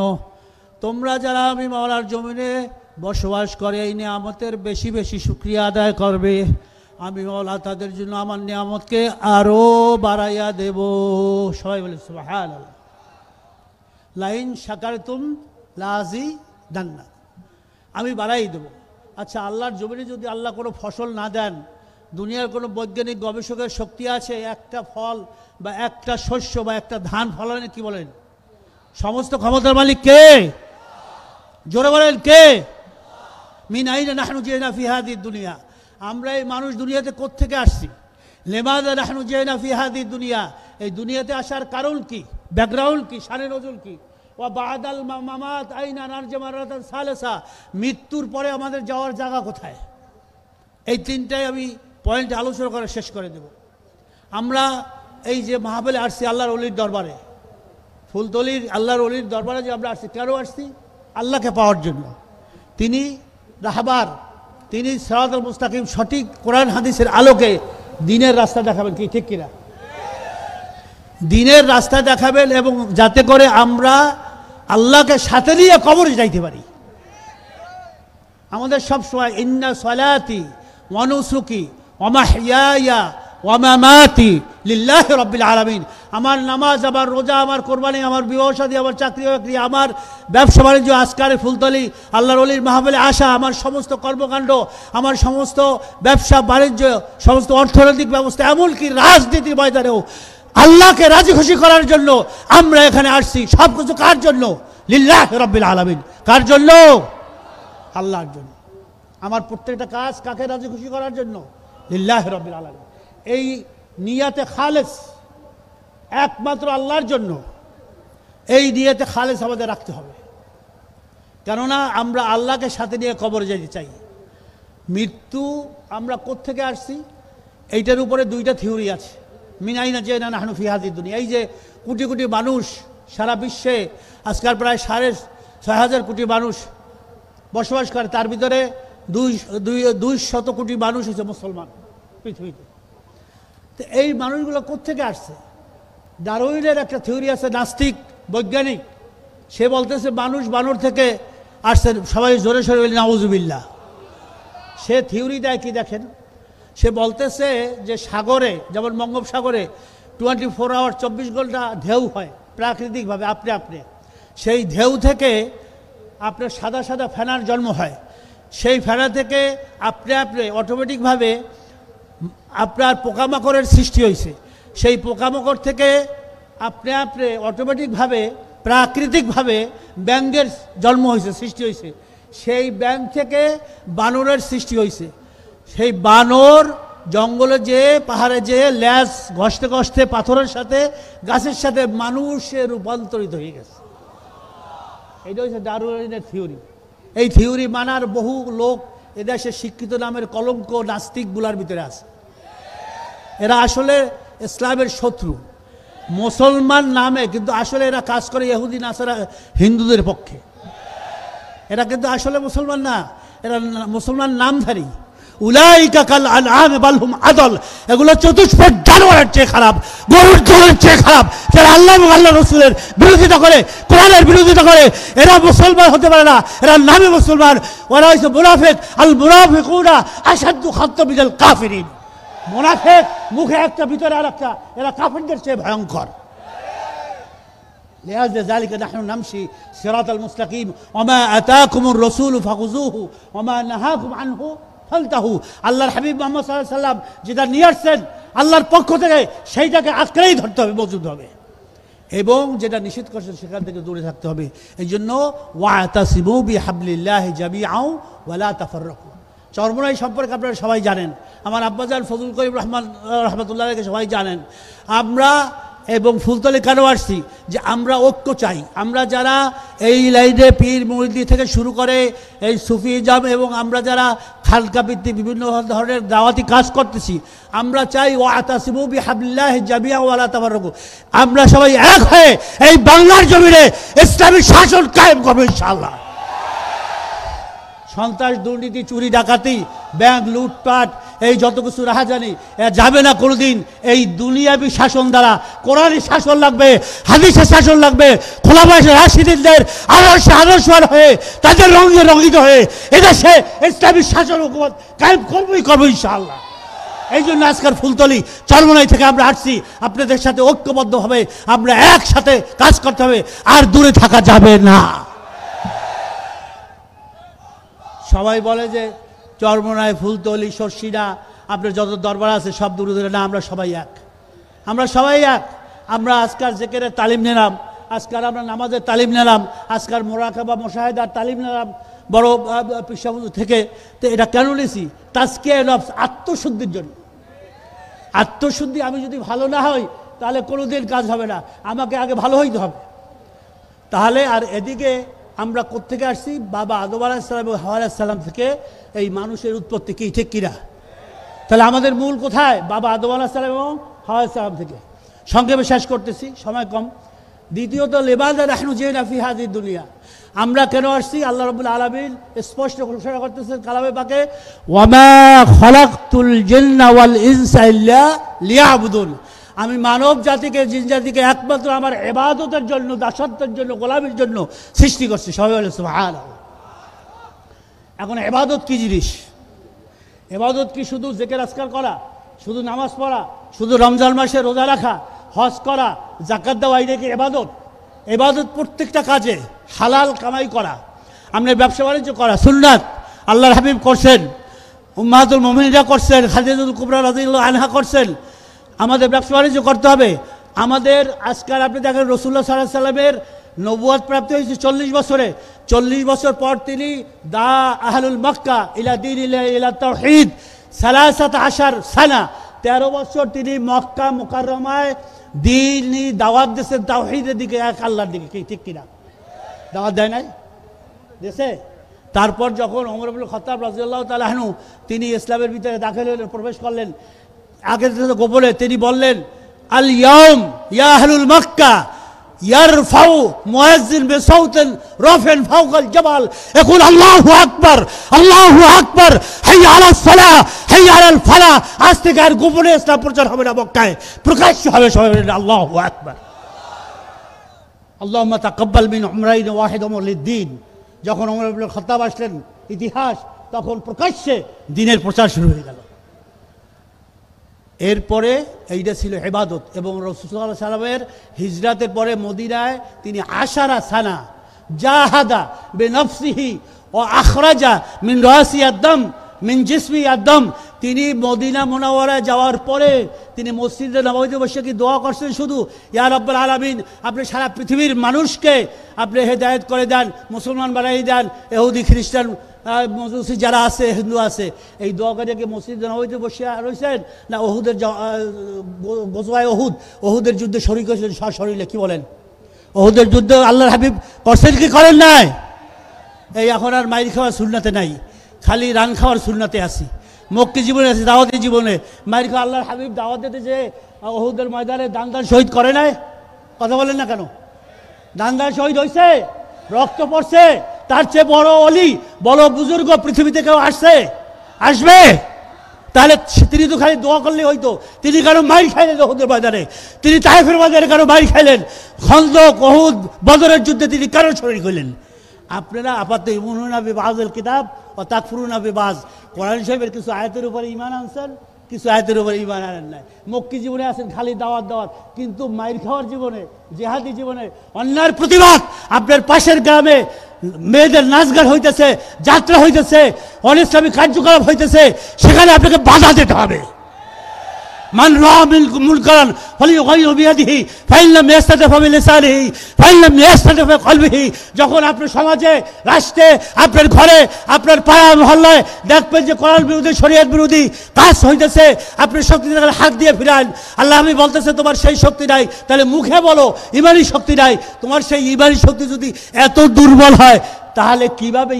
তোমরা যারা আমি মাওলার জমিনে বসবাস করে এই নিয়ামতের বেশি বেশি শুকরিয়া আদায় করবে, আমি মাওলা তাদের জন্য আমার নিয়ামতকে আরও বাড়াইয়া দেব। সবাই বলে সুবহানাল্লাহ। লাইন শাকারতুম লাযীদান্না, আমি বাড়াই দেব। আচ্ছা, আল্লাহর জমিনে যদি আল্লাহ কোনো ফসল না দেন, দুনিয়ার কোনো বৈজ্ঞানিক গবেষকের শক্তি আছে একটা ফল বা একটা শস্য বা একটা ধান ফলানো? কি বলেন? সমস্ত ক্ষমতার মালিক কে? জোরে বলেন কে? মিন আইনা নাহনু জিনা ফি হাদিহি দুনিয়া, আমরা এই মানুষ দুনিয়াতে কোত্থেকে আসছি? লিমাযা নাহনু জিনা ফি হাদিহি দুনিয়া, এই দুনিয়াতে আসার কারণ কি, ব্যাকগ্রাউন্ড কি, শানে নজুল কি? ওয়া বাদাল মামাত আইনা নারজু মারাতান সালিসা, মৃত্যুর পরে আমাদের যাওয়ার জায়গা কোথায়? এই তিনটাই আমি পয়েন্ট আলোচনা করে শেষ করে দেব। আমরা এই যে মাহফিলে আসছি আল্লাহর ওলির দরবারে, ফুলতলির আল্লাহর ওলির দরবারে যে আমরা আসছি, কেন আসছি? আল্লাহকে পাওয়ার জন্য। তিনি রাহবার, তিনি সিরাতুল মুস্তাকিম, সঠিক কোরআন হাদিসের আলোকে দ্বীনের রাস্তা দেখাবেন। কি ঠিক কিনা? দ্বীনের রাস্তা দেখাবেন, এবং যাতে করে আমরা আল্লাহকে সাথে নিয়ে কবরে যাইতে পারি। আমাদের সব সময় ইন্না সলাতি ওয়া নুসুকি ওয়া মাহইয়ায়া ওয়া মামাতি লিল্লাহি রাব্বিল আলামিন, আমার নামাজ, আমার রোজা, আমার কোরবানি, আমার বিবাহ শাদী, আমার চাকরি বাকরি, আমার ব্যবসা বাণিজ্য, আজকারে ফুলতলি আল্লাহর ওলির মাহফিলে আসা, আমার সমস্ত কর্মকাণ্ড, আমার সমস্ত ব্যবসা বাণিজ্য, সমস্ত অর্থনৈতিক ব্যবস্থা, এমনকি রাজনীতির ময়দানেও আল্লাহকে রাজি খুশি করার জন্য আমরা এখানে আসছি। সব কিছু কার জন্য? লিল্লাহি রাব্বিল আলামিন। কার জন্য? আল্লাহর জন্য। আমার প্রত্যেকটা কাজ কাকে রাজি খুশি করার জন্য? লিল্লাহি রাব্বিল আলামিন। এই নিয়াতে খালেস একমাত্র আল্লাহর জন্য, এই নিয়াতে খালেস আমাদের রাখতে হবে। কেননা আমরা আল্লাহকে সাথে নিয়ে কবরে যেতে চাই। মৃত্যু আমরা কোত্থেকে আসছি, এইটার উপরে দুইটা থিওরি আছে। মিন আইনা জিনা নাহনু ফি হাদিহি দুনিয়া, এই যে কোটি কোটি মানুষ সারা বিশ্বে আজকাল প্রায় 6.5 কোটি মানুষ বসবাস করে, তার ভিতরে 200 কোটি মানুষ হচ্ছে মুসলমান পৃথিবীতে। তো এই মানুষগুলো কোত্থেকে আসছে? ডারউইনের একটা থিওরি আছে, নাস্তিক বৈজ্ঞানিক, সে বলতেছে মানুষ বানর থেকে আসছে। সবাই জোরে সোরে বলি নাউজুবিল্লাহ। সে থিওরি দেয় কি দেখেন, সে বলতেছে যে সাগরে, যেমন বঙ্গোপসাগরে 24 আওয়ার 24 ঘন্টা ঢেউ হয় প্রাকৃতিকভাবে আপনি আপনি, সেই ঢেউ থেকে আপনার সাদা সাদা ফেনার জন্ম হয়। সেই ফেনা থেকে আপনি আপনি অটোমেটিকভাবে আপনার পোকামাকড়ের সৃষ্টি হয়েছে। সেই পোকামাকড় থেকে আপনি আপনি অটোমেটিকভাবে প্রাকৃতিকভাবে ব্যাঙের জন্ম হয়েছে, সৃষ্টি হয়েছে। সেই ব্যাঙ থেকে বানরের সৃষ্টি হয়েছে। সেই বানর জঙ্গলে যে পাহাড়ে যে ল্যাজ ঘষতে ঘষতে পাথরের সাথে গাছের সাথে মানুষে রূপান্তরিত হয়ে গেছে। এটা হচ্ছে ডারউইনের থিওরি। এই থিওরি মানার বহু লোক এদেশে শিক্ষিত নামের কলঙ্ক নাস্তিকগুলার ভিতরে আছে। এরা আসলে ইসলামের শত্রু, মুসলমান নামে, কিন্তু আসলে এরা কাজ করে ইহুদি নাসারা হিন্দুদের পক্ষে। এরা কিন্তু আসলে মুসলমান না, এরা মুসলমান নামধারী। উলাইকা কাল আনআম বাল হুম আদল, এগুলো চতুষ্পদ জানোয়ারের চেয়ে খারাপ, গরুর দলের চেয়ে খারাপ। যারা আল্লাহ এবং আল্লাহ রসুলের বিরোধিতা করে, কোরআনের বিরোধিতা করে, এরা মুসলমান হতে পারে না। এরা নামে মুসলমান, ওরা হচ্ছে মুনাফিক। আল মুনাফিকুনা আশাদ্দু খাত্তাম মিনাল কাফিরিন। মুনাফিক মুখে একটা ভিতরে আর একটা, এরা কাফিরদের চেয়ে ভয়ঙ্কর। লিহাযা যালিকা নাহনু নামশি সিরাতাল মুস্তাকিম ওয়া মা আতাকুমুর রাসূলু ফাখুযুহু ওয়া মা নাহাকুম আনহু ফালতাহু। আল্লাহর হাবিব মুহাম্মদ সাল্লাল্লাহু আলাইহি সাল্লাম যেটা নিয়ে আসছেন আল্লাহর পক্ষ থেকে, সেইটাকে আঁকড়েই ধরতে হবে, মজুদ হবে, এবং যেটা নিষেধ করছেন সেখান থেকে দূরে থাকতে হবে। এই জন্য ওয়াতাসিমু বিহাবলিল্লাহি জামিআন ওয়া লা তাফাররাকু, চরমোনাই সম্পর্কে আপনারা সবাই জানেন, আমার আব্বাজান ফজল করিম রহমান রহমতুল্লাহকে সবাই জানেন। আমরা এবং ফুলতলি কেন আসছি, যে আমরা ঐক্য চাই। আমরা যারা এই লাইনে পীর মুরিদি থেকে শুরু করে এই সুফিজম এবং আমরা যারা খালকা ভিত্তিক বিভিন্ন ধরনের দাওয়াতি কাজ করতেছি, আমরা চাই ওয়াতাসিমু বিহাবলিল্লাহি জামিআ ওয়া লা তাফাররাকু, আমরা সবাই এক হয়ে এই বাংলার জমিনে ইসলামী শাসন কায়েম করব ইনশাআল্লাহ। সন্ত্রাস, দুর্নীতি, চুরি ডাকাতি, ব্যাংক লুটপাট, এই যত কিছু রাহাজানি যাবে না কোনোদিন। এই দুনিয়াবি শাসন দ্বারা কোরআনী শাসন লাগবে, হাদিসের শাসন লাগবে, খোলাফায়ে রাশিদিনদের আদর্শবান হয়ে তাদের রঙে রঙিত হয়ে এদেশে ইসলামী শাসন হুকুমত কায়েম করবো ইনশাআল্লাহ। এই জন্য আজকের ফুলতলি চরমোনাই থেকে আমরা আসছি, আপনাদের সাথে ঐক্যবদ্ধভাবে আমরা একসাথে কাজ করতে হবে, আর দূরে থাকা যাবে না। সবাই বলে যে চরমোনাই, ফুলতলি, শর্ষিনা, আপনার যত দরবার আছে সব দূরে দূরে, না, আমরা সবাই এক, আমরা সবাই এক। আমরা আজকাল জিকিরের তালিম নিলাম, আজকাল আমরা নামাজের তালিম নিলাম, আজকাল মোরাকাবা মুশাহাদার তালিম নিলাম বড় পেশাবুজু থেকে। তো এটা কেন নিয়েছি? তাজকিয়া নফস, আত্মশুদ্ধির জন্য। আত্মশুদ্ধি, আমি যদি ভালো না হই তাহলে কোনোদিন কাজ হবে না, আমাকে আগে ভালো হইতে হবে। তাহলে আর এদিকে আমরা কোত্থেকে আসছি? বাবা আদম আলাইহিস সালাম এবং হাওয়া আলাইহিস সালাম থেকে এই মানুষের উৎপত্তি, কি ঠিক কিনা? তাহলে আমাদের মূল কোথায়? বাবা আদম আলাইহিস সালাম এবং হাওয়া আলাইহিস সালাম থেকে। সংক্ষেপে শেষ করতেছি, সময় কম। দ্বিতীয়ত, লিমাযা নাহনু জিনা ফি হাযিহি দুনিয়া, আমরা কেন আসছি? আল্লাহ রাব্বুল আলামিন স্পষ্ট ঘোষণা করতেছেন কালামে পাকে, ওয়ামা খালাকতুল জিন্না ওয়াল ইনসা ইল্লা লিয়াবুদুন, আমি মানব জাতিকে, জিন জাতিকে একমাত্র আমার ইবাদতের জন্য, দাসত্বের জন্য, গোলামির জন্য সৃষ্টি করছি। সবাই বলে সুবহানাল্লাহ। এখন ইবাদত কি জিনিস? ইবাদত কি শুধু জিকির আজকার করা, শুধু নামাজ পড়া, শুধু রমজান মাসে রোজা রাখা, হজ করা, যাকাত দেওয়া, এটা কি ইবাদত? ইবাদত প্রত্যেকটা কাজে হালাল কামাই করা, আমরা ব্যবসা বাণিজ্য করা সুন্নাত। আল্লাহর হাবিব করছেন, উম্মাহাতুল মুমিনিনরা করছেন, খাদিজাতুল কুবরা রাদিয়াল্লাহু আনহা করছেন। আমাদের ব্যবসা বাণিজ্য করতে হবে। আমাদের আজকাল আপনি দেখেন রাসূলুল্লাহ সাল্লাল্লাহু আলাইহি সাল্লামের নবুয়ত প্রাপ্তি হয়েছে 40 বছরে। 40 বছর পর তিনি দা আহলুল মক্কা ইলা দীন ইলা তাওহীদ 13 সানা, 13 বছর তিনি মক্কা মুকাররমায় দ্বীনি দাওয়াত দিয়েছেন, তাওহীদের দিকে, এক আল্লাহর দিকে, কি ঠিক কিনা? দাওয়াত দেয় নাই? দেশে। তারপর যখন ওমর ইবনে খাত্তাব রাদিয়াল্লাহু তাআলা আনহু তিনি ইসলামের ভিতরে দাখিল হলেন, প্রবেশ করলেন, আগে থেকে গোপনে তিনি বললেন, আল ইয়াউম ইয়া আহলুল মক্কা ইয়ারফাউ মুয়াজ্জিন বিসাউতিন রাফিন ফাওকাল জাবাল ইয়াকুল আল্লাহু আকবার, আল্লাহু আকবার, হাইয়া আলাস সালাহ, হাইয়া আলাল ফালাহ। আজ থেকে আর গোপনে ইসলাম প্রচার হবে না, মক্কায় প্রকাশ্য হবে। সবাই বলেন আল্লাহু আকবার। আল্লাহুম্মা তাকাব্বাল মিন উমরাইন ওয়াহিদ ওমর লিদ্দিন। যখন ওমর ইবনে খাত্তাব আসলেন, ইতিহাস তখন প্রকাশ্যে দ্বীনের প্রচার শুরু হয়ে গেল। এরপরে এইটা ছিল ইবাদত। এবং রাসূল সাল্লাল্লাহু আলাইহি সাল্লামের হিজরাতের পরে মদিনায় তিনি 10 সানা জাহাদা বিনফসিহি ওয়া আখরাজা মিন রাসি আদ-দাম মিন জিসমি আদ-দাম। তিনি মদিনা মুনাওয়ারায় যাওয়ার পরে তিনি মসজিদে নববীতে বসে কি দোয়া করছেন শুধু, ইয়া রাব্বুল আলামিন, আপনি সারা পৃথিবীর মানুষকে আপনি হেদায়েত করে দেন, মুসলমান বানাই দেন, ইহুদি খ্রিস্টান মজুসি যারা আছে, হিন্দু আছে। এই দোয়া করে কি মসজিদে নববীতে বসে রয়েছেন, না ওহুদের গজওয়ায়ে ওহুদের যুদ্ধে শরীক হয়েছেন সশরীরে? কি বলেন? ওহুদের যুদ্ধ আল্লাহর হাবিব করছেন কি করেন নাই? এই এখন আর মাইর খাওয়ার সুন্নাতে নাই, খালি রান খাওয়ার সুন্নাতে আছি। মক্কি জীবনে আছে, দাওয়াতি জীবনে মাইর খাওয়া আল্লাহর হাবিব দাওয়াত দিতে যে ওহুদের ময়দানে দান শহীদ করে নাই? কথা বলেন না কেন? দান শহীদ হয়েছে, রক্ত পড়ছে, তার চেয়ে বড় অলি, বড় বুজুর্গ পৃথিবীতে কেউ আসবে? তাহলে তিনি তো খালি দোয়া করলে হইতো। তিনি কেন মাইর খাইলেন ওহুদের ময়দানে? তিনি তায়েফের ময়দানে কেন মাইর খাইলেন? খন্দক, ওহুদ, বদরের যুদ্ধে তিনি কেন শরীক হইলেন? আপনারা আপাতত ইউমিনুনা বিবাযিল কিতাব ওয়া তাকফুরুনা বিবায, কোরআন শরীফের কিছু আয়াতের উপরে ঈমান আনছেন, কিছু আয়াতের উপরে ঈমান আনেন নাই। মক্কি জীবনে আছেন খালি দাওয়াত, কিন্তু মাইর খাওয়ার জীবনে, জিহাদি জীবনে, অন্যায়ের প্রতিবাদ। আপনার পাশের গ্রামে মেয়েদের নাচ গান হইতেছে, যাত্রা হইতেছে, অনিসলামী কার্যকলাপ হইতেছে, সেখানে আপনাকে বাধা দিতে হবে। মান রাআ মিনকুম মুনকারান ফালিয়ুগাইয়িরহু বিয়াদিহি ফাইন লাম ইয়াস্তাতি' ফাবিলিসানিহি ফাইন লাম ইয়াস্তাতি' ফাবিকলবিহি। যখন আপনার সমাজে, রাষ্ট্রে, আপনার ঘরে, আপনার পাড়া মহল্লায় দেখবেন যে কোরআন বিরোধী, শরীয়ত বিরোধী কাজ হইতেছে, আপনি শক্তি থাকলে হাত দিয়ে ফিরান। আল্লাহ আমি বলতেছে তোমার সেই শক্তি নাই, তাহলে মুখে বলো ইমানি শক্তি নাই। তোমার সেই ইমানি শক্তি যদি এত দুর্বল হয়, তাহলে কিভাবে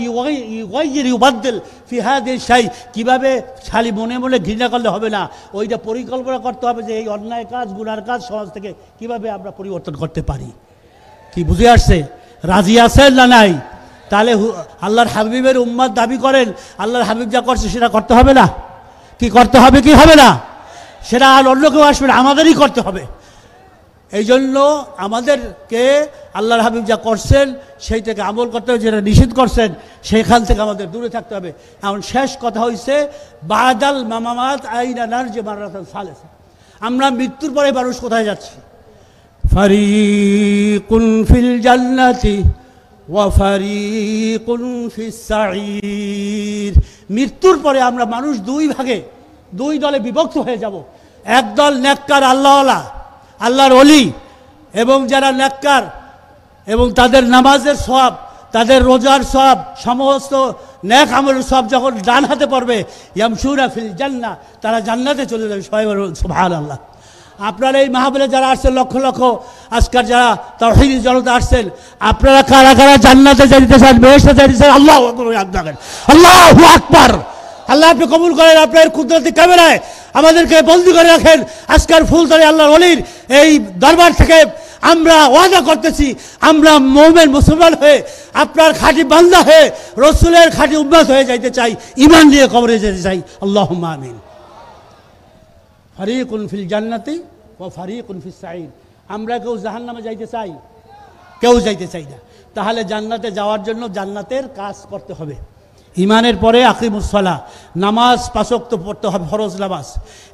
ইউবাদ্দিল ফি হাদিহি শাই, কিভাবে খালি মনে মনে ঘৃণা করলে হবে না, ওইটা পরিকল্পনা করতে হবে যে এই অন্যায় কাজ, গুনার কাজ সমাজ থেকে কিভাবে আমরা পরিবর্তন করতে পারি। কি বুঝে আসছে? রাজি আছেন না নাই? তাহলে আল্লাহর হাবিবের উম্মত দাবি করেন, আল্লাহর হাবিব যা করছে সেটা করতে হবে না? কি করতে হবে কি হবে না? সেটা আর অন্য কেউ আসবে না, আমাদেরই করতে হবে। এই জন্য আমাদেরকে আল্লাহর হাবিব যা করছেন সেই থেকে আমল করতে হবে, যেটা নিষেধ করছেন সেইখান থেকে আমাদের দূরে থাকতে হবে। এখন শেষ কথা হয়েছে বাদাল মামামাত আইনা নারজি মাররাতান সালিসা, আমরা মৃত্যুর পরে মানুষ কোথায় যাচ্ছি? ফারিকুন ফিল জান্নাতি ওয়া ফারিকুন ফিস সাঈর। মৃত্যুর পরে আমরা মানুষ দুই ভাগে, দুই দলে বিভক্ত হয়ে যাব। একদল নেককার আল্লাহওয়ালা, আল্লাহর ওলি, এবং যারা নেককার এবং তাদের নামাজের সওয়াব, তাদের রোজার সওয়াব, সমস্ত নেক আমলের সওয়াব যখন ডান হাতে পড়বে, ইয়ামশুনা ফিল জান্নাহ, তারা জান্নাতে চলে যাবে। সবাই বলুন সুবহানাল্লাহ। আপনারা এই মাহফিলে যারা আসছেন, লক্ষ লক্ষ আজকাল যারা তাওহীদি জনতা আসছেন, আপনারা কারা কারা জান্নাতে যেতে চান, বেহেশতে যেতে চান? আল্লাহু আকবার, আল্লাহু আকবার। আল্লাহ আপনি কবুল করেন, আপনার কুদরতি ক্যামেরায় আমাদেরকে বন্দী করে রাখেন। আজকের ফুলতলি আল্লাহর ওলির এই দরবার থেকে আমরা ওয়াদা করতেছি, আমরা মুমিন মুসলমান হয়ে, আপনার খাঁটি বান্দা হয়ে, রসুলের খাঁটি উম্মত হয়ে যাইতে চাই, ঈমান নিয়ে কবরে যেতে চাই। আল্লাহুম্মা আমিন। ফারিকুন ফিল জান্নাতি ওয়া ফারিকুন ফিস সাঈর। আমরা কেউ জাহান্নামে যাইতে চাই? কেউ যাইতে চাই না। তাহলে জান্নাতে যাওয়ার জন্য জান্নাতের কাজ করতে হবে। ইমানের পরে আকিমুস সালাহ, নামাজ ৫ ওয়াক্ত পড়তে হবে, ফরজ নামাজ।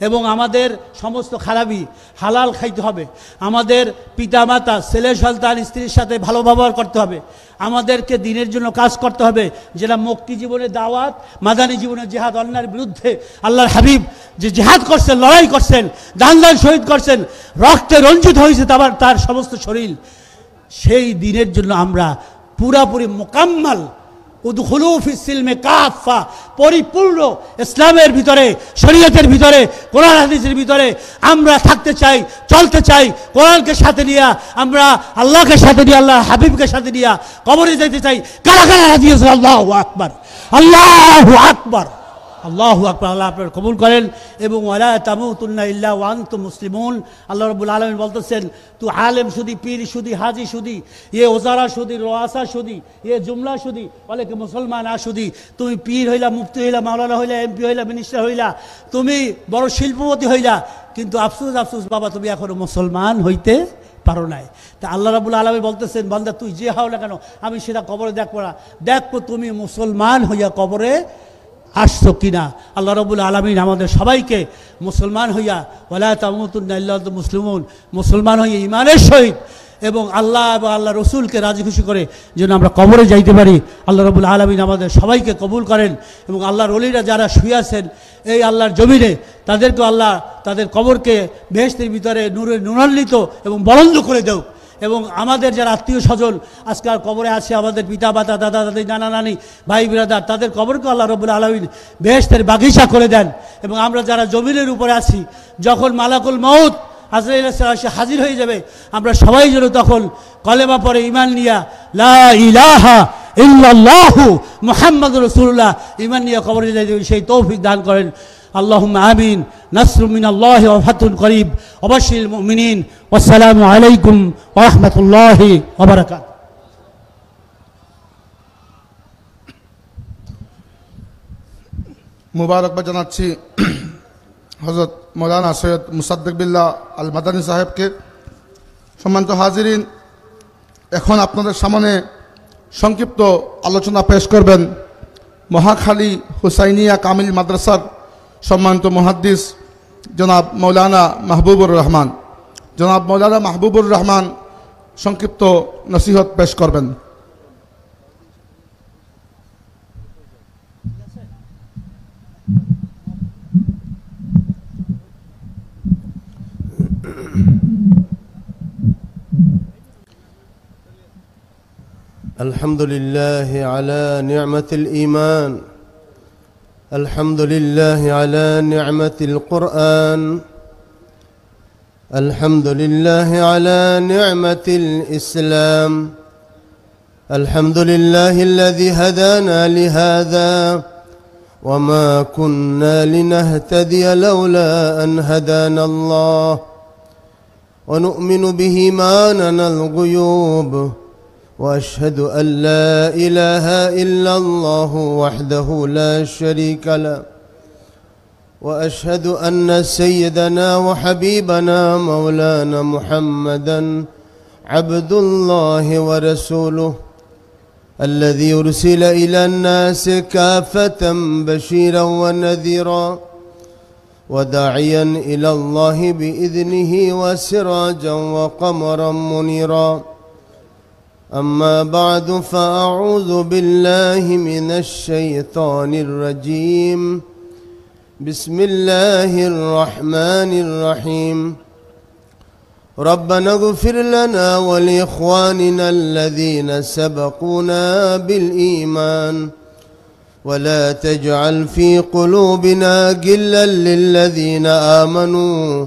এবং আমাদের সমস্ত খারাপি হালাল খাইতে হবে। আমাদের পিতামাতা, ছেলে সন্তান, স্ত্রীর সাথে ভালো ব্যবহার করতে হবে। আমাদেরকে দিনের জন্য কাজ করতে হবে, যেটা মক্কি জীবনে দাওয়াত, মাদানী জীবনে জিহাদ, অন্যায়ের বিরুদ্ধে আল্লাহর হাবিব যে জিহাদ করছেন, লড়াই করছেন, দান শহীদ করছেন, রক্তে রঞ্জিত হয়েছে তার সমস্ত শরীর, সেই দিনের জন্য আমরা পুরাপুরি মোকাম্মাল উদখুলু ফিস সিলমে কাফা, পরিপূর্ণ ইসলামের ভিতরে, শরীয়তের ভিতরে, কোরআন হাদিসের ভিতরে আমরা থাকতে চাই, চলতে চাই। কোরআনকে সাথে নিয়ে, আমরা আল্লাহকে সাথে নিয়ে, আল্লাহ হাবিবকে সাথে নিয়ে কবরে যেতে চাই। কারা কারা রাজি আছে? আল্লাহু আকবার, আল্লাহু আকবার, আল্লাহু আকবার। আল্লাহ আপনার কবুল করেন। এবং ওয়ালা তামুতুন্না ইল্লা ওয়া আনতুম মুসলিমুন। আল্লাহ রাব্বুল আলামিন বলতেছেন, তুই আলেম শুধু, পীর শুধু, হাজি শুধু, এ ওজারা শুধু, রোয়াসা শুধু, এ জুমলা শুধু, বলে কি মুসলমান শুধু। তুমি পীর হইলা, মুফতি হইলা, মাওলানা হইলা, এমপি হইলা, মিনিস্টার হইলা, তুমি বড় শিল্পপতি হইলা, কিন্তু আফসোস আফসোস বাবা, তুমি এখনো মুসলমান হইতে পারো নাই। তা আল্লাহ রাব্বুল আলামিন বলতেছেন, বান্দা তুই যে হও না কেন, আমি সেটা কবরে দেখবো না, দেখবো তুমি মুসলমান হইয়া কবরে আসছো কিনা। আল্লাহ রাব্বুল আলামিন আমাদের সবাইকে মুসলমান হইয়া, ওয়ালা তামুতুন্না ইল্লা ওয়া আনতুম মুসলিমুন, মুসলমান হইয়া ঈমানের সহিত এবং আল্লাহ এবং আল্লাহ রসুলকে রাজি খুশি করে যেন আমরা কবরে যাইতে পারি। আল্লাহ রাব্বুল আলামিন আমাদের সবাইকে কবুল করেন। এবং আল্লাহর ওলিরা যারা শুয়ে আছেন এই আল্লাহর জমিনে, তাদেরকে আল্লাহ তাদের কবরকে বেহেশতের ভিতরে নূরে নূরান্বিত এবং বলন্দ করে দেও। এবং আমাদের যারা আত্মীয় স্বজন আজকাল কবরে আছে, আমাদের পিতা মাতা, দাদা দাদি, নানা নানি, ভাই বিরাদার, তাদের কবরকে আল্লাহ রাব্বুল আলামিন বেহেশতের বাগিচা করে দেন। এবং আমরা যারা জমিনের উপরে আছি, যখন মালাকুল মউত আজরাইল এসে হাজির হয়ে যাবে, আমরা সবাই যেন তখন কলেমা পড়ে ঈমান নিয়া লা ইলাহা ইল্লাল্লাহু মুহাম্মাদুর রাসূলুল্লাহ ঈমান নিয়া কবরে যাইতে সেই তৌফিক দান করেন। আল্লাহুম্মা আমিন। নাসরুম মিনাল্লাহি ওয়া ফাতহুন করিব ওয়া বাশশিরিল মুমিনিন। ওয়াসসালামু আলাইকুম ওয়া রাহমাতুল্লাহি ওয়া বারাকাতুহু। মুবারকবাদ জানাচ্ছি হযরত মৌলানা সৈয়দ মুসাদ্দিক বিল্লাহ আল মাদানী সাহেবকে। সম্মানিত হাজিরিন, এখন আপনাদের সামনে সংক্ষিপ্ত আলোচনা পেশ করবেন মহাখালী হুসাইনিয়া কামিল মাদ্রাসার সম্মানিত মুহাদ্দিস জনাব মৌলানা মাহবুবুর রহমান। জনাব মৌলানা মাহবুবুর রহমান সংক্ষিপ্ত নসিহত পেশ করবেন। الحمد لله على نعمة الإيمان، الحمد لله على نعمة القرآن، الحمد لله على نعمة الإسلام، الحمد لله الذي هدانا لهذا وما كنا لنهتدي لولا أن هدانا الله، ونؤمن به ما لنا الغيوب، وأشهد أن لا إله إلا الله وحده لا شريك له، وأشهد أن سيدنا وحبيبنا مولانا محمدا عبد الله ورسوله الذي أرسل إلى الناس كافة بشيرا ونذيرا وداعيا إلى الله بإذنه وسراجا وقمرا منيرا. أما بعد فأعوذ بالله من الشيطان الرجيم. بسم الله الرحمن الرحيم. ربنا اغفر لنا ولإخواننا الذين سبقونا بالإيمان ولا تجعل في قلوبنا غلا للذين آمنوا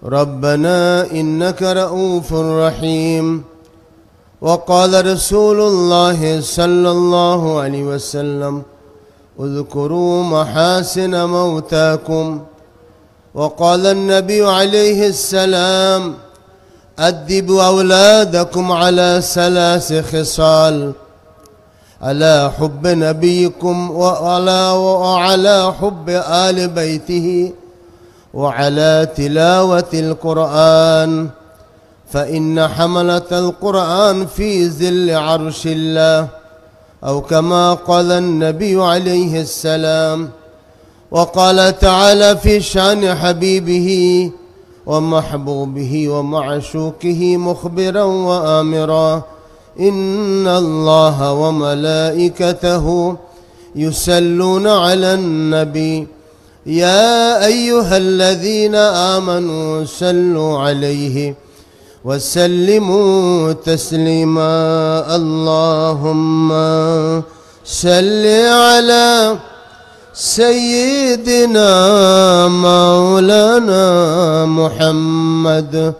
ربنا إنك رؤوف رحيم. وقال رسول الله صلى الله عليه وسلم اذكروا محاسن موتاكم. وقال النبي عليه السلام أدبوا أولادكم على 3 خصال: على حب نبيكم وعلى حب آل بيته وعلى تلاوة القرآن، فإن حملة القرآن في ظل عرش الله، أو كما قال النبي عليه السلام. وقال تعالى في شأن حبيبه ومحبوبه ومعشوقه مخبرا وآمرا: إن الله وملائكته يصلون على النبي يا أيها الذين آمنوا صلوا عليه وسلموا تسليما. اللهم صل على سيدنا مولانا محمد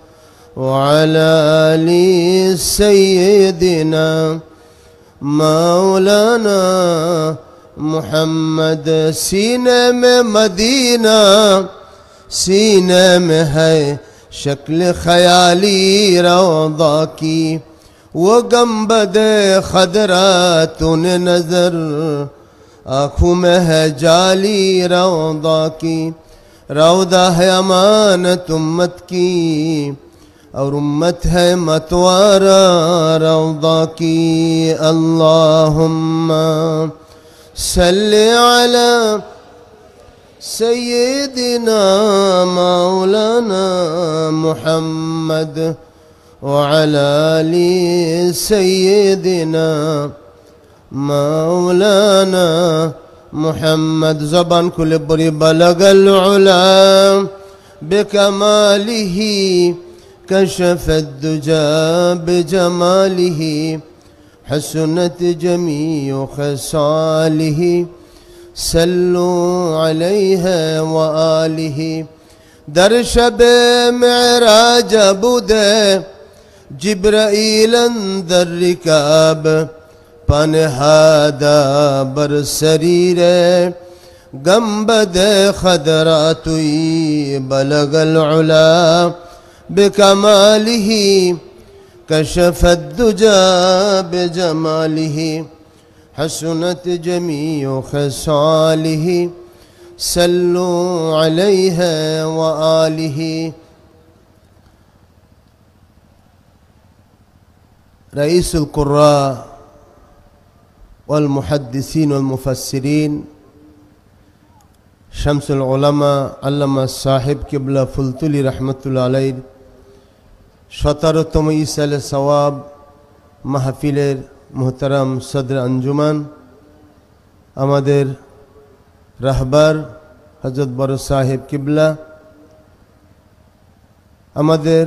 وعلى آل سيدنا مولانا محمد. सीने में मदीना, सीने में है शक्ल ख्याली रौदा की, वो गंबद खदरा तूने नजर आँखों में है जाली रौदा की। रौदा है अमानत उम्मत की और उम्मत है मतवारा रौदा की। अल्लाहुम्मा सल्ली अला सय्यिदिना मौलाना मुहम्मद वअला आलि सय्यिदिना मौलाना मुहम्मद। ज़बान खुले बुरी बलगल उला बिकमालिही कशफत दुजा बिजमालिही हसनत जमीउ खसालिही सल्लु अलैहि व आलिही। दर शबे मेराज बुदे जिब्राईल अंदर रिकाब पनहादा बर सरीरे गंबद खदरा तुई बलगल उला बिकमालिही कशफत दुजा बिजमालिही हसनत जमीउ खसालिही सल्लु अलैहि व आलिही। रईसुल कुर्रा वल मुहद्दिसीन वल मुफस्सिरीन शम्सुल उलमा अल्लामा साहिब किबला फुलतुली रहमतुल्लाह अलैहि 17তম ইসালে সওয়াব মাহফিলের মোহতারাম সদর আঞ্জুমান, আমাদের রাহবার হযরত বড় সাহেব কিবলা, আমাদের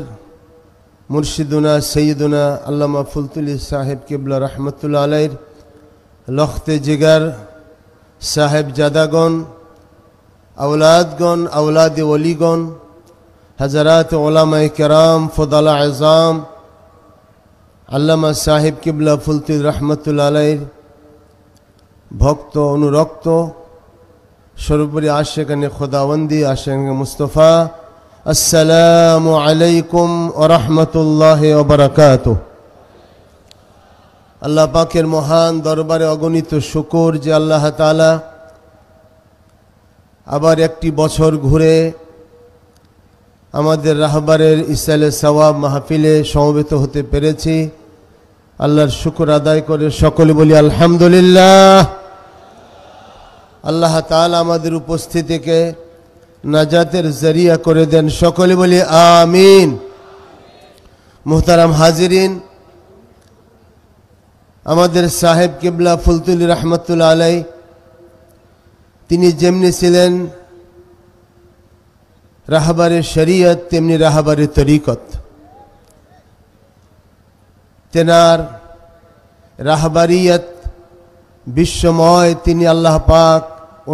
মুর্শিদুনা সৈয়দুনা আল্লামা ফুলতুলি সাহেব কিবলা রহমতুল্লাহ আলাইহির লখতে জিগার সাহেব জাদাগণ, আওলাদগণ, আওলাদ ওলিগণ, হজরাত ওলামায়ে কেরাম, ফোদালা আযম, আল্লামা সাহেব কিবলা ফুলতুলি রহমতুল্লাহ আলাইহির ভক্ত অনুরক্ত, সর্বোপরি আশিকানে খোদাবন্দি, আশিকানে মুস্তফা, আসসালামু আলাইকুম ওয়া রাহমাতুল্লাহি ওয়া বারাকাতুহু। আল্লাহ পাকের মহান দরবারে অগণিত শুকর যে আল্লাহ তাআলা আবার একটি বছর ঘুরে আমাদের রাহবারের ইসালে সওয়াব মাহফিলে সমবেত হতে পেরেছি। আল্লাহর শুকর আদায় করে সকলে বলি আলহামদুলিল্লাহ। আল্লাহ তাআলা আমাদের উপস্থিতিকে নাজাতের জরিয়া করে দেন, সকলে বলি আমিন। মুহতারাম হাজিরিন, আমাদের সাহেব কিবলা ফুলতুলি রহমতুল্লাহ আলাইহি তিনি যেমনি ছিলেন রাহবারে শরীয়ত, তেমনি রাহবারে তরিকত। তেনার রাহবারিয়ত বিশ্বময়, তিনি আল্লাহ পাক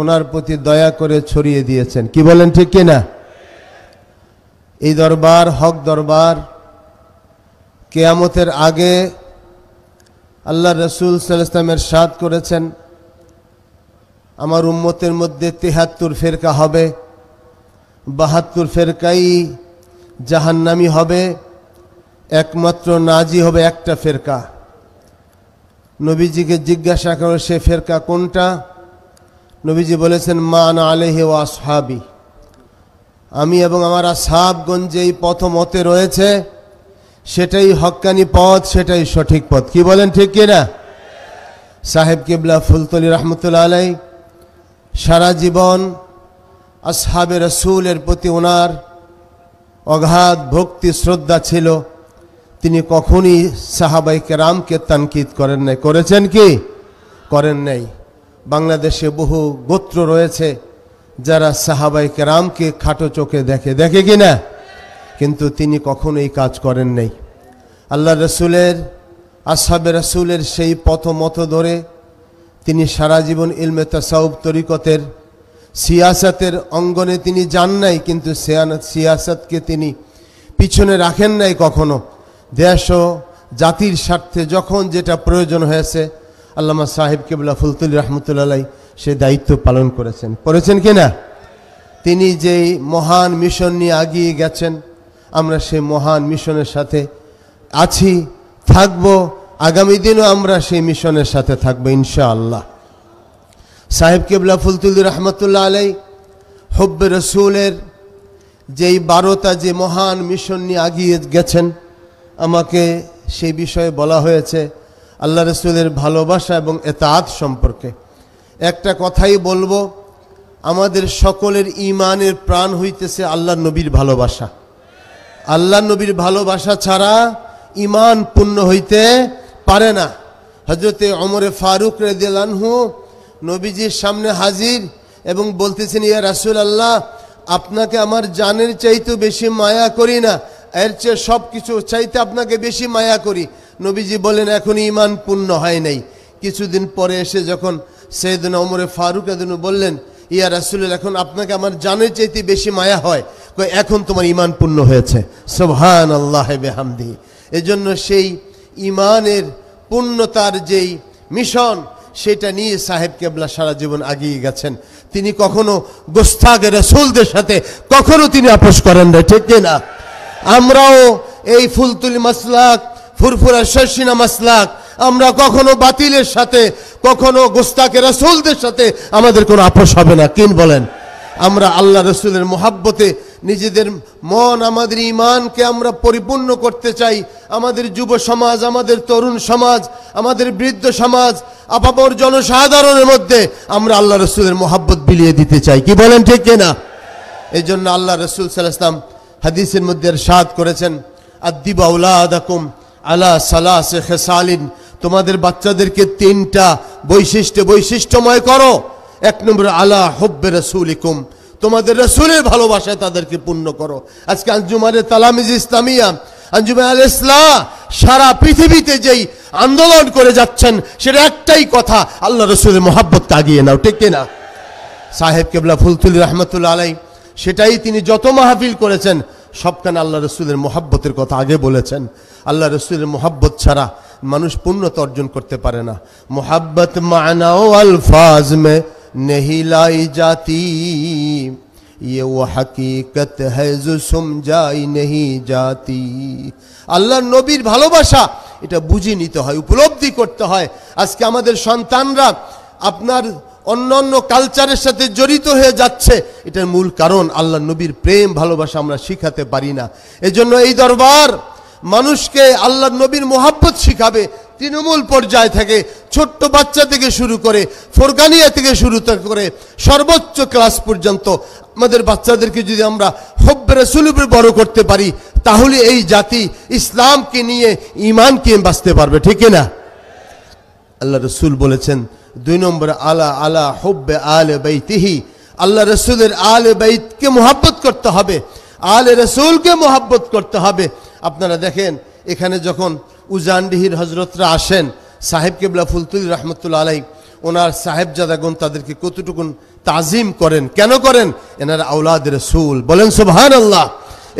ওনার প্রতি দয়া করে ছড়িয়ে দিয়েছেন। কি বলেন ঠিক কিনা? এই দরবার হক দরবার। কিয়ামতের আগে আল্লাহ রসুল সাল্লাল্লাহু আলাইহি ওয়াসাল্লাম ইরশাদ করেছেন, আমার উম্মতের মধ্যে ৭৩ ফেরকা হবে, ৭২ ফেরকাই জাহান্নামী হবে, একমাত্র নাজি হবে একটা ফেরকা। নবীজিকে জিজ্ঞাসা করে সে ফেরকা কোনটা? নবীজি বলেছেন, মা আনা আলাইহি ওয়া আসহাবি, আমি এবং আমার আসহাবগণ যেই পথ মতে রয়েছে সেটাই হক্কানি পথ, সেটাই সঠিক পথ। কি বলেন ঠিক কিনা? সাহেব কিবলা ফুলতুলি রহমতুল্লাহ আলাইহি সারা জীবন আসহাবে রসুলের প্রতি ওনার অগাধ ভক্তি শ্রদ্ধা ছিল। তিনি কখনই সাহাবায়ে কেরামকে তানকিদ করেন নাই। করেছেন কি? করেন নাই। বাংলাদেশে বহু গোত্র রয়েছে যারা সাহাবায়ে কেরামকে খাটো চোখে দেখে, দেখে কিনা? কিন্তু তিনি কখনো এই কাজ করেন নাই। আল্লাহ রসুলের, আসহাবে রসুলের সেই পথ মত ধরে তিনি সারা জীবন ইলমে তাসাউফ তরিকতের সিয়াসতের অঙ্গনে তিনি যান নাই, কিন্তু সিয়াসতকে তিনি পিছনে রাখেন নাই কখনো। দেশ ও জাতির স্বার্থে যখন যেটা প্রয়োজন হয়েছে আল্লামা সাহেব কিবলা ফুলতুলি রহমতুল্লাহ আলাইহি সে দায়িত্ব পালন করেছেন। করেছেন কিনা? তিনি যেই মহান মিশন নিয়ে এগিয়ে গেছেন, আমরা সেই মহান মিশনের সাথে আছি, থাকব, আগামী দিনও আমরা সেই মিশনের সাথে থাকবো ইনশাআল্লাহ। সাহেব কিবলা ফুলতুলি রহমতুল্লাহ আলাইহি হুব্বে রসুলের যেই 12টা যে মহান মিশন নিয়ে এগিয়ে গেছেন, আমাকে সেই বিষয়ে বলা হয়েছে আল্লাহ রসুলের ভালোবাসা এবং এতাআত সম্পর্কে। একটা কথাই বলবো, আমাদের সকলের ঈমানের প্রাণ হইতেছে আল্লাহ নবীর ভালোবাসা। আল্লাহ নবীর ভালোবাসা ছাড়া ঈমান পূর্ণ হইতে পারে না। হযরতে ওমর ফারুক রাদিয়াল্লাহু আনহু নবীজির সামনে হাজির এবং বলতেছেন, ইয়া রাসূলুল্লাহ, আপনাকে আমার জানের চাইতে বেশি মায়া করি না, এর চেয়ে সব কিছু চাইতে আপনাকে বেশি মায়া করি। নবীজি বলেন, এখন ঈমান পূর্ণ হয় নাই। কিছুদিন পরে এসে যখন সাইয়েদনা ওমর ফারুক রাদিয়াল্লাহু আনহু বললেন, ইয়া রাসূলুল্লাহ, এখন আপনাকে আমার জানের চাইতে বেশি মায়া হয়, এখন তোমার ঈমান পূর্ণ হয়েছে। সুবহানাল্লাহ বিহামদিহি। এজন্য সেই ঈমানের পূর্ণতার যেই মিশন, সেটা নিয়ে সাহেব কেবলা সারা জীবন এগিয়ে গেছেন। তিনি কখনো গোস্তাগে রাসূলদের সাথে কখনো তিনি আপোষ করেন না, ঠিক না? আমরাও এই ফুলতুলি মাসলাক, ফুরফুরা শর্ষিনা মাসলাক, আমরা কখনো বাতিলের সাথে, কখনো গোস্তাকে রাসূলদের সাথে আমাদের কোনো আপোষ হবে না। কিন বলেন? আমরা আল্লাহ রসুলের মোহাব্বতে নিজেদের মন, আমাদের ঈমানকে আমরা পরিপূর্ণ করতে চাই। আমাদের যুব সমাজ, আমাদের তরুণ সমাজ, আমাদের বৃদ্ধ সমাজ, আপামর জনসাধারণের মধ্যে আমরা আল্লাহ রসুলের মোহাব্বত বিলিয়ে দিতে চাই। কি বলেন ঠিক কিনা? এই জন্য আল্লাহ রসুল সাল্লাল্লাহু আলাইহি ওয়াসাল্লাম হাদিসের মধ্যে ইরশাদ করেছেন, আদ্দিবু আওলাদাকুম আলা সালাসি খিসালিন, তোমাদের বাচ্চাদেরকে 3টা বৈশিষ্ট্যময় করো। 1 নম্বর আলা হুব্বে রাসূলিকুম, তোমাদের রাসূলের ভালোবাসায় তাদেরকে পূর্ণ করো। আজকে আঞ্জুমানে তালামিজ ইসলামিয়া আঞ্জুমান আল ইসলাহ সারা পৃথিবীতে যেই আন্দোলন করে যাচ্ছেন, সেটা একটাই কথা, আল্লাহ রসুলের মোহাব্বতকে আগিয়ে নাও, ঠিক কিনা? সাহেব কেবলা ফুলতুলি রহমতুল্লাহ আলাই সেটাই তিনি যত মাহফিল করেছেন সবখানে আল্লাহ রসুলের মোহাব্বতের কথা আগে বলেছেন। আল্লাহ রসুলের মোহাব্বত ছাড়া মানুষ পূর্ণতা অর্জন করতে পারে না। মোহাব্বত মানা ও আলফাজ মে नहीं लाई जाती, ये वो हकीकत है जो समझाई नहीं जाती। আল্লাহর নবীর ভালোবাসা এটা বুঝে নিতে হয়, উপলব্ধি করতে হয়। আজকে আমাদের সন্তানরা আপনার অন্যান্য কালচারের সাথে জড়িত হয়ে যাচ্ছে, এটার মূল কারণ আল্লাহর নবীর প্রেম ভালোবাসা আমরা শিখাতে পারি না। এজন্য এই দরবার মানুষকে আল্লাহর নবীর মোহাব্বত শিখাবে, তৃণমূল পর্যায় থেকে, ছোট্ট বাচ্চা থেকে শুরু করে, ফোরকানিয়া থেকে শুরু করে সর্বোচ্চ ক্লাস পর্যন্ত আমাদের বাচ্চাদেরকে যদি আমরা হব্বে রাসূল উপরে বড় করতে পারি, তাহলে এই জাতি ইসলামকে নিয়ে ঈমানকে বাঁচতে পারবে, ঠিক না? আল্লাহ রসুল বলেছেন 2 নম্বর, আলা আলা হুব্বে আলে বাইতিহি, আল্লাহ রসুলের আলে বাইতকে মোহাব্বত করতে হবে, আলে রসুলকে মোহাব্বত করতে হবে। আপনারা দেখেন এখানে যখন উজানডিহির হজরতরা আসেন, সাহেব কেবলা ফুলতুলি রহমতুল্লাহ আলাই ওনার সাহেবজাদাগণ তাদেরকে কতটুকুন তাজিম করেন, কেন করেন? এনারা আওলাদ রসুল, বলেন সুবহানাল্লাহ।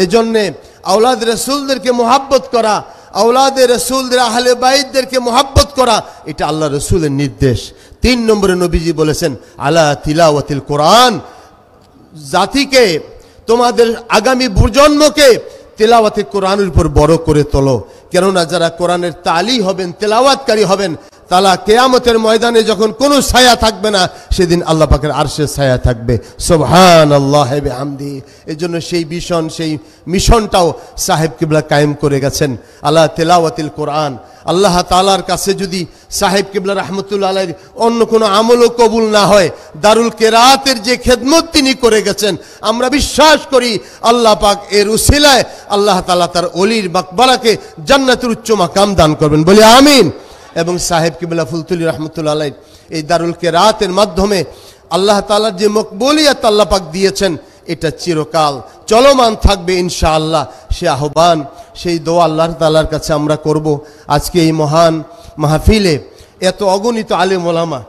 এজন্যে আওলাদ রসুলদেরকে মোহাব্বত করা, আওলাদ রসুলদের আহলে বাইতদেরকে মোহাব্বত করা, এটা আল্লাহ রসুলের নির্দেশ। 3 নম্বরে নবীজি বলেছেন আলা তিলাওয়াতিল কোরআন, জাতিকে, তোমাদের আগামী প্রজন্মকে তেলাওয়াতে কোরআনের উপর বড় করে তোলো। কেননা যারা কোরআনের তালি হবেন, তেলাওয়াতকারী হবেন, তারা কিয়ামতের ময়দানে যখন কোনো ছায়া থাকবে না, সেদিন আল্লাহ পাকের আরশের ছায়া থাকবে। সুবহানাল্লাহ ওয়া বিহামদিহি। এজন্য সেই ভিশন, সেই মিশনটাও সাহেব কিবলা কায়েম করে গেছেন, আলা তেলাওয়াতিল কোরআন। আল্লাহ তাআলার কাছে যদি সাহেব কিবলা রাহমাতুল্লাহ আলাইহির অন্য কোনো আমলও কবুল না হয়, দারুল কিরাতের যে খেদমত তিনি করে গেছেন, আমরা বিশ্বাস করি আল্লাহ পাক এর উসিলায় আল্লাহ তাআলা তার ওলির মাকবারাকে জান্নাতের উচ্চ মাকাম দান করবেন, বলি আমিন। এবং সাহেব কিবলা ফুলতুলি রহমতুল্লাহ আলাইহি এই দারুল কিরাতের মাধ্যমে আল্লাহ তাআলার যে মকবুলিয়ত আল্লাহ পাক দিয়েছেন, এটা চিরকাল চলমান থাকবে ইনশাআল্লাহ। সে আহ্বান, সেই দোয়া আল্লাহ তাআলার কাছে আমরা করব। আজকে এই মহান মাহফিলে এত অগণিত আলেম ওলামা,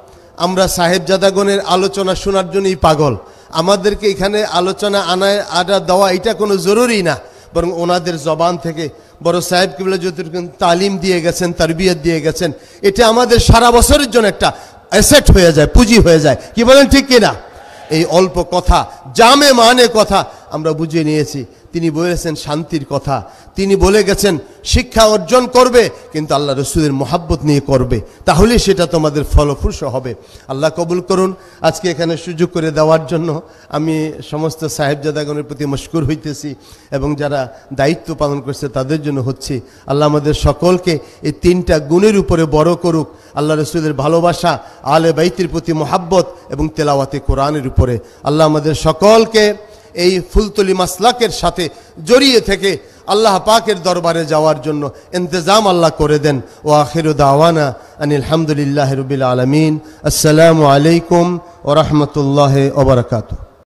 আমরা সাহেবজাদাগণের আলোচনা শোনার জন্যই পাগল। আমাদেরকে এখানে আলোচনা আনা দেওয়া এটা কোনো জরুরি না, বরং ওনাদের জবান থেকে বড় সাহেব কিবলা যতটুকু তালিম দিয়ে গেছেন, তারবিয়ত দিয়ে গেছেন, এটা আমাদের সারা বছরের জন্য একটা অ্যাসেট হয়ে যায়, পুঁজি হয়ে যায়, কি বলেন ঠিক কিনা? এই অল্প কথা, জামে মানে কথা আমরা বুঝিয়ে নিয়েছি। তিনি বলেছেন শান্তির কথা, তিনি বলে গেছেন শিক্ষা অর্জন করবে কিন্তু আল্লাহ রসুলের মোহাব্বত নিয়ে করবে, তাহলে সেটা তোমাদের ফলপ্রসূ হবে। আল্লাহ কবুল করুন। আজকে এখানে সুযোগ করে দেওয়ার জন্য আমি সমস্ত সাহেবজাদাগণের প্রতি মশকুর হইতেছি, এবং যারা দায়িত্ব পালন করছে তাদের জন্য হচ্ছে। আল্লাহ আমাদের সকলকে এই 3টা গুণের উপরে বড় করুক, আল্লাহ রসুলের ভালোবাসা, আলে বাইতের প্রতি মোহাব্বত এবং তেলাওয়াতে কোরআনের উপরে। আল্লাহ আমাদের সকলকে এই ফুলতলি মাসলাকের সাথে জড়িয়ে থেকে আল্লাহ পাকের দরবারে যাওয়ার জন্য ইন্তজাম আল্লাহ করে দেন। ওয়া আখিরু দাওয়ানা আনিল হামদুলিল্লাহি রাব্বিল আলামিন। আসসালামু আলাইকুম ওয়া রাহমাতুল্লাহি ওয়া বারাকাতুহু।